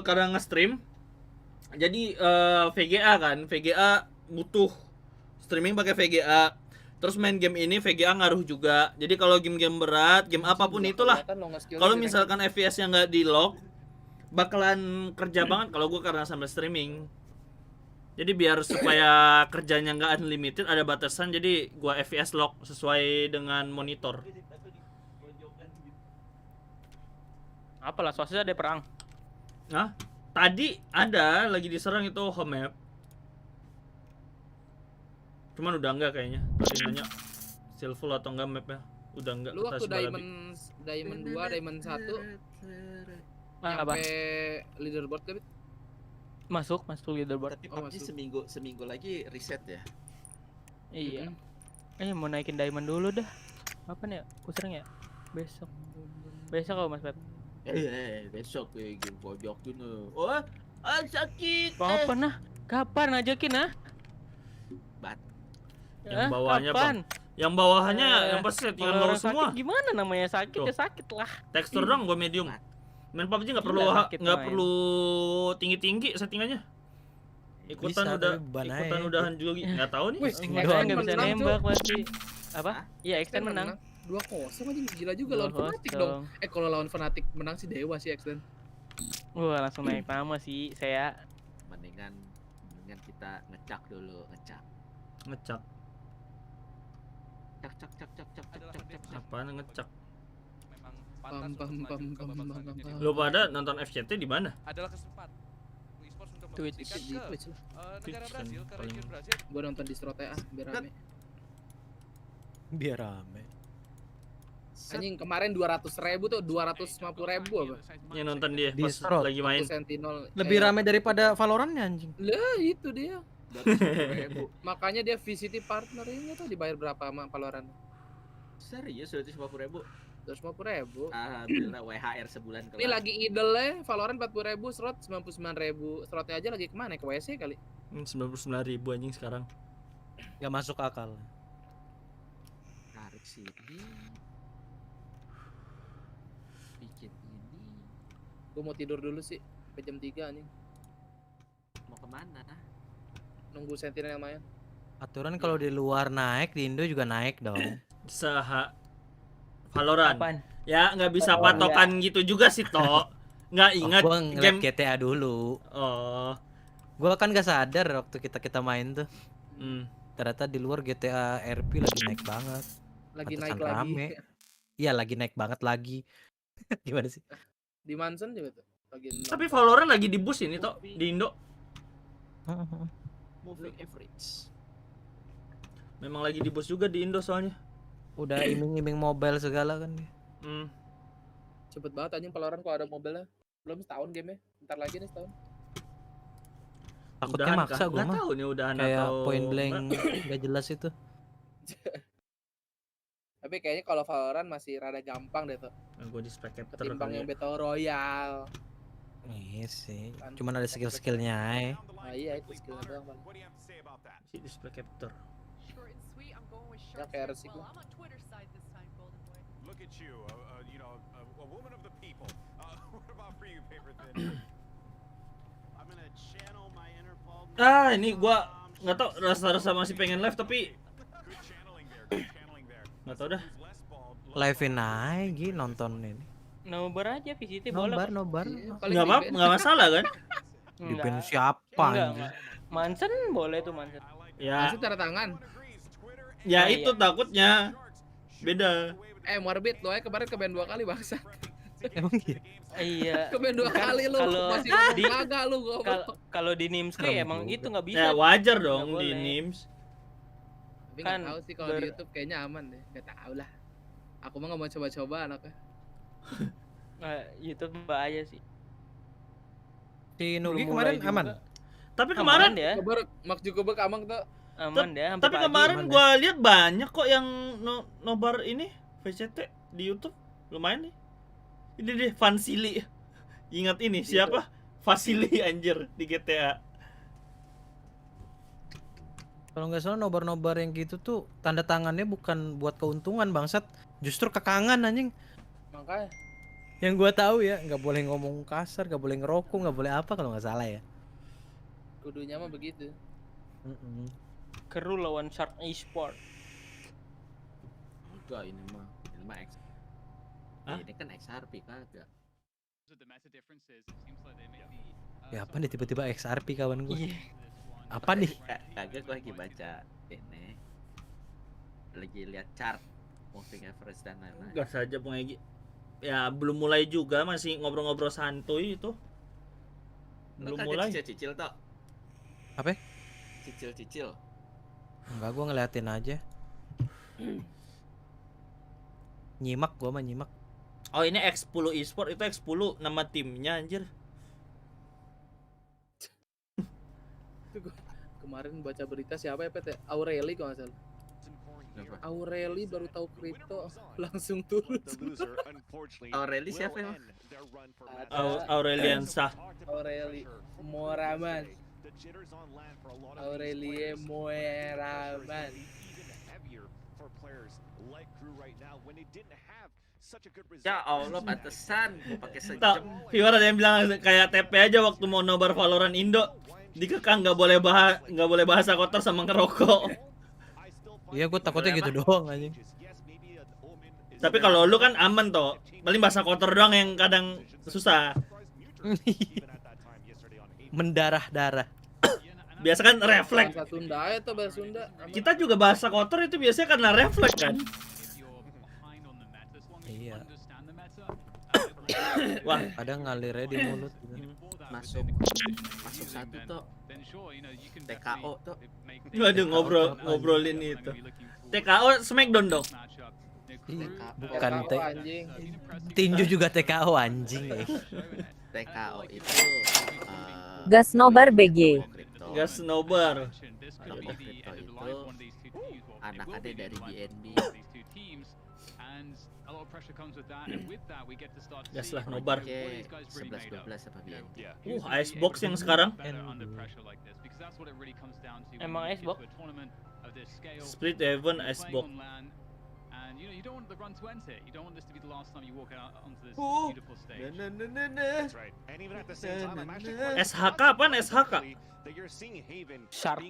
kadang nge-stream jadi VGA kan, VGA butuh streaming pakai VGA. Terus main game ini VGA ngaruh juga. Jadi kalau game-game berat, game apapun itulah, kalau misalkan FPS-nya nggak di lock, bakalan kerja banget kalau gua karena sambil streaming. Jadi biar supaya kerjanya nggak unlimited, ada batasan, jadi gua FPS lock sesuai dengan monitor. Apalah, soalnya ada perang. Nah, tadi ada lagi diserang itu home map. Cuman udah enggak kayaknya. Tadi nanya still full atau enggak mapnya. Udah enggak. Lu waktu sebelah Diamond 2, Diamond 1 Apa? sampai leaderboard kan? Masuk leaderboard. Tapi Oh, PUBG masuk. seminggu lagi reset ya. Iya. Mau naikin diamond dulu dah. Apa nih ya? Kusering ya? Besok kok Mas Pet. Besok game pojok gini. Oh, sakit. Apa nah? Kapan ngajakin nah? Yang bawahnya, kapan? Yang bawahannya yang pasti settingan baru Kalau semua. sakit gimana namanya sakit Tuh. ya sakit lah. Tekstur dong gua medium. Main PUBG nggak perlu Gila, sakit main. perlu tinggi-tinggi settingannya. Ikutan Bisa, udah tapi beban ikutan aja. udahan juga. Nggak tahu nih. Wih, Enggak. Makanya nggak bisa Menang, nembak pasti. Apa? Hah? Iya, Extend menang. 2-0 aja gila juga lawan 2-0. Fnatic dong. Kalau lawan Fnatic menang sih dewa sih Extend. Wah, langsung naik nama sih saya. Mendingan kita ngecak dulu, ngecak. Ngecak. Cak. Apaan ngecak? Pam pam pam pam pam. Lu pada nonton FCT di mana? Adalah kesempatan e-sports untuk Twitch. mempromosikan Di ke Twitch lah. negara Twitch Brazil, kan ke paling- region Brazil. Gua nonton di Strot ya biar rame. Biar rame. Anjing kemarin 200.000 tuh 250.000 apa? Yang nonton dia Di pas Strot. lagi main. Satu Sentinel. Lebih rame daripada Valorantnya anjing. Lah itu dia. 250.000. Makanya dia VCT partner ini tuh dibayar berapa sama Valorant? Serius 250.000. 250.000. Alhamdulillah WHR sebulan Ini lagi idle Valorant 40.000, Slot 99.000. Slotnya aja lagi kemana? Ke WC kali. 99.000 anjing sekarang. Gak masuk akal. tarik sini. Bikin ini. Gua mau tidur dulu sih. Sampai jam 3 nih. Mau kemana? Nunggu Sentinel yang main. Aturan kalau di luar naik, di Indo juga naik dong. Saha Valorant. Apaan? Ya nggak bisa patokan gitu juga sih toh. Nggak ingat Gua ngeliat game. GTA dulu. Oh. Gua kan gak sadar waktu kita main tuh. Hmm. Ternyata di luar GTA RP lagi naik banget. Lagi Pantesan naik lagi. rame. Iya lagi naik banget lagi. Gimana sih? Di Manson juga tuh. Lagi Tapi Valorant lagi di boost ini toh di Indo. Moving average. Memang lagi di boost juga di Indo soalnya. Udah iming-iming mobile segala kan dia. Hmm. cepet banget anjing Valorant kalau ada mobile belum setahun game-nya. Bentar lagi nih setahun. Takutnya Udahan maksa kah? gua Nggak mah. tahu nih udahan Kayak atau point blank enggak. gak jelas itu. Tapi kayaknya kalau Valorant masih rada gampang deh tuh. Nah, gua di spek capture Ketimbang kali yang ya. Battle Royale. Iya sih. Kan. Cuman ada skill-skillnya aja. Nah iya itu skillnya doang Bang. Si di spek capture. Ya kayak resik lu. Look at you, you know, a woman of the people. What about for you, paper thin? Ini gua nggak tau, rasa masih pengen live tapi nggak tau dah. Live-in aja nonton ini. Nobar aja VCT boleh. Nobar. Paling Nggak apa, big band. nggak masalah kan? Di band siapa anjing? Mansen boleh tuh Mansen. Ya, Masih tanda tangan. ya Oh, itu takutnya beda. Morbid lo kemarin ke band 2 kali bangsa. Emang iya? Iya. Ke band 2 Kan kali lu kalau masih di kagak lu goblok. kalau di Nimsky Serem emang juga. itu nggak bisa. Ya wajar Nggak dong di boleh. NIMS. Tapi kan nggak tahu sih kalau di YouTube kayaknya aman deh. Nggak tahu lah. Aku mah nggak mau coba-coba anaknya. YouTube bahaya sih. Si Nugi Belum mulai kemarin aman. juga. Tapi Aman kemarin ya. Mark Zuckerberg amang tuh. Aman deh sampai Tapi pagi. kemarin aman gua lihat banyak kok yang nobar ini VCT di YouTube. Lumayan nih. Ini deh Fansili. Ingat ini siapa? Fasili anjir di GTA. Kalau nggak salah nobar-nobar yang gitu tuh tanda tangannya bukan buat keuntungan bangsat, justru kekangan anjing. Makanya Yang gua tahu ya, nggak boleh ngomong kasar, nggak boleh ngerokok, nggak boleh apa kalau nggak salah ya. kudunya mah begitu. Keru lawan Shark Esport. Enggak, ini mah X. Hah? Ini kan XRP kagak. Ya apa nih tiba-tiba XRP kawan gua? Iya. Apa nih? Kagak, gua lagi baca ini. Lagi lihat chart moving average dan lain-lain. Gas saja Bung Egi. Ya belum mulai juga, masih ngobrol-ngobrol santuy itu. Lu Belum kagak mulai. cicil-cicil tok. Apa? Cicil-cicil. Enggak, gua ngeliatin aja. Nyimak gua mah nyimak. Oh ini X10 eSport, itu X10 nama timnya anjir. Kemarin baca berita siapa ya PT Aureli kalau nggak salah. Aureli baru tahu kripto langsung turun. Aureli siapa ya? Aureliansa. Aureli Moraman. Aurelie Moraman. Ya Allah, pantesan gua pakai Tak, sejam. viewer ada yang bilang kayak TP aja waktu mau nobar Valorant Indo. Dikekang nggak boleh bahasa kotor sama ngerokok. Iya, gua takutnya gitu doang anjing. Tapi kalau lu kan aman toh. Paling bahasa kotor doang yang kadang susah. Mendarah-darah. Biasa kan refleks. Bahasa Sunda ya tuh bahasa Sunda. Aman. Kita juga bahasa kotor itu biasanya karena refleks kan. Iya. Wah, Kadang ngalirnya di mulut gitu. Masuk satu tok. TKO tok. waduh ngobrolin itu. TKO Smackdown dong. Bukan TKO, T. anjing. Tinju juga TKO anjing. TKO itu Gas Nobar BG. kripto. Gas Nobar. Kalau kripto itu anak-anak dari BNB. Gas lah Nobar. Pakai 11-12 apa BNB. Icebox yang sekarang. Emang Xbox? Split Heaven Icebox. SHK apaan SHK? Shark.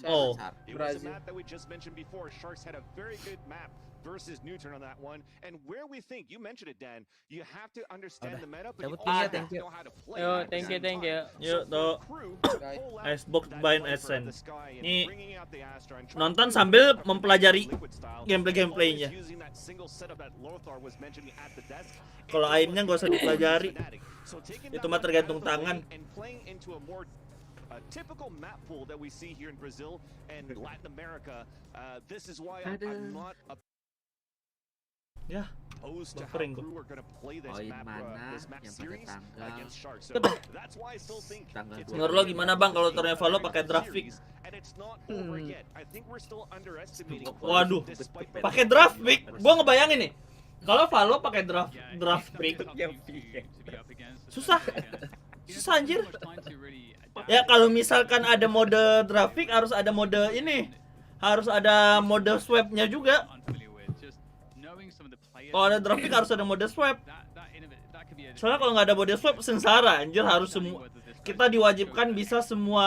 Oh. Brazil. Versus Newton on that one, and where we think you mentioned it, Dan. You have to understand the meta, but you Cabut also tinggal, thank have to you. know how to play. Yo, at the thank you, same thank time. you. Yuk tuh. Crew to pull out Icebox that Bind flavor of Ascent. the sky and Ini bringing out the Astra and trying nonton to sambil recover mempelajari liquid style. gameplaynya. Always using that single setup that Lothar was mentioning at the desk. Kalau aimnya nggak usah dipelajari. So taking Itu that mah map tergantung out of the tangan. lane and playing into a more typical map pool that we see here in Brazil and Latin America. This is why I'm not Ya, opposed to how buffering gua. Crew are going to play this Poin map, mana this map yang pada series tanggal against Sharks. So that's why I still think tanggal it's 20. menurut lo gimana bang kalau turunnya Valo pakai draft pick? and it's not over yet. I think we're still underestimating. Waduh, despite that. pakai draft pick. Gua ngebayangin nih. Kalau Valo pakai draft pick, susah. Susah anjir. Ya kalau misalkan ada mode draft pick harus ada mode ini. Harus ada mode swapnya juga. Kalau ada drafting harus ada mode swap. Soalnya kalau nggak ada mode swap sengsara anjir, harus semua kita diwajibkan bisa semua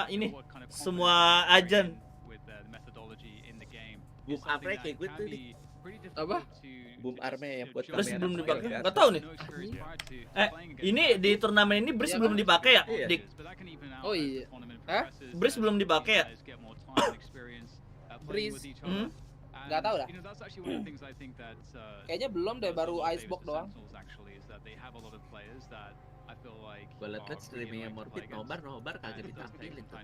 ini, semua agen. Boom armnya kayak gue tuh nih. Apa? Boom armnya yang buat Breeze kamera. belum dipakai, nggak tahu nih. Ini di turnamen ini Breeze belum dipakai ya? Iya. Dik, Oh iya. Hah? Breeze belum dipakai ya? Breeze? Hmm? Nggak tahu dah. Kayaknya belum deh, baru Icebox doang. Gue liat streamingnya Morbid Nobar kagak ditampilin tuh.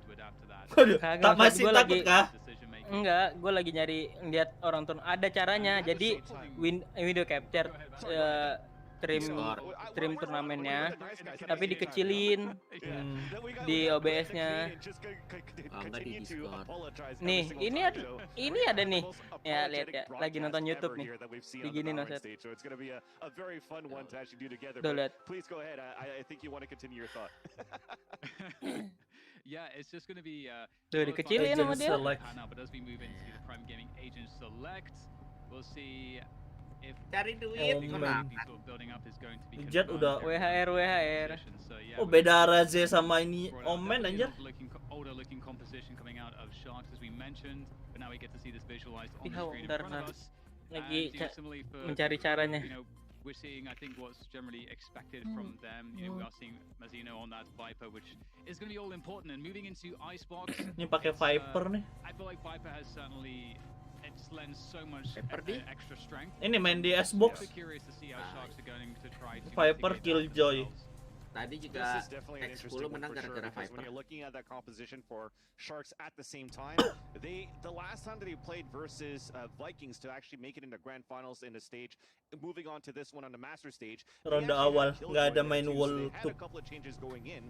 Waduh, Kagak, tak masih gua takut lagi- kah? Enggak, gue lagi nyari lihat orang turun. Ada caranya. Jadi video capture stream turnamennya, tapi dikecilin di OBS-nya. Oh, enggak di Discord. Nih, ini ada nih. Ya, lihat ya, lagi nonton YouTube nih. Begini Noset. Tuh lihat. Please go ahead. I think you want to continue your thought. Yeah, it's just going to be Tuh dikecilin sama Agent dia. select. now, but as we move into the Prime Gaming Agent Select, we'll see if Cari the duit. man. sort of building up is going to be Jet confirmed udah- there. WHR. So, yeah, Oh, we're beda Raze sama ini brought out Omen definitely anjir. an older looking composition coming out of Sharks as we mentioned, but now we get to see this visualized on the Ihau, screen in bentar, front of bentar. us. Lagi And, you know, similarly for mencari caranya. you know, we're seeing, I think, what's generally expected from them. You know, we are seeing Mazino on that Viper, which is going to be all important. And moving into Icebox, Ini pakai Viper nih. I feel like Viper has certainly it just lends so much Viper di? extra strength. Ini main di Xbox. So curious to see how Sharks are going to try to Viper mitigate that Killjoy. themselves. Tadi This juga is definitely an X10 interesting one menang for sure, gara-gara because when Viper. you're looking at that composition for Sharks at the same time, the last time that they played versus Vikings to actually make it into grand finals in the stage, moving on to this one on the master stage, they Ronde actually awal, had Killjoy nggak ada there main too, so wall they had a tuh. couple of changes going in,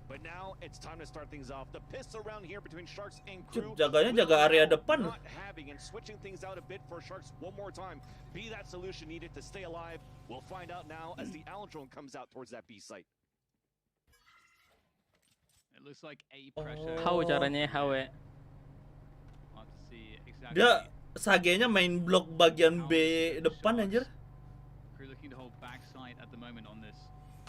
but now it's time to start things off. The pistol round here between Sharks and Cuk, Crew. jaganya will jaga area now depan. not having and switching things out a bit for Sharks one more time. Be that solution needed to stay alive. We'll find out now as the Allen drone comes out towards that B site. It looks like A pressure. How caranya how ya? We'll have to see exactly. Dia Sagenya main blok bagian B depan anjir. Crew looking to hold backside at the moment on this.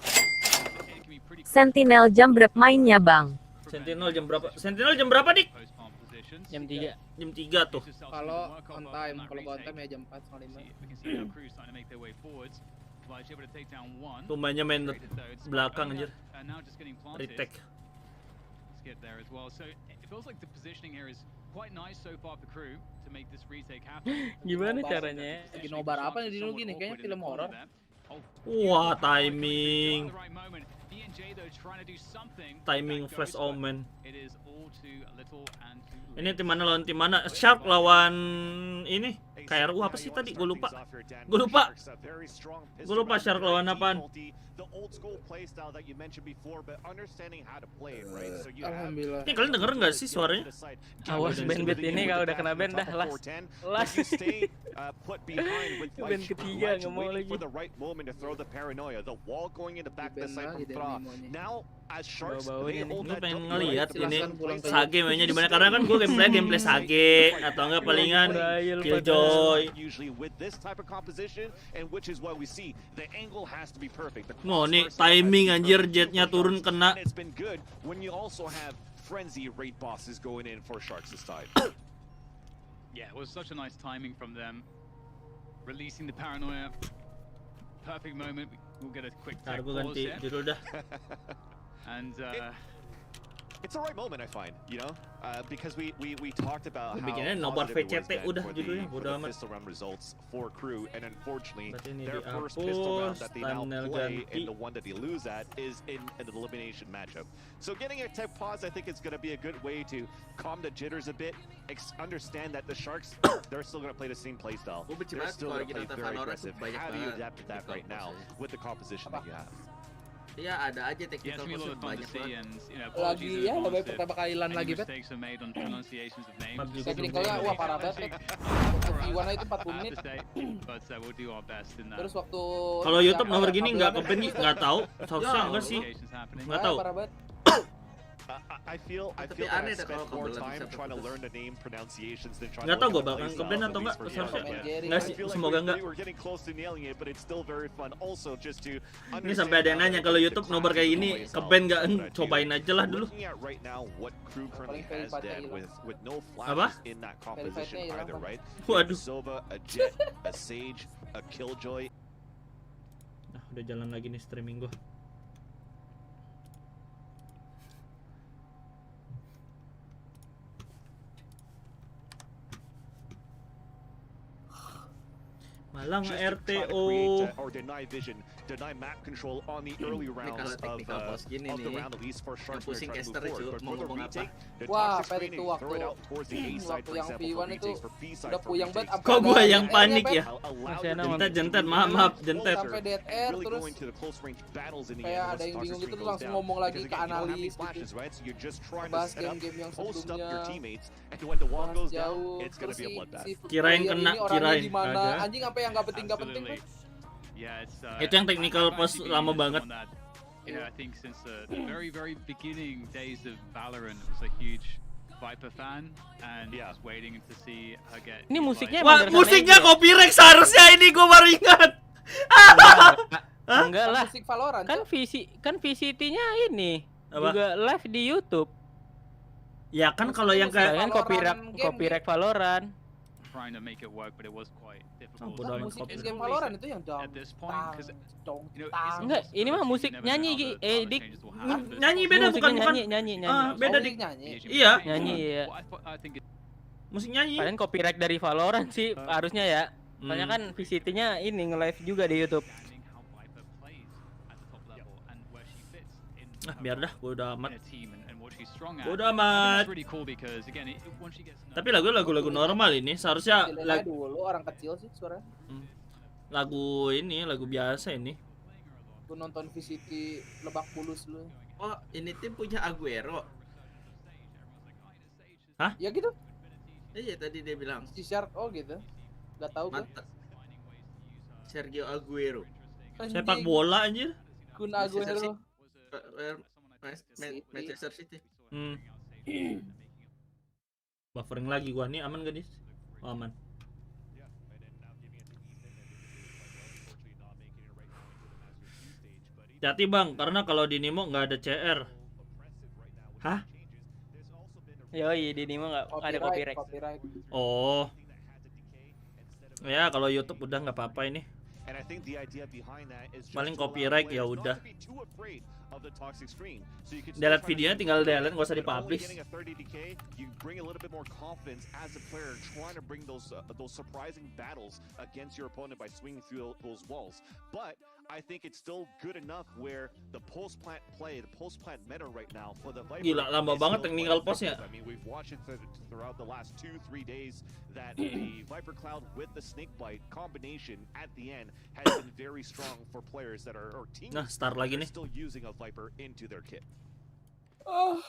It can be pretty Sentinel jam berapa mainnya bang? Sentinel jam berapa? Sentinel jam berapa, Dik? post-farm positions. Jam 3. Jam 3 tuh. Kalau on time, kalau on time ya jam 4.5. We can see now Crew's starting to make their way forwards. Village able to take down one. Tuh mainnya main Created though, it's belakang only anjir. now just getting planted. Retake. Let's get there as well. So it feels like the positioning here is quite nice so far for Crew to make this retake happen. Gimana Nobar. caranya? Lagi nobar apa nih dulu gini? Kayaknya film horor. Wah, timing. Timing Timing Flash Omen. It is all too little and too Ini tim mana lawan tim mana? Shark lawan ini. KRU apa sih tadi? Gue lupa. Gue lupa. Gue lupa Shark lawan apaan. Alhamdulillah. Ini kalian denger nggak sih suaranya? Awas bandwidth ini kalau udah kena ban dah las. Ban ketiga nggak mau lagi. Gue pengen ngeliat ini Sage mainnya di mana, karena kan gue gameplay Sage atau enggak palingan Killjoy. Oh, nih timing anjir, jetnya turun kena. It's been good when you also have frenzy raid bosses going in for Sharks this time. Yeah, it was such a nice timing from them. Releasing the paranoia. Perfect moment. We'll get a quick Ntar tech gue pause ganti here. judul dah. And It's the right moment, I find, you know, because we talked about how Bikinnya Nobar positive it was VCT then udah for judulnya, the bodo amat. pistol round results for Crew, and unfortunately, Berarti ini their first pistol round dihapus, that they now thumbnail play ganti. and the one that they lose at is in an elimination matchup. So getting a tech pause, I think it's going to be a good way to calm the jitters a bit, understand that the Sharks, they're still going to play the same play style. Gue benci They're banget still kalau going lagi to play nonton very Valorant tuh aggressive. banyak How do you banget adapt to that right now with the composition that you have? Iya, ada aja yeah, it's technical gonna be a lot pursuit of fun to banyak see, banget. and you know, Lagi apologies in ya, advance lebih if pertama kali lan any lagi bet. mistakes are made on pronunciations of names. Pabji Technicalnya wah parah banget. Iwana itu 40 menit. But we'll do our best in that. Terus waktu Kalau YouTube nomor gini nggak ke ban nggak tahu. Sausnya enggak sih? Happening. Nggak tahu. Parah banget. I feel Tapi that aneh I dah kalau spent more kebetulan time bisa trying to terputus. learn the name pronunciations than trying Nggak to tahu look gue at the bakal play keblend style, atau at enggak, least for the seharusnya. outfit. Jerry. Nggak I sih, feel like semoga enggak. we're getting close to nailing it, but it's still very fun. Also, just to Ini sampai ada yang nanya kalau YouTube nobar kayak gini keblend nggak? Cobain aja lah dulu. Looking at right now what crew currently has dead with no Apa? flashes in that composition Verified-nya either, hilang, right? Waduh. Sova, a Jet, a Sage, a Killjoy. Nah, udah jalan lagi nih streaming gua. Malang Just to try to RTO. create, or deny vision, deny map control on the early Ini kalau rounds technical pause gini of the nih, round, at least for Sharks, yang pusing they're trying to caster move itu forward. But mau for the ngomong apa. retake, the Wah, toxic Pet screening, itu throw it waktu- out towards the A side, waktu for yang example, V1 for itu retakes, for B side, udah for puyeng banget. retakes. Kok gua yang panik ya? Masih ada Jentet, jentet, maaf, jentet. Sampai dead air, Really terus going to the close range battles in the kayak end ada once yang toxic bingung screen gitu, goes langsung down. ngomong lagi Because ke again, you don't have any analis gitu. flashes, right? So you're just trying to Bahas set up, game-game yang post up your sebelumnya. teammates, and when the wall goes down, Jauh. it's gonna Terus be a si- bloodbath. si Kirain player kena, ini orangnya kirain. di mana? Kagak. Anjing apa yang nggak penting tuh? Yeah, it's, Itu yang technical I've pause actually lama been banget. on that. You know, I think since the very, very beginning days of Valorant, I was a huge Viper fan and Yeah. just waiting to see her get. Ini musiknya utilized. emang Wah, dari sana musiknya aja. copyright seharusnya ini gua baru ingat. Enggak lah. Musik Valorant. Kan Cok. VCT-nya ini Apa? juga live di YouTube. Ya kan kalau yang Musik kayak Kan Valorant game, copyright Valorant. trying to make it work, but it was quite difficult. bodoh amat Musik copy. game Valorant itu yang dong. At this point, because Dong. you know, Tang. Enggak, ini mah musik nyanyi, Dik. Nyanyi beda, Musiknya bukan nyanyi. beda Oh, dik. nyanyi. Iya. Nyanyi, iya. I think Musik nyanyi. Kalian copyright dari Valorant sih harusnya ya. Soalnya Hmm. kan VCT-nya ini nge-live juga di YouTube. Nah, biar dah, gua udah amat. Udah Udah amat. Tapi lagu-lagu normal ini seharusnya Kecilin aja lagu dulu, orang kecil sih suaranya. lagu biasa ini. Gue nonton VCT Lebak Bulus dulu. Oh, ini tim punya Aguero. Ya gitu. Iya tadi dia bilang Si Shark, oh gitu. Gak tahu gue. mata Sergio Aguero. Sepak bola anjir. Kun Manchester Aguero. Manchester City. Buffering lagi gua nih, aman gak nih? Oh, aman. Hati bang, karena kalau di Nemo nggak ada CR. Hah? Yoi, di Nimo nggak ada copyright. Oh. Ya kalau YouTube udah nggak apa-apa ini. And I think the idea behind that is just Paling to allow copyright players ya not udah. to be too afraid of the toxic screen. So you can Delete still try to videonya make tinggal it work, delete, nggak usah but only dipublish. getting a 30 DK, you bring a little bit more confidence as a player trying to bring those surprising battles against your opponent by swinging through those walls. But I think it's still good enough where the post-plant play, the post-plant meta right now for the Viper. Gila, lama is banget still technical quite pause-nya. effective. I mean, we've watched it throughout the last 2-3 days that the Viper Cloud with the Snakebite combination at the end has been very strong for players that are or teams Nah, start lagi that are nih. still using a Viper into their kit.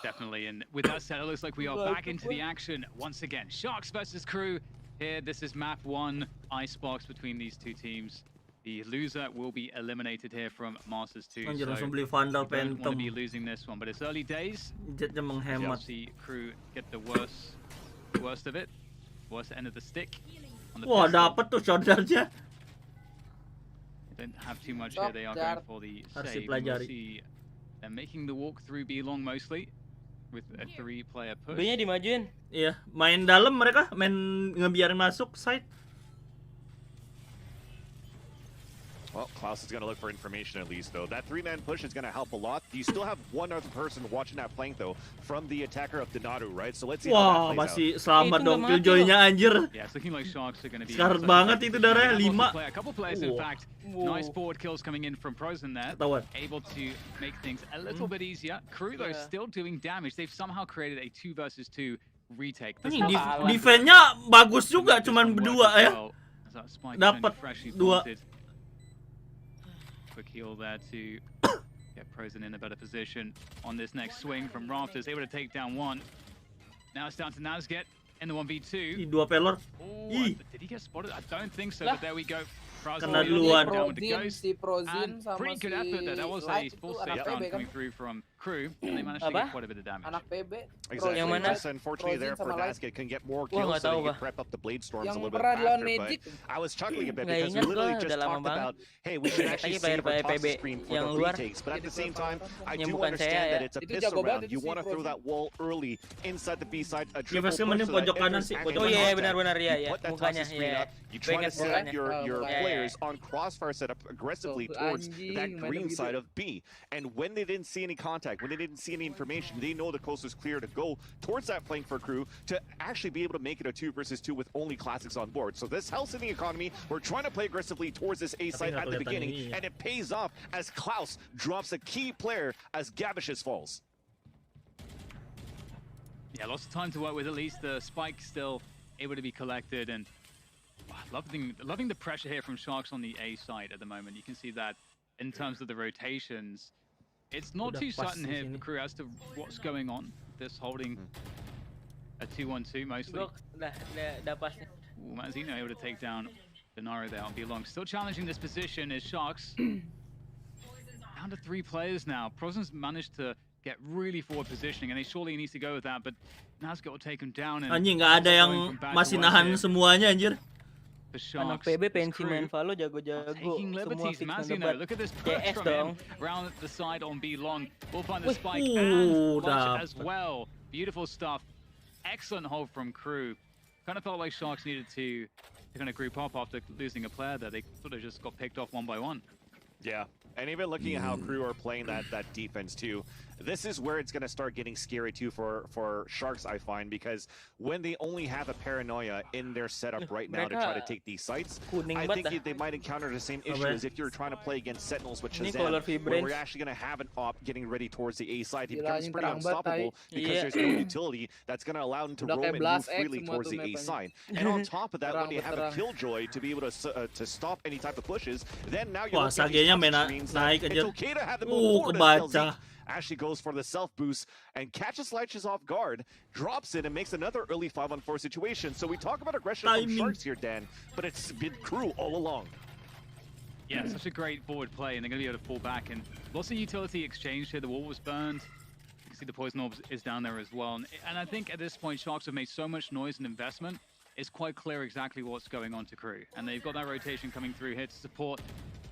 Definitely, and with that said, it looks like we are back into the action once again. Sharks versus Crew. Here, this is map 1, icebox between these two teams. The loser will be eliminated here from Masters 2. Anjir, langsung So beli Vandal we don't want to Phantom. be losing this one, but it's early days. Jetnya menghemat. See Crew get the worst of it, worst end of the stick. On the Wah, pistol. dapet tuh shouldernya. Don't have too much here. They are going for the Harus save. And we'll dipelajari. see they're making the walkthrough be long mostly with a 3-player push. B-nya dimajuin. Iya, main dalam mereka, main ngebiarin masuk side. Well, Klaus is going to look for information at least, though. That 3-man push is going to help a lot. You still have one other person watching that flank, though, from the attacker of Donatu, right? So let's see Wah, how that plays masih selamat Itu dong nggak mati killjoy-nya anjir. Yeah, it's looking like Sharks are going to be. Sekarat banget itu darahnya, 5. A couple players, in Whoa. fact, nice forward kills coming in from Prozen there. Ketahuan. Able to make things a little bit easier. Crew, though, still doing damage. They've somehow created a 2 versus 2 retake. Ini That's not defense-nya bagus juga, This cuman one worked berdua as ya. well, as that spike Dapat only freshly 2. planted. Quick heal there to get Prozen in a better position on this next swing from Rafters. Able to take down one. Now it's down to Nazget in the 1v2. Ih, 2 pelor. Oh, Ih. did he get spotted? I don't think so, but there we go. Kena Prozen duluan. down with the Prozin, ghost. si Prozin And sama pretty good si effort there. That was a Light itu full anak safe PB round kan. coming through from Crew, and they managed to get quite a bit of damage. Anak PB. Exactly. Yang mana? Just unfortunately there for Basket can get more Wah, kills nggak so tahu, he can Bah. prep up the Blade Storms a Yang little bit pernah lawan faster. But Magic. I was chuckling a bit Nggak because we ingat literally gua, just udah lama talked about, hey, we should actually Lagi player save our top PB screen for yang the luar. retakes. But at the same time, I Yang do bukan understand saya, that ya. it's a Itu pistol jago banget round. itu You si want to throw Frozen. that wall early inside the B side. A triple Kevasnya push mending so that pojok if kanan there's sih, actually pojok Oh iya, contact, benar-benar ya, you ya. put that Mukanya, toxic screen ya. up, you try to Ingat set mukanya. your Oh, players on crossfire setup aggressively So, towards that anjing, green main side begitu. of B. And when they didn't see any contact, when they didn't see any information, they know the coast is clear to go towards that flank for Crew to actually be able to make it a 2 versus 2 with only classics on board. So this helps in the economy. We're trying to play aggressively towards this A site at the beginning, and it pays off as Klaus drops a key player as Gabish's falls. Yeah, lots of time to work with. At least the spike still able to be collected, and loving the pressure here from Sharks on the A side at the moment. You can see that in terms of the rotations, it's not Udah too pas certain di here sini. for Crew as to what's going on. This holding a 2-1-2 mostly. Gua udah pas nih. Ooh, Manzino able to take down Denaro there on B-Long. Still challenging this position is Sharks. Down to 3 players now. Prosn's managed to get really forward positioning, and they surely needs to go with that, but now's got to take him down. And Anjing nggak ada yang going from bad to masih worse nahan here semuanya anjir. for Anak Sharks. PB This pensi main Crew Valo are jago-jago. taking Semua liberties. fix Mazino, ngedebat. look at this push CS from dong. him round the side on B-Long. We'll find the Wih. spike Ooh, and launch it as dapet. well. Beautiful stuff. Excellent hold from Crew. Kind of felt like Sharks needed to kind of group up after losing a player there. They sort of just got picked off one by one. Yeah, and even looking at how Crew are playing that defense too, this is where it's going to start getting scary too for Sharks, I find, because when they only have a paranoia in their setup right now to try to take these sites, Kuning I banget think dah. they might encounter the same issue as if you're trying to play against Sentinels with Ini Shazam, color where vibrance. we're actually going to have an op getting ready towards the A side. He Gila, becomes anjing pretty terang banget, unstoppable tai. because Iya. there's no utility that's going to allow him to Udah roam kayak and move Blast X freely semua towards tuh the A mapanya. side. And on top of that, when Terang they have a berterang. Killjoy to be able to stop any type of pushes, then now Wah, you're looking at these Sagenya toxic main screens that naik it's aja. okay to have them move forward as Kebaca. Zeke actually goes for the self boost and catches Leitches off guard, drops it, and makes another early 5-on-4 situation. So we talk about aggression from Timing. Sharks here, Dan, but it's been Crew all along. Yeah, such a great forward play, and they're going to be able to fall back. And lots of utility exchanged here. The wall was burned. You can see the poison orb is down there as well. And I think at this point, Sharks have made so much noise and investment, it's quite clear exactly what's going on to Crew. And they've got that rotation coming through here to support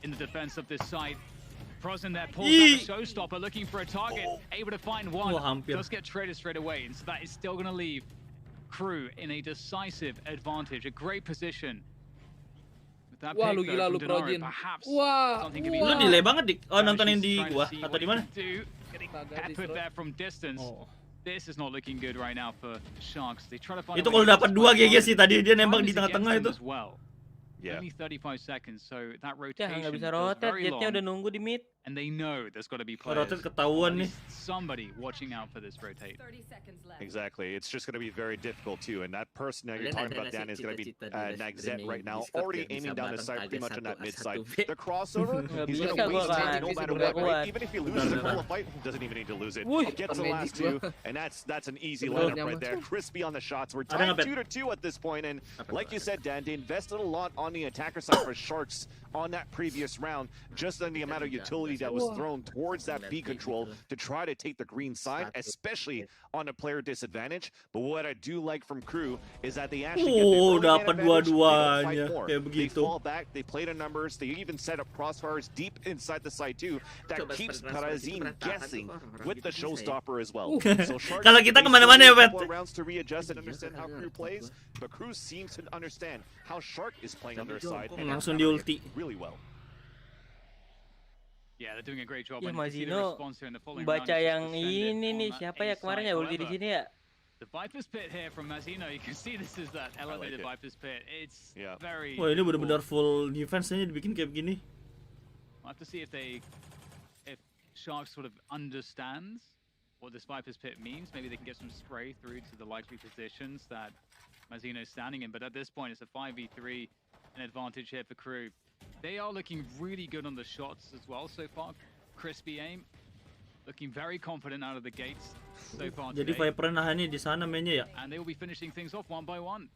in the defense of this site. Prozen there pulls out a showstopper, looking for a target, able to find one. hampir. Does get traded straight away, and so that is still going to leave Crew in a decisive advantage, a great position. With that Wah, pick, lu though, gila from lu Denaro, Projin. perhaps Wah, something can be Lu done. delay banget dik. Oh, Savage nontonin is di trying to gua see atau what di he mana? can do. Getting Kagak peppered di-slot. there from distance. Oh. This is not looking good right now for Sharks. They try to find Itu a way kalau to get dapat the 2 spike GG on. sih tadi dia Time nembak is di against tengah-tengah them itu. as well. Yeah. Only 35 seconds, so that Ya rotation nggak bisa feels rotate, very Jetnya udah long, nunggu di mid. and they know there's got to be Kalau players. rotate ketahuan At nih. least somebody watching out for this rotate. Exactly. It's just going to be very difficult too. And that person that you're Ada talking about, nasi Dan, is going to be cita-cita di Nagzet streaming right now, Discord already biar bisa aiming down the bareng side, pretty Kage much on that 1 mid side. 1B. The crossover, Nggak he's bisa going to gua waste kan. it no Bisa matter sebenarnya what, kuat. right? Even if he loses the full fight, doesn't even need to lose it. Wih. Gets the last Magic 2, and that's an easy Sebenarnya lineup right mah. there. Crispy on the shots. We're Ada tied nggak, 2-2 at this point, and like you said, Dan, they invested a lot on the attacker side for Sharks on that previous round, just on the amount of utility that was thrown towards that B control to try to take the green side, especially on a player disadvantage. But what I do like from Crew is that they actually get the early man dapat advantage, they don't dua-duanya. fight more. Kayak They begitu. fall back, they play the numbers, they even set up crossfires deep inside the site too. That Coba keeps seperti transfer Karazin itu berantakan guessing tuh, orang-orang with the gitu bisa ya. showstopper as well. So Sharks, Kalau kita they kemana-mana still ya, need a couple Bet. rounds to readjust and Iya, understand how kagak Crew ngerti plays, gua. but Crew seems to understand how Shark is playing on their Sampai side jongkok and Langsung execute di ulti. really well. Yeah, they're doing a great job. Ya and you can see the Mazino response here in the following round. baca He's just yang descended ini on nih, that siapa A ya kemarin side. ya ulti di However, sini ya? The Viper's Pit here from Mazino, you can see this is that elevated it. Viper's Pit. It's Yeah. very Wah, ini difficult. benar-benar full defense-nya dibikin kayak begini. We'll have to see if Sharks sort of understands what this Viper's Pit means. Maybe they can get some spray through to the likely positions that Mazino's standing in. But at this point, it's a 5v3, an advantage here for Crew. They are looking really good on the shots as well so far. Crispy aim, looking very confident out of the gates so far Jadi today. Viper nahannya di sana mainnya ya. And they will be finishing things off one by one.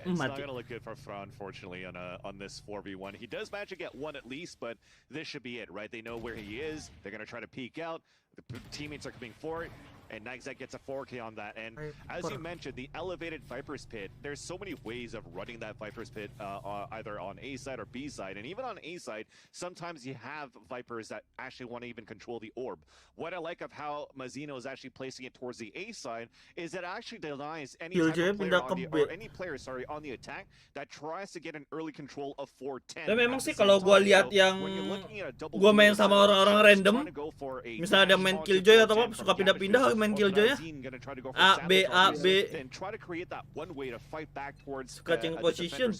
It's not Mati. gonna look good for Fra, unfortunately, on this 4v1. He does manage to get one at least, but this should be it, right? They know where he is. They're gonna try to peek out. The teammates are coming for it. And Nightzack gets a 4K on that. And as you mentioned, the elevated Viper's Pit, there's so many ways of running that Viper's Pit, either on A side or B side. And even on A side, sometimes you have Vipers that actually want to even control the orb. What I like of how Mazzino is actually placing it towards the A side is that it actually denies any type of player on the, or any player, sorry, on the attack that tries to get an early control of 410. Dan memang sih kalau gua lihat yang gua main sama orang-orang random, misalnya ada main Killjoy atau apa, suka pindah-pindah main Killjoy ya. A, B, A, B. Scratching position.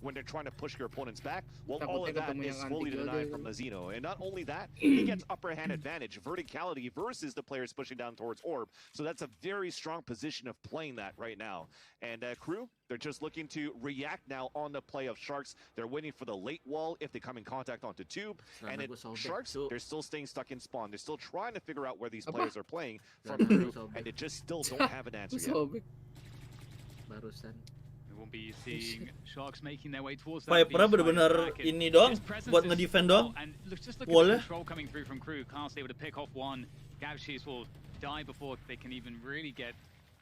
When they're trying to push your opponents back, well, all of that is fully denied from Mazzino. And not only that, he gets upper hand advantage, verticality versus the players pushing down towards orb. So that's a very strong position of playing that right now. And Crew, they're just looking to react now on the play of Sharks. They're waiting for the late wall if they come in contact onto Tube. And Sharks, they're still staying stuck in spawn. They're still trying to figure out where these players are playing from Crew, and they just still don't have an answer yet. Barusan. We won't be seeing Sharks making their way towards that. Viper bener-bener ini doang buat ngedefend doang. And just look at Wall-nya. the control coming through from Crew. Carl's able to pick off one. Gabshis will die before they can even really get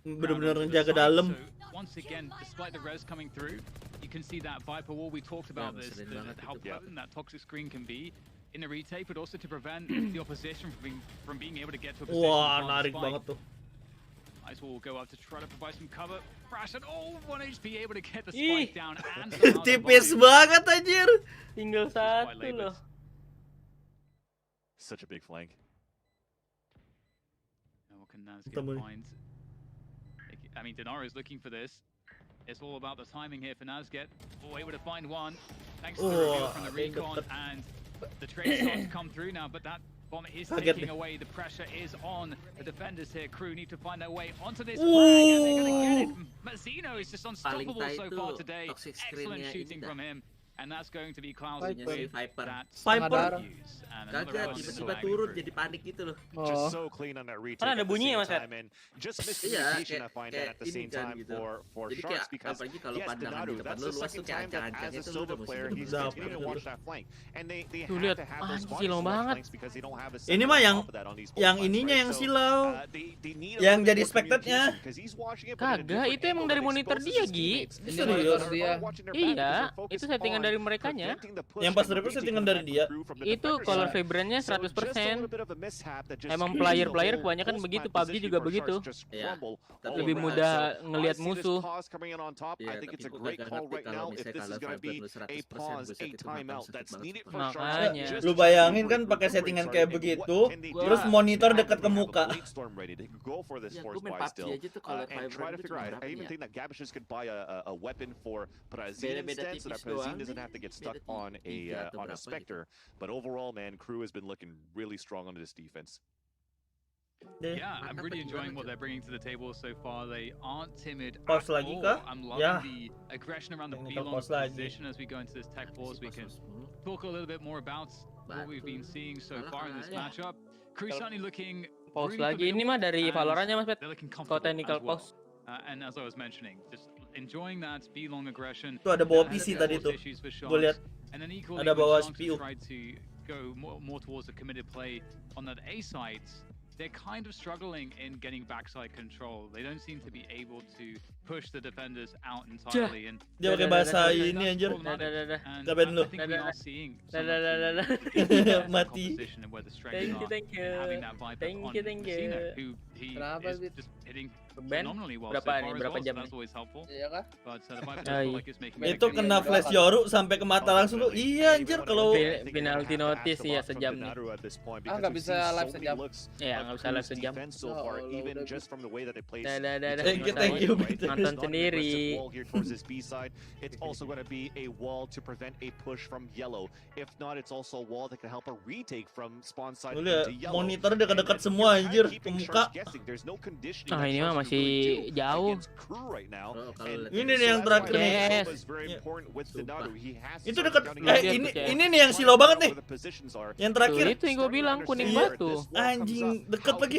Bener-bener ngejaga dalam. So once again, despite the res coming through, you can see that Viper wall. We talked about this, how potent that toxic screen can be in the retake, but also to prevent the opposition from being able to get to a position. Wah, narik banget tuh. Ice will go up to try to provide some cover. Crash and 1 HP able to get the Ih. spike down and Tipis banget anjir. Tinggal satu loh. Such a big flank. Now what can Naz Temu. find? I mean, Denaro is looking for this. It's all about the timing here for Nazget. Oh, able to find one. Thanks to the reveal from the recon, and the trade starts to come through now, but that bomb is taking away. The pressure is on the defenders here. Crew need to find their way onto this flag, and they're going to get it. Mazzino is just unstoppable so far today. Excellent shooting from him. And that's going to be Klaus with that Viper. use. And Kagak, tiba-tiba turun jadi panik gitu loh. Just so clean on that retake. Kan ada at the bunyi ya, same Mas, ya? time, and just miscommunication I find that at the same ini kan time gitu. for Jadi Sharks kayak because apalagi kalau yes, pandangan Donato, di depan that's lu the luas second tuh kayak time that ancang-ancang as a itu lu Silva udah player mesti he's Dap. continuing to watch that flank, and they Tuh, have lihat. to have those Anjing, bodies silau on banget. flanks because they don't have a Ini second mah on yang top of that on these yang both flanks, ininya right? yang So, silau. they need a Yang little jadi bit more spectatnya. communication because he's watching it but in a Kagak, different itu emang angle dari that monitor exposes dia, his Gi. teammates. Ini So monitor they're dia. all watching their back because Iya, they're focused itu settingan on dari merekanya. preventing the push Yang pas and dari retake settingan from dari that dia. crew from the Itu defender color side. vibrance-nya So just a 100%. little bit of a mishap that just Emang makes the player-player whole kebanyakan post begitu, plant PUBG position juga for begitu. Sharks just Iya. crumble Tapi all Lebih around. mudah So ngelihat I see this musuh. pause coming in on top. Iya, I think tapi it's a gua great gak call ngerti right kalau now if misalnya this is kalau going to vibe be lu a 100%, pause, buset a itu timeout sakit that's banget needed sumpah. for Sharks Makanya. just Lu to bayangin kan recuperate, pakai settingan kayak sorry, and begitu, what can they do? terus monitor They dekat ke have a muka. Blade Storm ready. They could go for this Ya, force gua main buy PUBG still aja tuh kalau and try to vibrant tuh figure cuma out. berapa I even ya? think that Gabishus could buy a weapon for Brazil Beda-beda instead, so that tipis doang Brazil doesn't nih. have to get stuck Beda on tiga atau a berapa gitu. Spectre. But overall, man, Crew has been looking really strong on this defense. Yeah, I'm really enjoying what they're bringing to the table so far. They aren't timid Pause at lagi all. kah? I'm loving Ya. the aggression around the Technical B-long pause lagi. position as we go into this tech pause. We can talk a little bit more about what we've been seeing so far in this matchup. Crew certainly looking Pause really lagi. Ini mah dari and Valorant-nya, Mas Pet. they're looking Kalau comfortable technical as well. pause. And as I was mentioning, just enjoying that B-long aggression. Tuh ada bawa Has PC caused tadi tuh. issues for Gue lihat. Sharks. And then equally, Ada when bawa Sharks CPU. have tried to go more towards the committed play on that A side, they're kind of struggling in getting backside control. They don't seem to be able to push the defenders out entirely. And Dia pakai bahasa ini anjir. and Kabain lu. I think we are seeing Dah, some dah, dah, dah, dah. of the Mati. composition and where the strengths Thank you, are thank you. in having that Viper Thank on you, thank you. Messina, who he Kenapa, is Bit? just hitting Ben, phenomenally well so berapa far nih? as Berapa well, so jam that's nih? always helpful. Iya kah? But the Viper Oh, does feel iya. like it's making Itu big kena gains. flash Yoru sampai ke mata langsung tuh. Iya anjir kalau Penalti notice ya sejam nih. nggak bisa live sejam. Ya, nggak bisa live sejam. So far, Oh, even udah, just from the way that they play. Dah, dah, dah, dah. Thank you, Nonton sendiri. Here towards this B side, it's also going to be a wall to prevent a push from yellow. If not, it's also a wall that can help a retake from spawn side Lu lihat, into yellow. monitor dekat-dekat semua anjir ke muka. Ah, ini mah masih jauh. Right now. Ini nih yang terakhir nih. Yes. Itu dekat Ini ini nih yang silau banget nih. Yang terakhir. Tuh, itu yang gue bilang kuning Iya. batu. Anjing, deket lagi.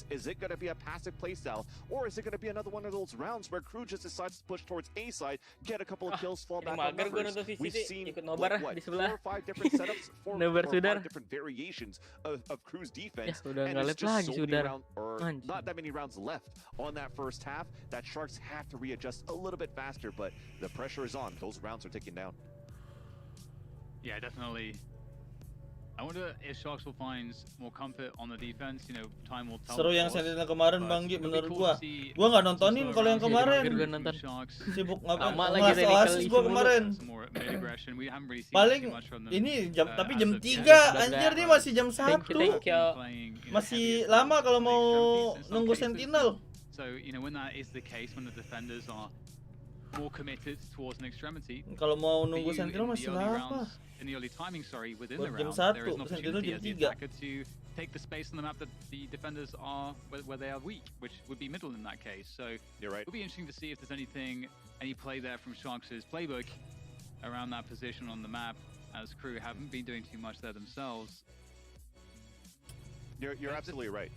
Is it going to be a passive playstyle, or is it going to be another one of those rounds where where Crew just decides to push towards A side, get a couple of kills, fall Yang back on mager gua numbers. nonton We've VCT, seen ikut Nobar what, di 4 sebelah. or 5 different setups, 4 Nobar or 5 Sudar. different variations of Crew's Ya, defense. udah And nggak there's live just lagi so many Sudar. rounds, or Anjing. not that many rounds left on that first half, that Sharks have to readjust a little bit faster, but the pressure is on. Those rounds are ticking down. Yeah, definitely. I wonder if Sharks will find more comfort on the defense. You know, time will tell. Seru of yang course. Sentinel kemarin But Bang Gi it'll be menurut cool gua. to see Gua nggak some nontonin slow kalau yang rounds kemarin. Mager gua from nonton. Sharks. Sibuk ngapa? Sama lagi Ngas dari Oasis kali gua mulu. kemarin. Some more mid aggression. We haven't really seen Paling too much from them. ini jam tapi jam as of yet. 3 anjir dia masih jam 1. Thank you. Playing, you know, Masih heavier lama towards kalau the mau extremities in some nunggu cases. Sentinel. So, you know, when that is the case, when the defenders are more committed towards an extremity, Kalau mau for nunggu you Sentinel in the masih early lama. rounds, in the early timing, sorry, within Buat the jam round, there is 1, an Sentinel opportunity jam as the 3. attacker to take the space on the map that the defenders are where they are weak, which would be middle in that case. So You're right. it'll be interesting to see if there's any play there from Sharks' playbook around that position on the map, as Crew haven't been doing too much there themselves. You're absolutely right.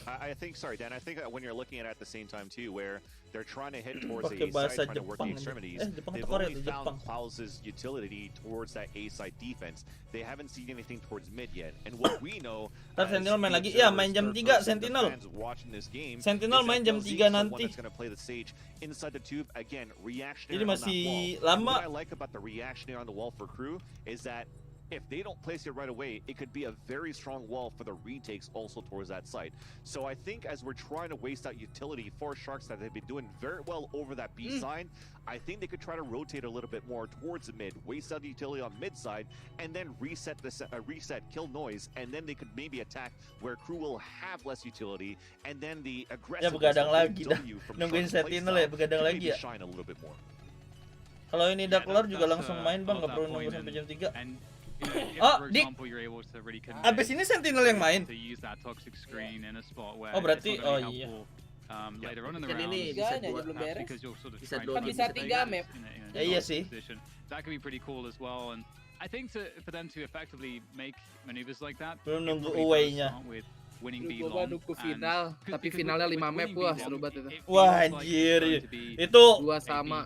I think, sorry, Dan, I think that when you're looking at it at the same time too, where they're trying to hit towards the Pakai A bahasa side, trying to work the Jepang. extremities, Jepang they've atau Korea only tuh? found Jepang. Klaus's utility towards that A side defense. They haven't seen anything towards mid yet. And what we know, Ntar as Sentinel main the lagi. Iya, main observers, jam third 3 person, the Sentinel. fans watching this game, Sentinel is that main jam Delzeek's 3 the one nanti. that's going to play the stage inside the tube. Again, reactionary Jadi on that masih wall. lama. What I like about the reactionary on the wall for Crew is that if they don't place it right away, it could be a very strong wall for the retakes also towards that site. So I think as we're trying to waste out utility for Sharks that they've been doing very well over that B side, I think they could try to rotate a little bit more towards the mid, waste out the utility on mid side, and then reset kill noise, and then they could maybe attack where Crew will have less utility, and then the Ya aggressive begadang lagi dah. W from Nungguin Sharks Sentinel playstyle ya, begadang could lagi maybe ya. shine a little bit more. Kalau ini udah Yeah, kelar juga that's, langsung main Bang, I nggak love perlu that nunggu point, sampai jam 3. And you know, if, Oh, for Dik. example, you're able to really commit Abis ini Sentinel yang main. to use that toxic screen in a spot where Oh, berarti- it's not gonna oh, be iya. helpful, later on in the Kan round. ini bisa bisa dua. belum That's beres. because you're sort of Bisa trying dua to game. keep Bisa the 3 players map. in a Ya, iya dominant sih. position. That could be pretty cool as well, and I think for them to effectively make maneuvers like that, Belum it nunggu probably does away-nya. start with winning Lu B gua long, nunggu and final, tapi because finalnya with 5 map, winning B wah long, seru banget itu. it Wah, feels like it's anjir. going to be Itu Dua a sama.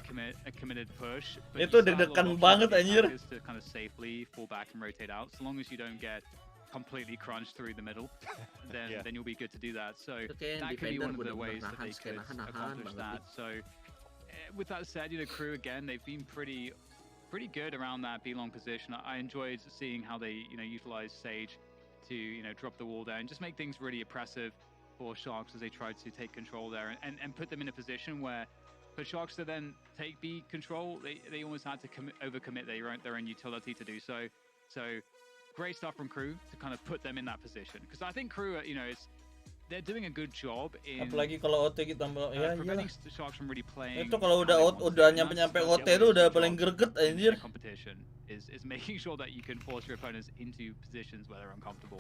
committed push, but Itu you still have a lot deg-degan of banget, options for anjir. attackers to kind of safely fall back and rotate out. So long as you don't get completely crunched through the middle, then Yeah. then you'll be good to do that. So Itu kayak that could be defender one of the bener-bener ways that nahan, they could nahan accomplish banget that. So with that said, you know, Crew again, they've been pretty good around that B long position. I enjoyed seeing how they, you know, utilize Sage to, you know, drop the wall there and just make things really oppressive for Sharks as they try to take control there and put them in a position where for Sharks to then take B control, they almost had to overcommit their own utility to do so. So great stuff from Crew to kind of put them in that position, because I think Crew, you know, they're doing a good job in apalagi kalau OT kita tambah ya preventing iyalah. Sharks from really playing. Itu kalau udah how they want udah to. And nyampe that's OT the itu udah job paling greget in anjir. the competition is making sure that you can force your opponents into positions where they're uncomfortable.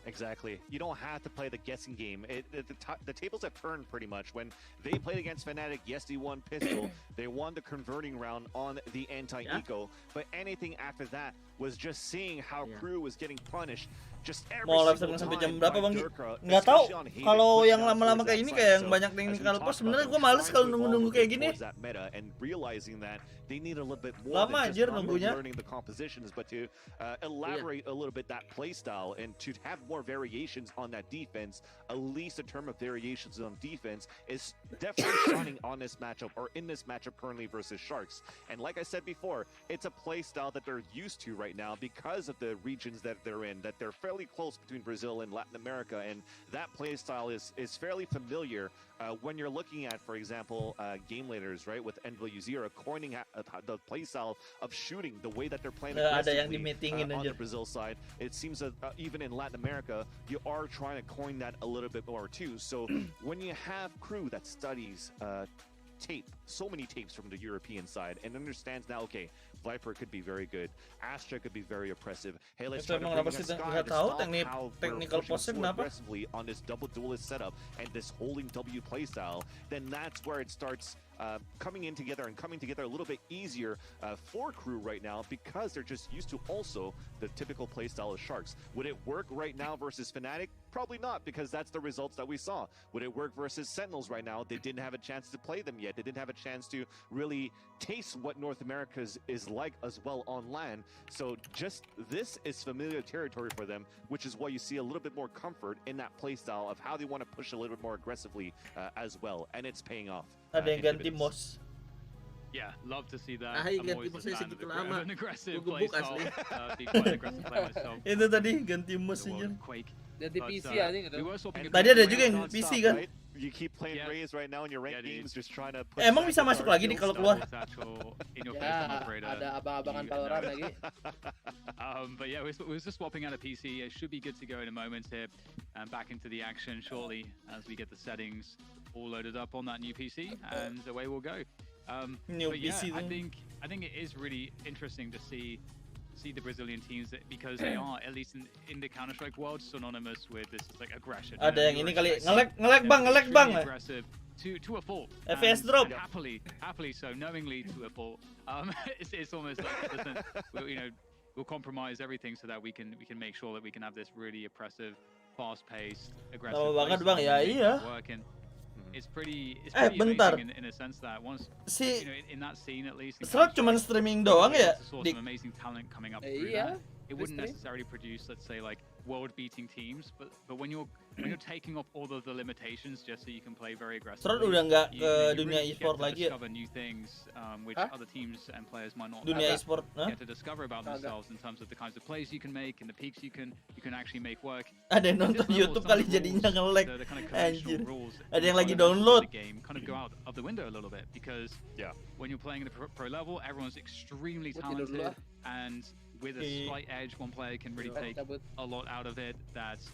Exactly. You don't have to play the guessing game. The tables have turned pretty much. When they played against Fnatic, yes, they won pistol. They won the converting round on the anti-eco. But anything after that was just seeing how Crew was getting punished. Just every Mau live single sampai time jam berapa by Bang? Durka, Nggak tahu. especially on Hayden, Kalau push yang down lama-lama towards kayak that ini side. kayak yang So, banyak as we technical talked post, about sebenarnya them gue males trying kalau to nunggu-nunggu evolve kayak a bit gini. towards that meta and realizing that they need a little bit more Lama than anjir just nunggunya. learning the compositions, but to elaborate a little bit that play style and to have more variations on that defense. At least a term of variations on defense is definitely shining on this matchup, or in this matchup currently versus Sharks. And like I said before, it's a play style that they're used to right now because of the regions that they're in, that they're fairly close between Brazil and Latin America, and that play style is fairly familiar when you're looking at, for example, game leaders, right, with NW0 coining the play style of shooting, the way that they're playing Ada yang aggressively di-meetingin on the anjir. Brazil side. It seems that even in Latin America, you are trying to coin that a little bit more too. So when you have Crew that studies tape, so many tapes from the European side, and understands now, okay, Viper could be very good, Astra could be very oppressive. Hey, let's try Itu to emang bring kenapa in a sih Sky nggak to tahu stop teknik how we're technical pushing postnya so kenapa? aggressively on this double duelist setup and this holding W playstyle. Then that's where it starts coming in together and coming together a little bit easier for Crew right now, because they're just used to also the typical playstyle of Sharks. Would it work right now versus Fnatic? Probably not, because that's the results that we saw. Would it work versus Sentinels right now? They didn't have a chance to play them yet. They didn't have a chance to really taste what North America is like as well on LAN. So just this is familiar territory for them, which is why you see a little bit more comfort in that playstyle of how they want to push a little bit more aggressively as well, and it's paying off. Ada yang in ganti dividends. mos. Yeah, love to see that. Ay, I'm ganti always a bosnya fan of segitu the lama. an aggressive Gua gebuk playstyle. asli. Be quite an aggressive player myself. Itu tadi ganti mos The aja. world Quake. Jadi But, PC uh, aja gitu. we were swapping a Tadi bit ada of juga yang non-stop, PC kan? Right? You keep playing Yeah. Raze right now in your ranked Yeah, dude. games, just trying to push Emang back bisa with masuk our lagi nih kills. kalau keluar? It's actual in your face Ya, operator. ada abang-abangan You Valorant know. lagi. But yeah, we're just swapping out a PC. It should be good to go in a moment here, and back into the action shortly as we get the settings all loaded up on that new PC, and away we'll go. New But yeah, PC I tuh. think it is really interesting to see the Brazilian teams because they are, at least in the Counter-Strike world, synonymous with this like aggression. You Ada know, yang you're ini kali expecting ngelek them ngelek to be bang. extremely aggressive to a fault. FPS And drop. happily so, knowingly to a fault. It's almost like listen, we'll compromise everything so that we can make sure that we can have this really oppressive, fast-paced, aggressive. Lama banget playstyle bang ya, and make iya. that work. And it's pretty bentar. amazing in a sense that once Si in that scene at least. in Slot Counter-Strike, cuman streaming doang ya? to source Dik. some amazing talent coming up through Iya. that. It wouldn't Stream. necessarily produce, let's say, like world-beating teams, but when you're taking off all of the limitations just so you can play very aggressively. Slot udah nggak you- ke you dunia really get e-sport to lagi ya? discover new things, which Hah? other teams and players might not Dunia ever e-sport, hah? get to discover about Kagak. themselves in terms of the kinds of plays you can make and the peaks you can actually make work. Ada yang At nonton this level, YouTube some kali of the jadinya rules, nge-lag. the kind of conventional Anjir. rules Ada yang lagi of the download. game kind of go out of the window a little bit because Yeah. when you're playing at the pro level, everyone's extremely Gua tidur dulu talented, and with a slight edge, one player can really take Cabut. a lot out of it.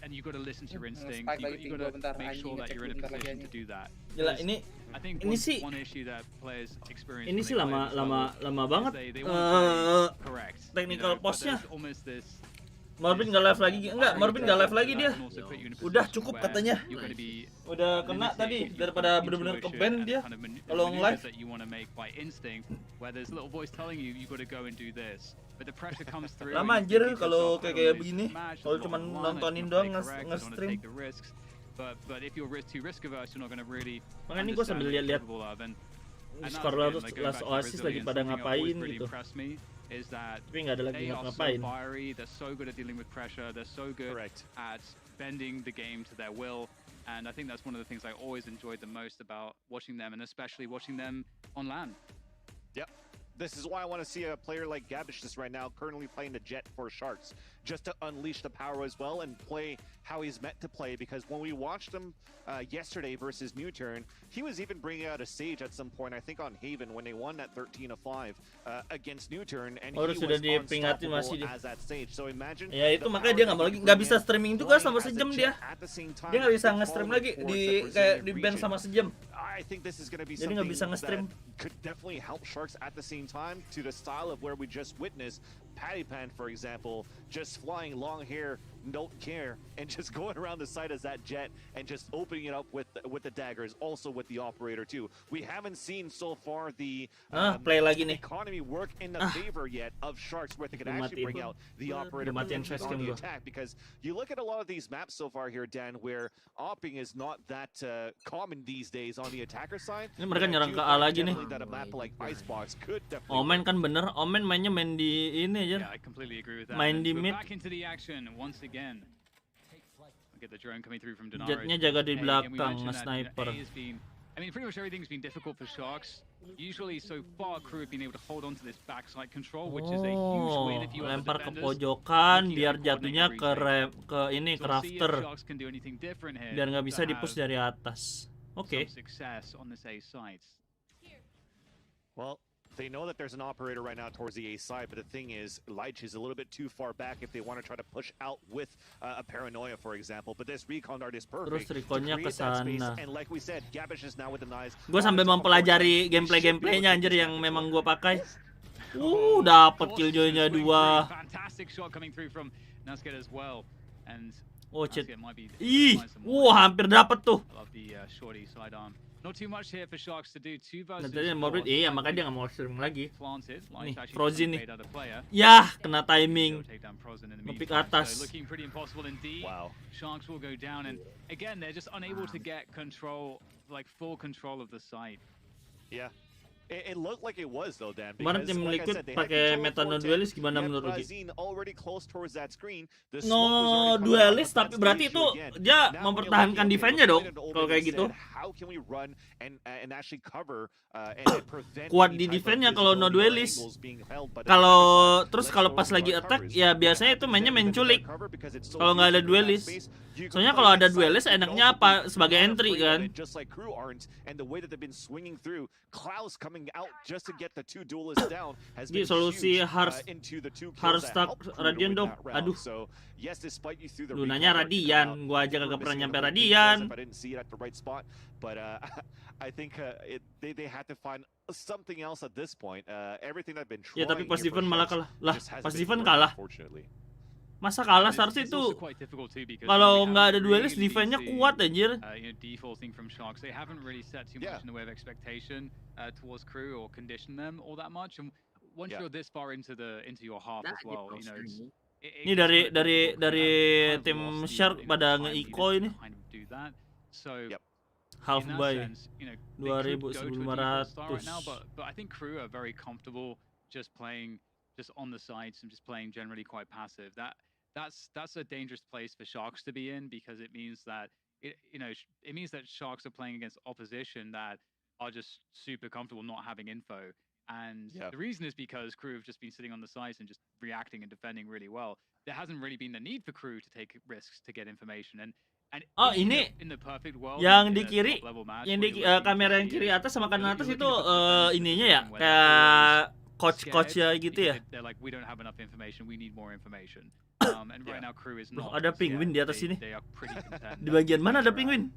And you got to listen to your instinct. Spike You lagi got tinggal bentar, to make sure anjing, that you're in a ngecek bentar lagi, position to do that. Gila Because ini I think ini sih- one issue that players experience ini when sih they play lama this lama level lama is banget they want to play eh, correct. technical but pause-nya. there's almost this Morbid nggak live lagi enggak? Morbid nggak live lagi dia. can also put you in a Udah position cukup where katanya. you're gonna be Udah kena limiting tadi your daripada bener-bener ke intuition ban and dia. kind of Kalau maneuvers nge-live. that you want to make by instinct, where there's a little voice telling you got to go and do this, but the pressure comes through. Lama and you anjir think to kalau yourself, I kayak don't wanna lose begini. this match, Kalau there's a cuman lot on the line, I just nontonin wanna doang play correct, I don't wanna nge-stream. take the risks. But if you're too risk averse, you're not going to really Makanya ini gua understand sambil what you're lihat-lihat capable of. And that's skor again, Last like, going back to Oasis lagi Brazilians, pada something that always ngapain really gitu. impressed me is that Tapi nggak ada lagi they are ngapain. so fiery, they're so good at dealing with pressure, they're so good Correct. at bending the game to their will. And I think that's one of the things I always enjoyed the most about watching them, and especially watching them on LAN. Yep. This is why I want to see a player like Gabish just right now currently playing the Jet for Sharks, just to unleash the power as well and play how he's meant to play. Because when we watched him yesterday versus New Turn, he was even bringing out a Sage at some point, I think on Haven, when they won that 13-5 against New Turn, and Oh, he sudah was diperingati masih unstoppable dia. as that Sage. So imagine Ya itu the makanya power dia that he nggak bring bisa in, streaming juga playing selama as a sejam Jet dia. at the same time, Dia nggak bisa and nge-stream following lagi force di that kayak Brazilian di ban region. sama sejam. I think this is going to be Jadi something nggak bisa nge-stream. that could definitely help Sharks at the same time, to the style of where we just witnessed Patty Pan, for example, just flying long hair, don't care, and just going around the site as that Jet and just opening it up with the daggers, also with the operator too. We haven't seen so far the Play lagi nih. economy work in the favor yet of Sharks, where they could Udah actually matiin. bring out the operator Udah matiin on facecam the gua. attack. Because you look at a lot of these maps so far here, Dan, where opping is not that common these days on the attacker side. Ini mereka But I nyerang do ke A think lagi nih. definitely that a map like Icebox could definitely Omen kan bener, Omen mainnya main di ini Yeah, aja. I completely agree with that. Main And di we're mid. back into the action once again. I get the drone coming through from Denaro. Jetnya jaga di Hey, and we belakang, mentioned that, nge-sniper. A has been, I mean, pretty much everything's been difficult for Sharks. Usually, so far, crew have been able to hold on to this backside control, which is a huge win if you have lempar ke defenders. pojokan looking biar at jatuhnya coordinating ke ini So we'll see if crafter Sharks can do anything different here biar nggak bisa to di-push have dari atas. Oke. some success on this A site. Well, they know that there's an operator right now towards the A side, but the thing is, Leitch is a little bit too far back if they want to try to push out with a Paranoia, for example. But this recon dart is perfect Terus to reconnya create ke that space. sana. And like we said, Gabish is now with the knives. Gue sambil mempelajari gameplay-gameplaynya anjir yang memang gue pakai. Dapat killjoy-nya 2. Fantastic shot coming through from Nasket as well. And Oh shit. Nasket might be Ih, find some more. hampir dapat tuh. I love the shorty sidearm. Not too much here for Sharks to do. 2 versus Nanti morbid, 4. iya makanya dia nggak mau stream lagi. Planted. Nih, Light actually Frozen doesn't nih. fade out the player. Yah, kena timing. They'll take down Frozen in the Ngepick meantime. atas. So looking pretty impossible indeed. Wow. Sharks will go down, and again, they're just unable to get control, like full control of the site. Yeah. It looked like it was though, Dan. Kemarin because, tim like I Liquid said, they had pakai control meta of no 410. duelist gimana You had menurut Rugi? Brazil already close towards that screen. The No smoke was already coming out, duelist, but tapi that's berarti the itu issue again. dia Now when you're mempertahankan looking, okay, defense-nya dong Logitech and kalau kayak Omen gitu. said, how can we run and actually cover and prevent Kuat any di type of defense-nya kalau no visibility or duelist. angles being held by the Kalau defender side. terus Let's kalau go pas with lagi our attack covers. ya What biasanya itu happens mainnya then main with the culik. cover because it's so Kalau nggak ada huge in that duelist. space, you can Soalnya play kalau ada inside duelist and enaknya also apa be sebagai not entry afraid of kan. it, just like Crew aren't, and the way that they've been swinging through, Klaus coming out just to get the 2 duelists down has Jadi been solusi huge, harus into the 2 kills harus that start helped Crew to Radian win dong. that round. Aduh. So, yes, despite you through the Lunanya recover, it came Radian, out. gua aja We kagak were pernah missing nyampe a little pink Radian. kills if I didn't see it at the right spot, but I think they had to find something else at this point. Everything I've been trying Ya tapi pas here for Steven malah Sharks kalah. Lah, just hasn't pas been Steven working, kalah. unfortunately. Masa kalah It's- seharusnya it's itu also quite difficult too because kalau we nggak ada haven't duelist really defense-nya seen, kuat anjir. defaulting from Sharks. They haven't really set too much Yeah. in the way of expectation towards Crew or conditioned them all that much. And once Yeah. you're this far into your half as well, you know, Ini dari tim Shark pada nge-eco ini. do that. So Yep. Half in that buy sense, you know, they could go to a 2.500. default start right now, but I think Crew are very comfortable just playing just on the sides and just playing generally quite passive. That's a dangerous place for Sharks to be in because it means that it means that Sharks are playing against opposition that are just super comfortable not having info. And Yeah. the reason is because Crew have just been sitting on the sides and just reacting and defending really well. There hasn't really been the need for Crew to take risks to get information. And Oh, in ini the perfect world, yang in di a kiri, top-level match yang where di you're looking to kamera yang see kiri it, atas sama kanan you're atas looking itu for the defenders ininya ya where they're kayak always coach ya scared gitu ya. because they're like, we don't have enough information, we need more information. And right now Crew is Loh, not. ada penguin di atas They- sini. They are pretty content. Di bagian mana ada penguin?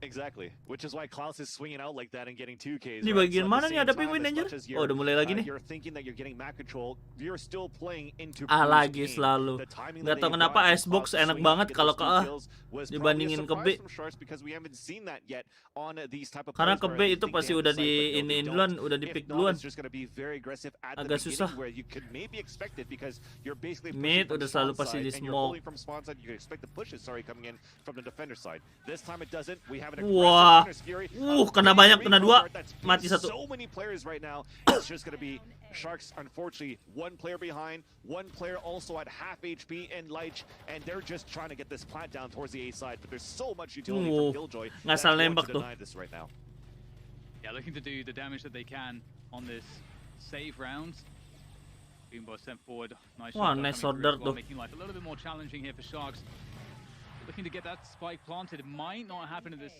Exactly, which is why Klaus is swinging out like that and getting 2Ks. Di right? bagian So at mana the nih same ada time, penguin as anjir? much as Oh, udah mulai lagi nih. You're thinking that you're getting map control, you're still playing into Lagi Crew's game. selalu. The timing Nggak that tahu they kenapa got Icebox Klaus enak swinging banget to get kalau those ke two A kills was dibandingin probably a ke B. surprise from Sharks because we haven't seen that yet on these type of Karena players ke where B you itu think pasti they have udah the di sight, but no, iniin they duluan, don't. udah di If pick not, duluan. it's just gonna be very aggressive at the Agak beginning susah. where you could maybe expect it because you're basically Mid pushing from udah selalu spawn pasti side di and you're smoke. pulling from spawn side. You can expect the pushes coming in from the defender side. This time it doesn't. We have an Wah. aggressive Fury. Kena banyak, kena dua, mati That's satu. so many players right now. It's just gonna be Sharks, unfortunately, one player behind, one player also at half HP and Leich, and they're just trying to get this plant down towards the A side, but there's so much utility from Killjoy that's ngasal going nembak to tuh. deny this right now. Yeah, looking to do the damage that they can on this save round. Boombo sent forward. Nice Wah, shot nice coming through order as well, tuh. making life a little bit more challenging here for Sharks. Looking to get that spike planted. It might not happen at this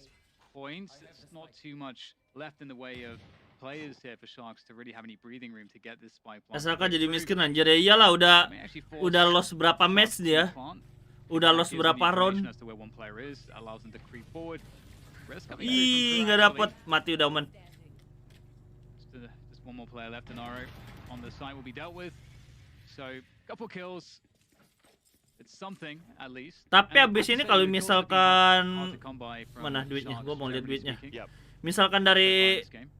point. It's not too much left in the way of players here for Sharks to really have any breathing room to get this spike planted. SLK jadi miskin anjir ya iyalah udah lost berapa match dia. Udah lost berapa round. Ih, nggak dapet, mati udah aman. Just one more player left and Aro on the side will be dealt with. So, couple kills. It's something at least. Tapi And abis I ini have to kalau say, the kills have been misalkan hard to come by from mana duitnya? Sharks, Gua mau lihat generally duitnya. speaking. Yep. Misalkan dari This game.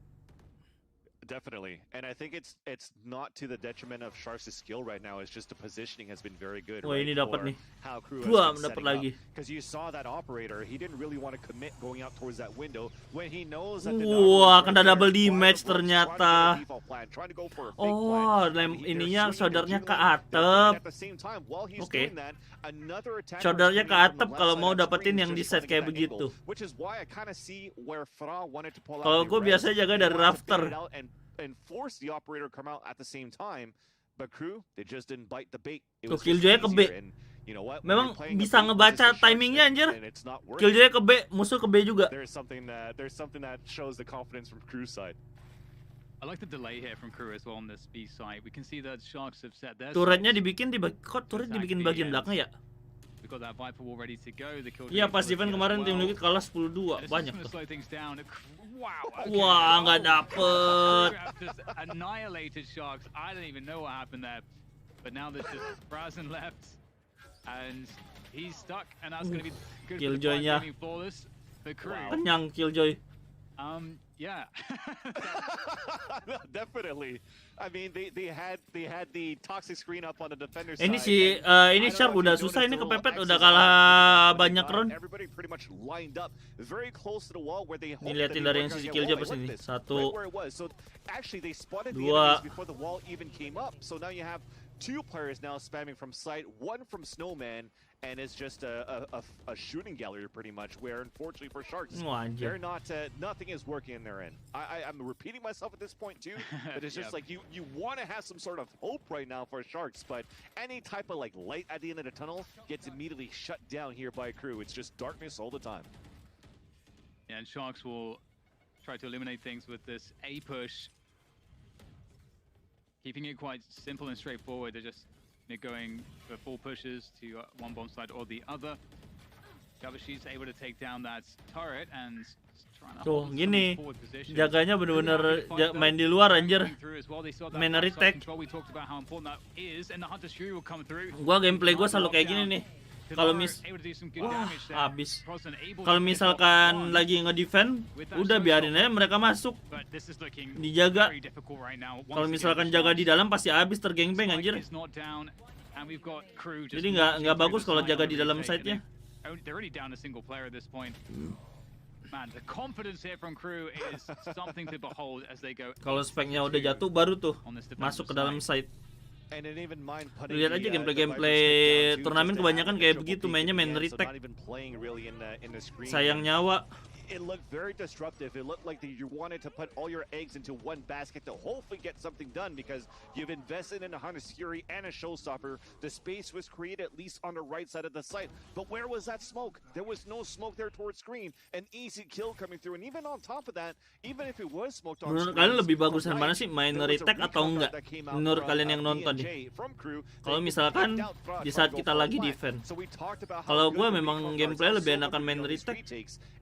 Definitely, and I think it's not to the detriment of Sharks' skill right now. It's just the positioning has been very good. Wah, ini dapat nih. How Crew Dua has been dapat setting lagi. because you saw that operator. He didn't really want to commit going out towards that window when he knows that. Wah, kena double damage ternyata. Oh, ininya shouldernya ke atap. Oke. Shouldernya ke atap kalau mau dapetin yang di set kayak begitu. Kalau gue biasa jaga dari rafter. And force the operator come out at the same time, but Crew they just didn't bite the bait. It Tuh, was just Killjoy ke B. easier, and you know what? Memang When you're playing a bisa beat ngebaca versus Sharks timingnya anjir. and it's not working, Killjoy ke B, musuh ke B juga. there's something that shows the confidence from Crew's side. I like the delay here from Crew as well on this B side. We can see that Sharks have set their Turretnya sights. dibikin kok turret dibikin bagian belakang ya? We've got that Viper wall ready to go. The Killjoy Iya, is pas looking event as kemarin tim well. Liquid kalah 10-2, And this is banyak gonna tuh. slow things down. Wow. Okay. Wah, nggak Oh, dapet. Crew have just annihilated Sharks. I don't even know what happened there. But now there's just Brazen left. And he's stuck. And that's going to be good for the Killjoy-nya. Gaming flawless for Crew. Kenyang Killjoy. Yeah. Definitely. I mean, they had the toxic screen up on the defender Ini side. si ini Shark udah susah ini kepepet, udah kalah banyak round. Everybody pretty much lined up very close to the wall where they Ini liatin dari yang sisi Killjoy pas ini. Satu, So actually they spotted the dua. enemies before the wall even came up. So now you have 2 players now spamming from sight, 1 from Snowman, and it's just a shooting gallery pretty much, where unfortunately for Sharks, they're not nothing is working in their end. I'm repeating myself at this point too, but it's just like you want to have some sort of hope right now for Sharks, but any type of like light at the end of the tunnel gets immediately shut down here by Crew. It's just darkness all the time. Yeah, and Sharks will try to eliminate things with this A push, keeping it quite simple and straightforward. They're just going for full pushes to one bomb side or the other. Gabashi's able to take down that turret and trying to Tuh, hold gini. forward position. Jaganya bener-bener main di luar anjir. Main retake. Gua gameplay gua selalu kayak gini nih. Kalau habis. Kalau misalkan lagi nge-defend, udah biarin aja mereka masuk. Dijaga. Kalau misalkan jaga di dalam pasti habis tergengbeng anjir. Jadi nggak bagus kalau jaga di dalam site-nya. Kalau speknya udah jatuh baru tuh masuk ke dalam site. Lihat aja gameplay turnamen kebanyakan kayak begitu, mainnya main retake. Sayang nyawa. It looked very disruptive. It looked like you wanted to put all your eggs into one basket to hopefully get something done because you've invested in a Hunter's Fury and a Showstopper. The space was created at least on the right side of the site. But where was that smoke? There was no smoke there towards screen. An easy kill coming through. And even on top of that, even if it was smoked on menurut screen, kalian lebih bagusan mana sih, main retake atau enggak? Menurut kalian yang nonton nih. Kalau misalkan di saat kita lagi defend. Kalau gue memang gameplay lebih enakan main retake.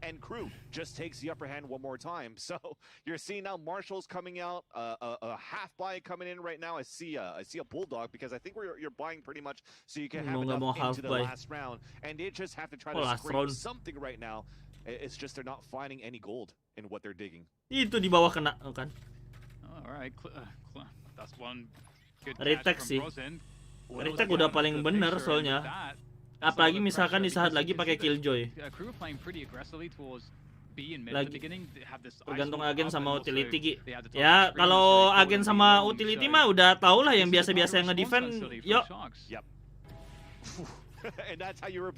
And Crew just takes the upper hand one more time. So you're seeing now Marshall's coming out, a half buy coming in right now. I see a Bulldog because I think you're buying pretty much so you can have enough into the last round. And they just have to try to scrape something right now. It's just they're not finding any gold in what they're digging. Itu di bawah kena kan. Alright, that's one good retake sih. Retake udah paling bener soalnya. Apalagi misalkan di saat lagi pakai Killjoy. Lagi tergantung agen sama utility. Ya kalau agen sama utility mah udah tau lah yang biasa-biasa yang nge-defend. Yuk.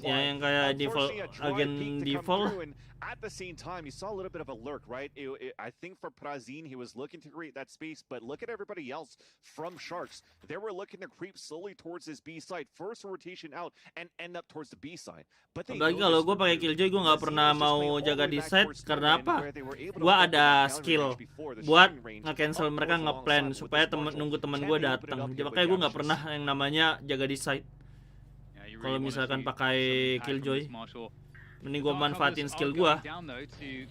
Ya yang kayak default agen default. At the same time, you saw a little bit of a lurk, right? I think for Prazine, he was looking to create that space, but look at everybody else from Sharks. They were looking to creep slowly towards this B side, first rotation out, and end up towards the B side. Apalagi kalau gue pakai Killjoy, gue nggak pernah mau jaga di side karena apa? Gue ada skill buat nge-cancel mereka nge-plan supaya nunggu teman gue datang. Jadi makanya gue nggak pernah yang namanya jaga di side. Kalau misalkan pakai Killjoy. Mending gue manfaatin skill gue.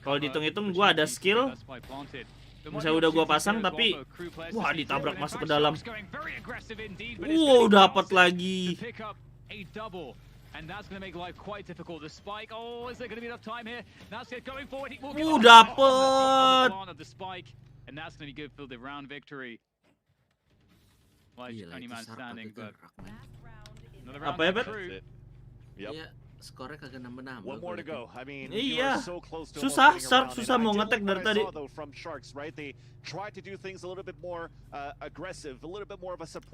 Kalau dihitung-hitung gue ada skill. Misalnya udah gue pasang tapi wah ditabrak masuk ke dalam. Dapat lagi. Dapat. Apa ya, Bet? Iya. Skornya kagak nambah-nambah. One more to go. I mean, iya. Susah, Shark susah mau ngetek dari tadi.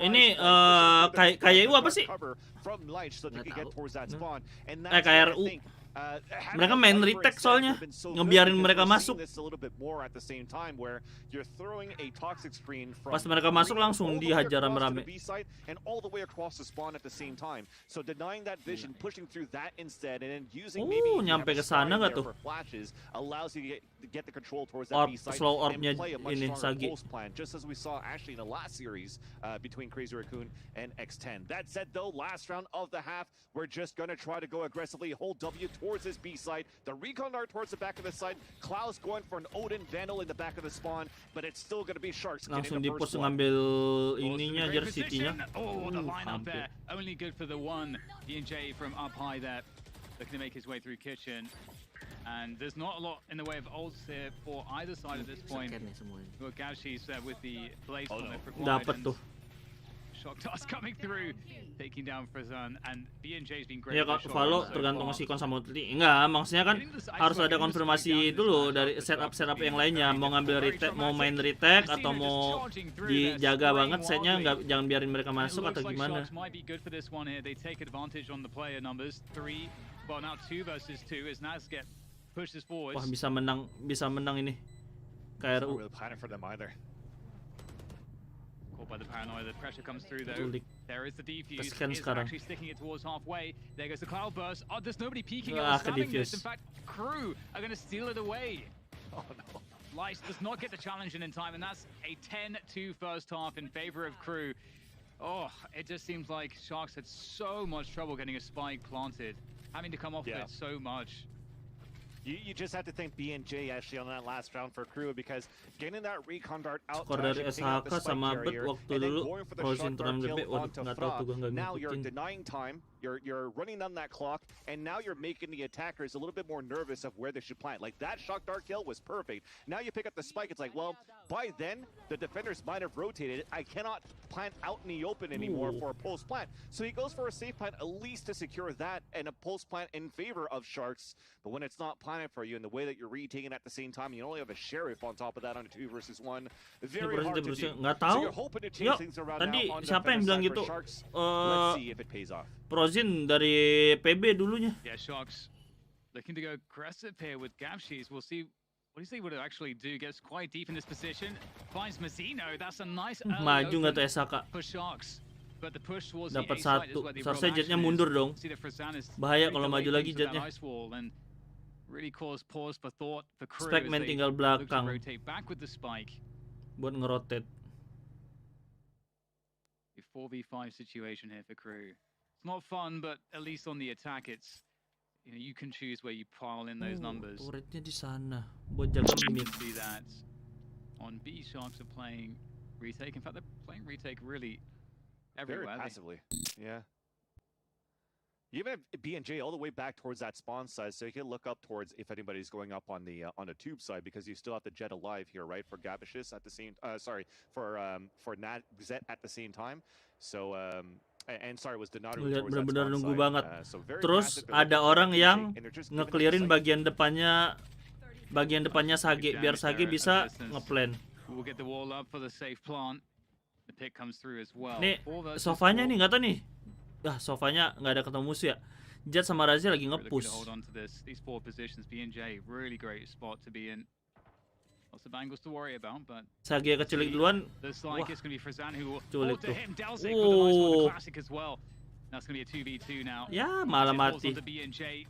Ini KYU apa sih? KRU. Mereka main retake soalnya, ngebiarin mereka masuk. Pas mereka masuk langsung dihajar rame-rame. Nyampe ke sana nggak tuh? Slow orbnya ini Sagi. Just as we saw actually in the last series between Crazy Raccoon and X10. That said though, last round of the half, we're just gonna try to go aggressively, hold W towards this B side. The recon dart towards the back of the side. Klaus going for an Odin Vandal in the back of the spawn, but it's still gonna be Sharks. Langsung di post ngambil ininya jersey-nya. Oh, the line up there. Only good for the one. D&J from up high there. Looking to make his way through kitchen. And there's not a lot in the way of ults here for either side at this point. Look, Gavshi's with the blaze on it required. Dapat tuh. Shock dust coming through, taking down Frazan, and BNJ's been great. Ya kok follow tergantung sikon sama ulti. Enggak, maksudnya kan harus ada konfirmasi dulu dari setup yang lainnya. Mau ngambil retake, mau main retake atau mau dijaga banget setnya, nggak jangan biarin mereka masuk atau gimana. Wah, bisa menang ini. KRU. Caught by the paranoia, the pressure comes through though. There is the defuse. Is actually sticking it towards halfway. There goes the cloud burst. Oh, there's nobody peeking or stabbing this. In fact, crew are going to steal it away. Oh no. Lice does not get the challenge in time, and that's a 10-2 first half in favor of crew. Oh, it just seems like Sharks had so much trouble getting a spike planted, having to come off of it so much. You just have to thank BNJ actually on that last round for crew, because getting that recon dart out skor dari SHK sama Bet waktu dulu Rosin turun gede, waduh nggak tahu tuh gue nggak now you're ngikutin. denying time, you're running down that clock, and now you're making the attackers a little bit more nervous of where they should plant. Like that shock dart kill was perfect. Now you pick up the spike, it's like, well, by then the defenders might have rotated. I cannot plant out in the open anymore for a post plant. So he goes for a safe plant at least to secure that, and a post plant in favor of Sharks. But when it's not planted for you, and the way that you're retaking at the same time, you only have a sheriff on top of that on a 2 versus 1. Very hard to do. Nggak So tahu. you're hoping to change things around Tadi now on siapa yang bilang gitu? Let's see if it pays off. Prozin dari PB dulunya. Yeah, Sharks looking to go aggressive here with Gavshis. We'll see. What do you think would actually do? Gets quite deep in this position. Finds Mazzino. That's a nice Maju nggak tuh SHK? for Sharks. But the push towards Dapat the A side is satu. where the Seharusnya real jetnya action mundur is. dong. See that Frazan is Bahaya very kalau maju delayed lagi into that jetnya. ice wall and really cause pause for thought for crew Spek as main they tinggal look to belakang rotate back with the spike. buat ngerotate. A 4v5 situation here for crew. It's not fun, but at least on the attack, it's you can choose where you pile in those numbers. Turretnya di sana buat jaga You mid. can see that on B, Sharks are playing retake. In fact, they're playing retake really Very everywhere. passively. Yeah. You even have B&J all the way back towards that spawn side, so you can look up towards if anybody's going up on the tube side, because you still have the jet alive here, right? For Gabishis at the same, for Nat Zet at the same time. So and sorry, was Donato Lihat towards that benar-benar spawn nunggu side. banget. So very Terus passive, they're ada looking for orang that yang retake, and they're just giving it a ngeclearin site. bagian depannya Sage biar Sage bisa ngeplan. We'll get the wall up for the safe plant. The pick comes through as well. Nih, 4 versus sofanya 4. nih nggak tahu nih. Sofanya nggak ada ketemu musuh ya. Jet sama Razi lagi Really looking nge-push. to hold on to these 4 positions. B&J, really great spot to be in. Lots of angles to worry about, but Sage kecilik duluan. looks like it's going to be Frazan who will Culik hold to tuh. him. Delzik with a nice one, Oh. the classic as well. That's going to be a 2v2 now. Ya, malah mati. B&J.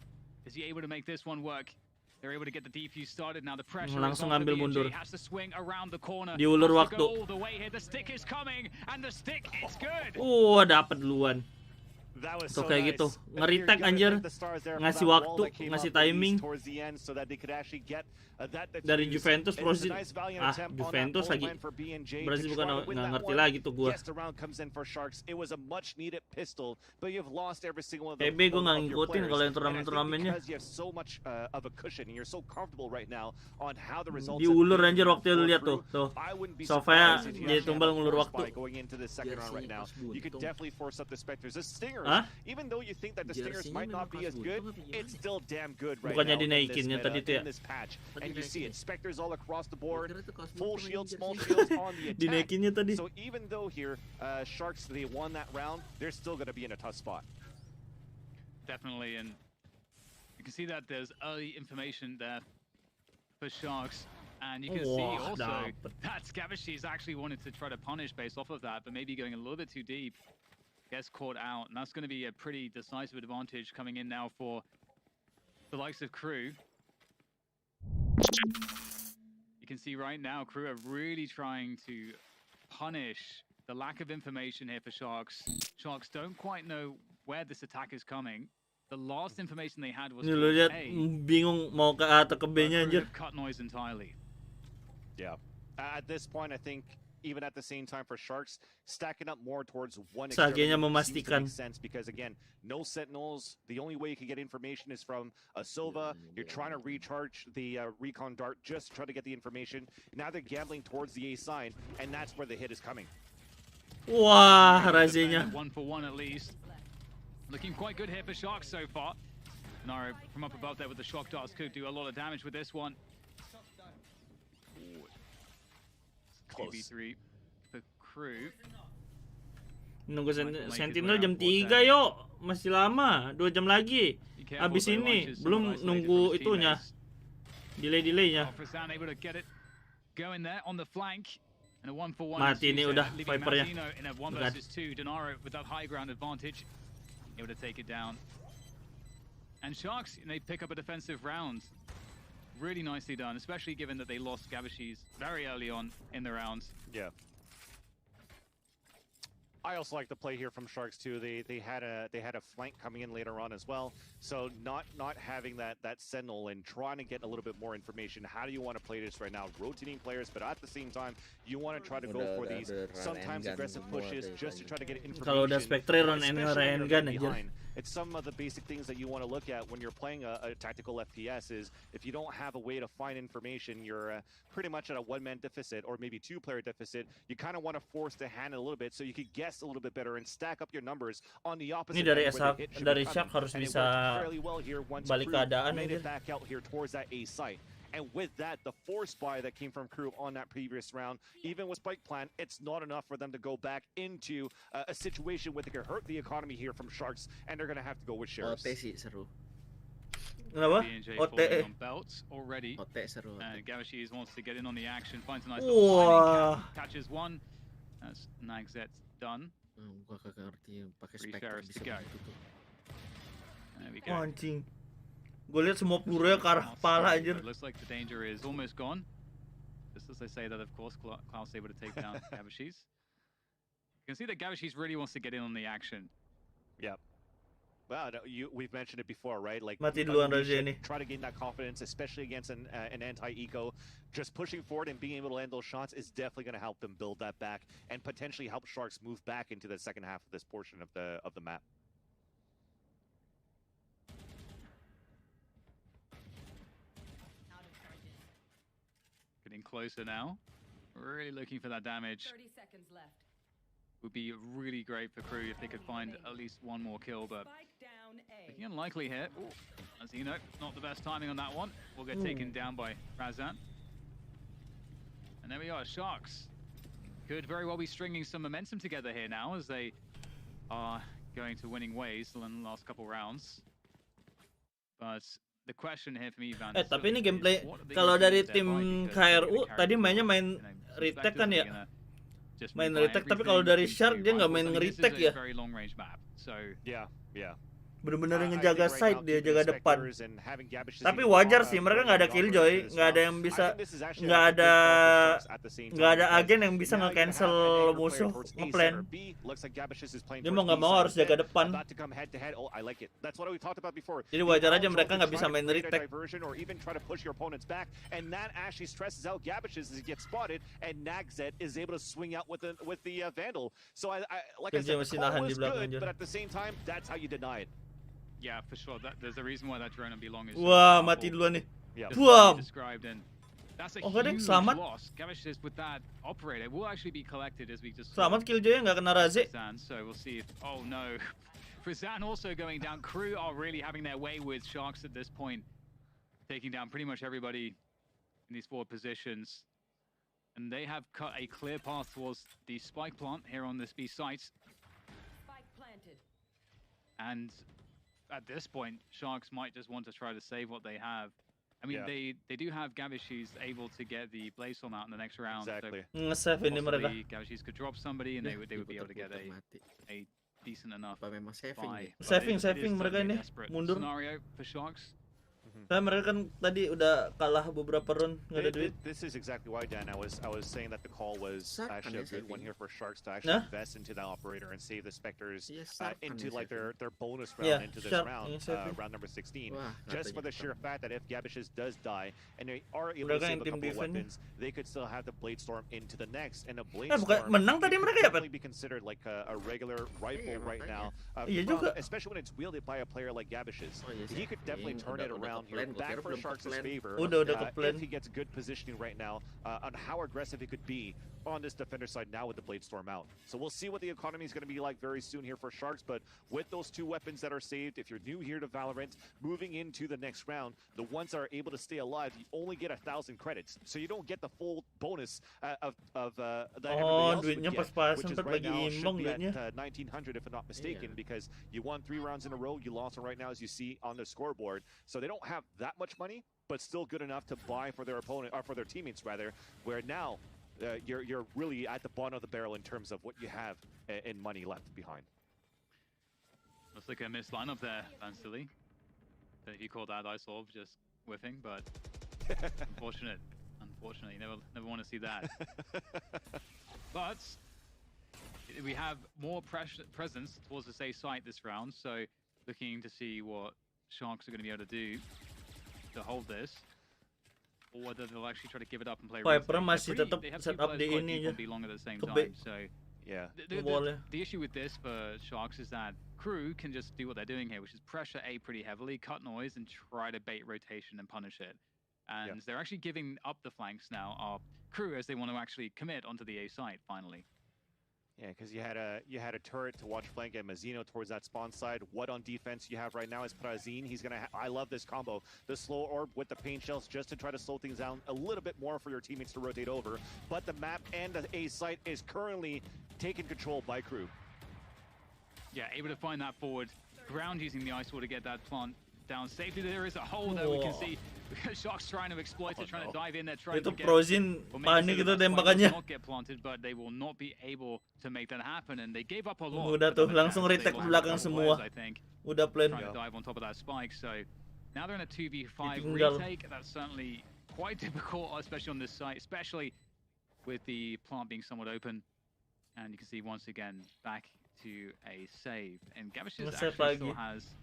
Is he able to make this one work? They're able to get the defuse started now. The pressure Langsung is on ambil for mundur. B&J. Has to swing around the corner. Diulur Has to waktu. go all the way here. The stick is coming, and the stick is good. Dapat duluan. That was Tuh so kayak nice. gitu. And Ngeritek you're gonna anjir. thank the stars there for Ngasih that wall waktu, that came ngasih off the timing. east towards the end so that they could actually get that Dari defuse. Juventus It was a Brazil. nice valiant attempt on that Juventus point lagi. plan for B&J to Brazil bukan try to win nggak that ngerti one. lagi tuh gua. Yes, the round comes in for Sharks. It was a much needed pistol, but you've lost every single one of PB the gua nggak of your ngikutin players. kalau yang And I think turnamen-turnamennya. because you have so much of a cushion and you're so comfortable right now on how the results Diulur have been anjir waktu itu for lihat crew, tuh. I wouldn't be Sofanya surprised if you jadi actually tumbal have a ngulur force waktu. buy going into the second round right now. You could definitely force up the Spectres. The Stingers, Hah? even though you think that the Stingers might not be as good, it's still damn good right Bukannya now in this dinaikinnya meta, tadi tuh ya? in this patch. And you see it, Spectres all across the board, full shield, small shields on the attack. Dinaikinnya tadi. So even though here, Sharks, they won that round, they're still going to be in a tough spot. Definitely, and you can see that there's early information there for Sharks. And you can see also that Scavishis actually wanted to try to punish based off of that, but maybe going a little bit too deep. Gets caught out, and that's going to be a pretty decisive advantage coming in now for the likes of Crew. You can see right now, Crew are really trying to punish the lack of information here for Sharks. Sharks don't quite know where this attack is coming. The last information they had was Ini lo lihat bingung mau ke A atau ke B-nya anjir. cut noise entirely. Yeah. At this point, I think even at the same time for Sharks, stacking up more towards one Saginya extremity seems to memastikan. make sense because again, no sentinels. The only way you can get information is from a Sova. You're trying to recharge the recon dart just to try to get the information. Now they're gambling towards the A side, and that's where the hit is coming. Wah, Razinya. 1 for 1 at least. Looking quite good here for Sharks so far. Naro from up above there with the shock darts could do a lot of damage with this one. Close. 2v3 for crew. Nunggu Sentinel jam 3 yuk. Masih lama, 2 jam lagi. Be careful Abis though, ini, Archer's belum somewhat isolated nunggu from his itunya. teammates. Delay-delaynya. Alfresan able to get it going there on the flank. And a 1 for 1. Mati ini udah leaving Vipernya. Martino in a 1 Berat. versus 2. Donaro with that high ground advantage. Able to take it down. And Sharks, they pick up a defensive round. Really nicely done, especially given that they lost Gavashis very early on in the rounds. Yeah. I also like the play here from Sharks too. They had a flank coming in later on as well. So not having that sentinel and trying to get a little bit more information. How do you want to play this right now? Rotating players, but at the same time, you want to try to go for these sometimes aggressive pushes just to try to get information. Kalau udah Spectre run and especially when gun you're aja. behind. It's some of the basic things that you want to look at when you're playing a tactical FPS is if you don't have a way to find information, you're pretty much at a one-man deficit or maybe two-player deficit. You kind of want to force the hand a little bit so you can guess a little bit better and stack up your numbers on the opposite. Ini dari end where the hit should be Shark coming. harus And it bisa worked fairly well here once balik Crew keadaan made aja. it back out here towards that A site. And with that, the force buy that came from Crew on that previous round, even with Spike Plan, it's not enough for them to go back into a situation where they could hurt the economy here from Sharks, and they're going to have to go with Sheriffs. OT sih seru. Kenapa? B&J OT. falling on belts already. OT seru. And Gavashis wants to get in on the action, finds a nice Wah. little timing, catches one. That's Nagzet's done. Gua kagak ngerti pakai Free spek Ferris bisa to go. begitu tuh. There we Oh, go. anjing. Gue liat semua pura ke arah kepala anjir. It looks like the danger is almost gone. Just as they say that, of course, Klaus able to take down Gavashis. You can see that Gavashis really wants to get in on the action. Yep. Well, we've mentioned it before, right? Like Mati duluan unleash Razi it, ini. try to gain that confidence, especially against an anti-eco. Just pushing forward and being able to land those shots is definitely going to help them build that back and potentially help Sharks move back into the second half of this portion of the map. Getting closer now. Really looking for that damage. 30 seconds left. Would be really great for Crew if they could find at least one more kill, but looking unlikely here. Ooh, as you know, not the best timing on that one. Will get taken down by Razan. And there we are, Sharks. Could very well be stringing some momentum together here now as they are going to winning ways in the last couple rounds. But the question here for me, Van, Tapi ini gameplay kalau dari tim KRU tadi mainnya main retake kan ya? Main retake, tapi kalau dari Shark dia nggak main nge-retake ya? Yeah. Bener-bener ngejaga side, dia jaga depan. Tapi wajar sih, mereka nggak ada killjoy, nggak ada yang bisa, nggak ada agen yang bisa nge-cancel musuh ngeplan. Dia mau nggak mau harus jaga depan. Jadi wajar aja mereka nggak bisa main retake. Kerja masih nahan di belakang aja. Yeah, for sure. There's a reason why that drone and belong is. Wah, mati duluan nih. Wah. That's a huge selamat. loss. Gavashis with that operator will actually be collected as we just. Selamat killjoy nggak kena Razi. So we'll see if. Oh no, Frizan also going down. Crew are really having their way with Sharks at this point, taking down pretty much everybody in these forward positions, and they have cut a clear path towards the spike plant here on this B site. Spike planted. And at this point, Sharks might just want to try to save what they have. I mean, they do have Gavashis able to get the Blaze Storm out in the next round. Exactly. So Nge-save ini mereka. Gavashis could drop somebody and they would be able to get a decent enough Apa memang saving buy. ya? Saving mereka ini mundur. Scenario for Sharks. Karena mereka kan tadi udah kalah beberapa round, nggak ada duit. This is exactly why, Dan. I was saying that the call was actually a good one here for Sharks to actually Nah. invest into that operator and save the Spectres Iya, into like their bonus Yeah, round into this Shark, round, iya, Shark. round number 16. Wah, Just for the sheer fact that if Gabishes does die and they are able Udah to kan save a tim couple of defense. weapons, they could still have the Blade Storm into the next. And a Blade bukan Storm menang tadi could mereka ya, Pat? definitely be considered like a regular rifle right now. Iya juga. Especially when it's wielded by a player like Gabishes. Oh, iya sih. He could definitely turn it Udah around ke plan, here gua back kira for belum ke Sharks' plan. favor. Udah ke plan. If he gets good positioning right now on how aggressive he could be on this defender side now with the Blade Storm out. So we'll see what the economy is going to be like very soon here for Sharks, but with those two weapons that are saved, if you're new here to Valorant, moving into the next round, the ones that are able to stay alive, you only get 1,000 credits. So you don't get the full bonus of that everybody else would duitnya get, pas-pasan, which is Pat, right lagi now should imbang be at duitnya. 1,900 if I'm not mistaken, because you won 3 rounds in a row, you lost right now as you see on the scoreboard. So they don't have that much money, but still good enough to buy for their opponent, or for their teammates rather, where now you're really at the bottom of the barrel in terms of what you have in money left behind. Looks like a missed lineup there, Vansilly. If you call that, I solve just whiffing, but unfortunate. Unfortunately, never want to see that. But we have more presence towards the safe site this round, so looking to see what Sharks are going to be able to do to hold this, or whether they'll actually try to give it up and play. Viper masih tetap they have set two up players di quite ini deep aja. on B long at the same Ke time, B. so Yeah. the issue with this for Sharks is that Crew can just do what they're doing here, which is pressure A pretty heavily, cut noise, and try to bait rotation and punish it. And they're actually giving up the flanks now, our Crew, as they want to actually commit onto the A site finally. Yeah, because you had a turret to watch flank and Mazzino towards that spawn side. What on defense you have right now is Prazine. He's gonna. I love this combo. The slow orb with the paint shells just to try to slow things down a little bit more for your teammates to rotate over. But the map and the A site is currently taken control by Crew. Yeah, able to find that forward ground using the ice wall to get that plant down safely. There is a hole that we can see. Sharks trying to exploit it, trying to dive in there, trying Itu to get. Prozin panik itu tembakannya. Not get planted, but they will not be able to make that happen, and they gave up a lot. Udah tuh langsung retake ke belakang semua. I think. Udah plan. Trying to dive on top of that spike, so now they're in a 2v5 Ditinggal. retake. That's certainly quite difficult, especially on this site, especially with the plant being somewhat open. And you can see once again back to a save, and Gavish's actually still has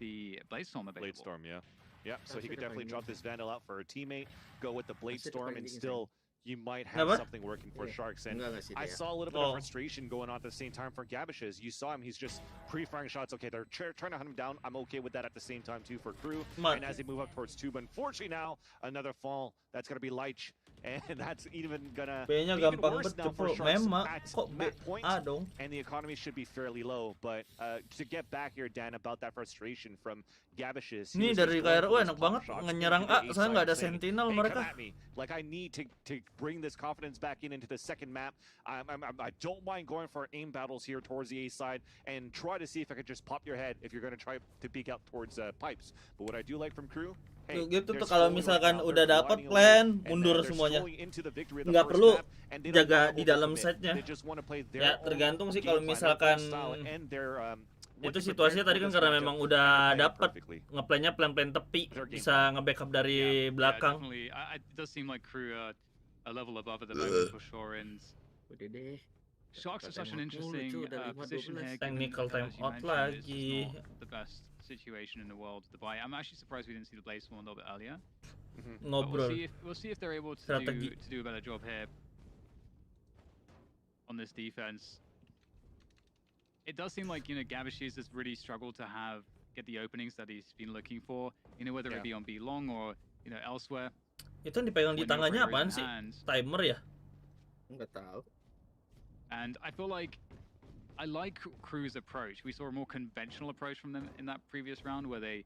the Blade Storm available. Blade Storm, yeah. Yeah, so he could definitely drop this Vandal out for a teammate, go with the Blade Storm, and still you might have something working for Sharks. And I saw a little bit of frustration going on at the same time for Gabishes. You saw him, he's just pre-firing shots. Okay, they're trying to hunt him down. I'm okay with that at the same time too for Crew. And as they move up towards 2, but unfortunately now, another fall. That's going to be Leitch. And that's even gonna be even worse now for Sharks at map point. And the economy should be fairly low. But to get back here, Dan, about that frustration from Gabishes. Ini dari KRU enak banget ngenyerang A, soalnya nggak ada sentinel mereka. Like I need to bring this confidence back into the second map. I don't mind going for aim battles here towards the A side and try to see if I could just pop your head if you're going to try to peek out towards pipes. But what I do like from Crew, hey, gitu tuh kalau misalkan udah dapat plan, mundur semuanya. Nggak perlu jaga di dalam setnya. Ya tergantung sih kalau misalkan itu situasinya tadi kan karena memang udah dapat ngeplannya plan-plan tepi, bisa nge-backup dari belakang. It does seem like Crew a level above at the moment for sure, and Sharks are such an interesting position here. Technical time out lagi. The best situation in the world to buy. I'm actually surprised we didn't see the Blaze one a little bit earlier. Ngobrol. We'll see if they're able to do a better job here on this defense. It does seem like, you know, Gabishes has really struggled to get the openings that he's been looking for, you know, whether it be on B long or, you know, elsewhere. Itu yang dipegang di tangannya apaan sih? Timer ya? Nggak tahu. And I feel like I like Crew's approach. We saw a more conventional approach from them in that previous round where they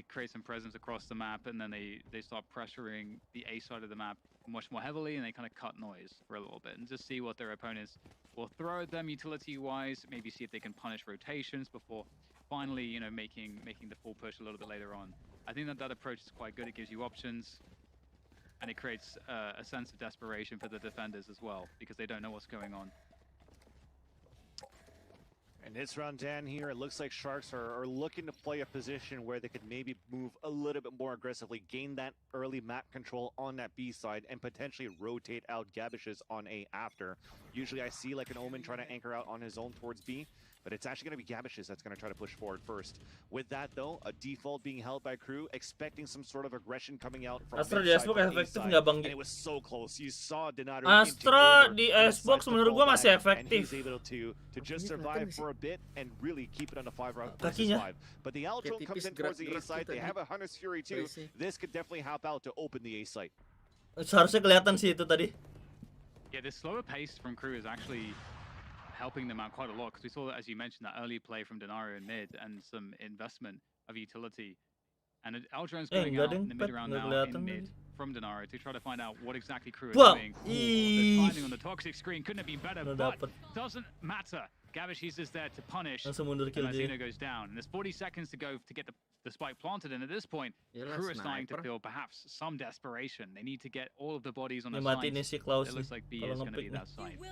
create some presence across the map and then they start pressuring the A side of the map much more heavily and they kind of cut noise for a little bit and just see what their opponents will throw at them utility-wise, maybe see if they can punish rotations before finally, you know, making the full push a little bit later on. I think that approach is quite good. It gives you options and it creates a sense of desperation for the defenders as well because they don't know what's going on. And this round down here, it looks like Sharks are looking to play a position where they could maybe move a little bit more aggressively, gain that early map control on that B side, and potentially rotate out Gabishes on A after. Usually I see like an Omen trying to anchor out on his own towards B, but it's actually going to be Gabishes that's going to try to push forward first. With that though, a default being held by Crew, expecting some sort of aggression coming out from Astra di mid side, Xbox from A efektif side, nggak Bang? and it was so close. You saw Denato Astra di Xbox menurut gua masih and efektif. he's able to just survive for a bit and really keep it on the 5 versus Kakinya. 5. But the Aldrome comes in towards the A side. They have a Hunter's Fury too. This could definitely help out to open the A site. Seharusnya kelihatan sih itu tadi. Yeah, this slower pace from Crew is actually helping them out quite a lot, because we saw that, as you mentioned, that early play from Denario in mid and some investment of utility. And Aldrone's going out in the mid round now in mid from Denario to try to find out what exactly Crew are doing. The timing on the toxic screen couldn't have been better, but doesn't matter. Gabishes is there to punish, and Mazino goes down. And there's 40 seconds to go to get the spike planted, and at this point, Crew are starting to feel perhaps some desperation. They need to get all of the bodies on the site. It looks like B is going to be that site.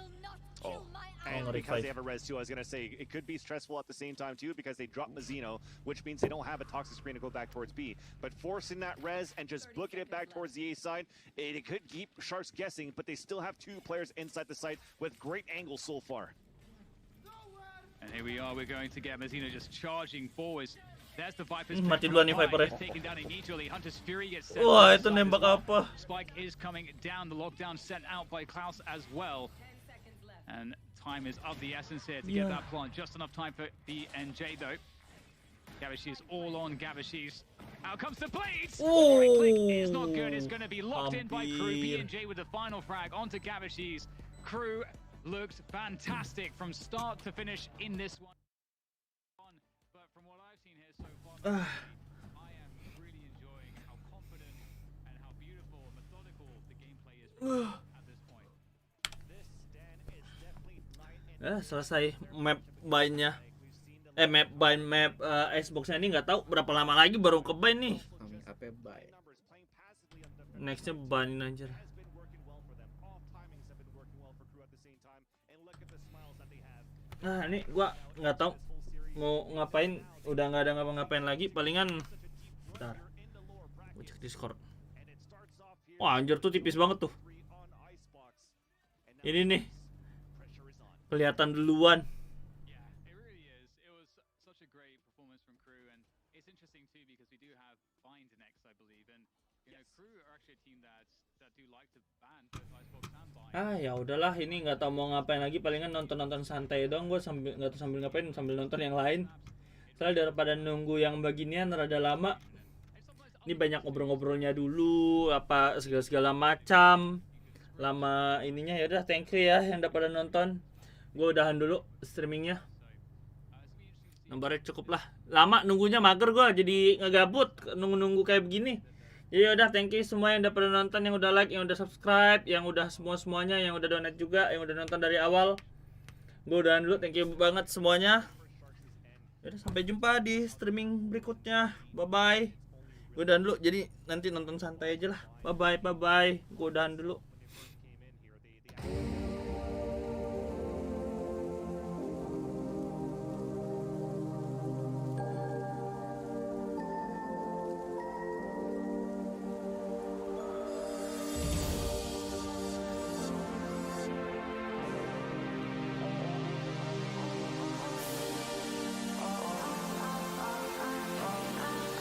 And because they have a res too, I was going to say, it could be stressful at the same time too, because they drop Mazino, which means they don't have a toxic screen to go back towards B. But forcing that res and just booking it back towards the A side, it could keep Sharks guessing, but they still have 2 players inside the site with great angles so far. And here we are, we're going to get Mazino just charging forwards. There's the Viper's Mati duluan nih Viper ya. taken down immediately. Hunter's Fury gets set. Wah, itu nembak apa? Spike is coming down, the lockdown sent out by Klaus as well. And time is of the essence here to get that plant. Just enough time for the NJ though. Gabishes all on Gabishes. Out comes the blades! Right click is not good. It's going to be locked in by Crew. BNJ with the final frag onto Gabishes. Crew looked fantastic from start to finish in this one. But from what I've seen here so far, I am really enjoying how confident and how beautiful and methodical the gameplay is at this point. This stand is definitely Selesai map buy-nya. Map Xbox-nya ini nggak tahu berapa lama lagi baru ke buy nih. Nextnya ban anjir. Nah ini gua nggak tahu mau ngapain, udah nggak ada ngapa-ngapain lagi, palingan bentar gua cek Discord. Wah anjir tuh tipis banget tuh, ini nih kelihatan duluan. Ya udahlah, ini nggak tahu mau ngapain lagi, palingan nonton santai dong gue, sambil nggak tahu sambil ngapain, sambil nonton yang lain. Soalnya daripada nunggu yang beginian rada lama. Ini banyak ngobrol-ngobrolnya dulu, apa segala macam. Lama ininya. Ya udah, thank you ya yang udah pada nonton. Gue udahan dulu streamingnya. Nomornya cukup lah. Lama nunggunya, mager gue jadi ngegabut nunggu-nunggu kayak begini. Ya udah, thank you semua yang udah pada nonton, yang udah like, yang udah subscribe, yang udah semuanya, yang udah donate juga, yang udah nonton dari awal. Gue udahan dulu, thank you banget semuanya. Yaudah, sampai jumpa di streaming berikutnya. Bye bye. Gue udahan dulu, jadi nanti nonton santai aja lah. Bye bye. Gue udahan dulu.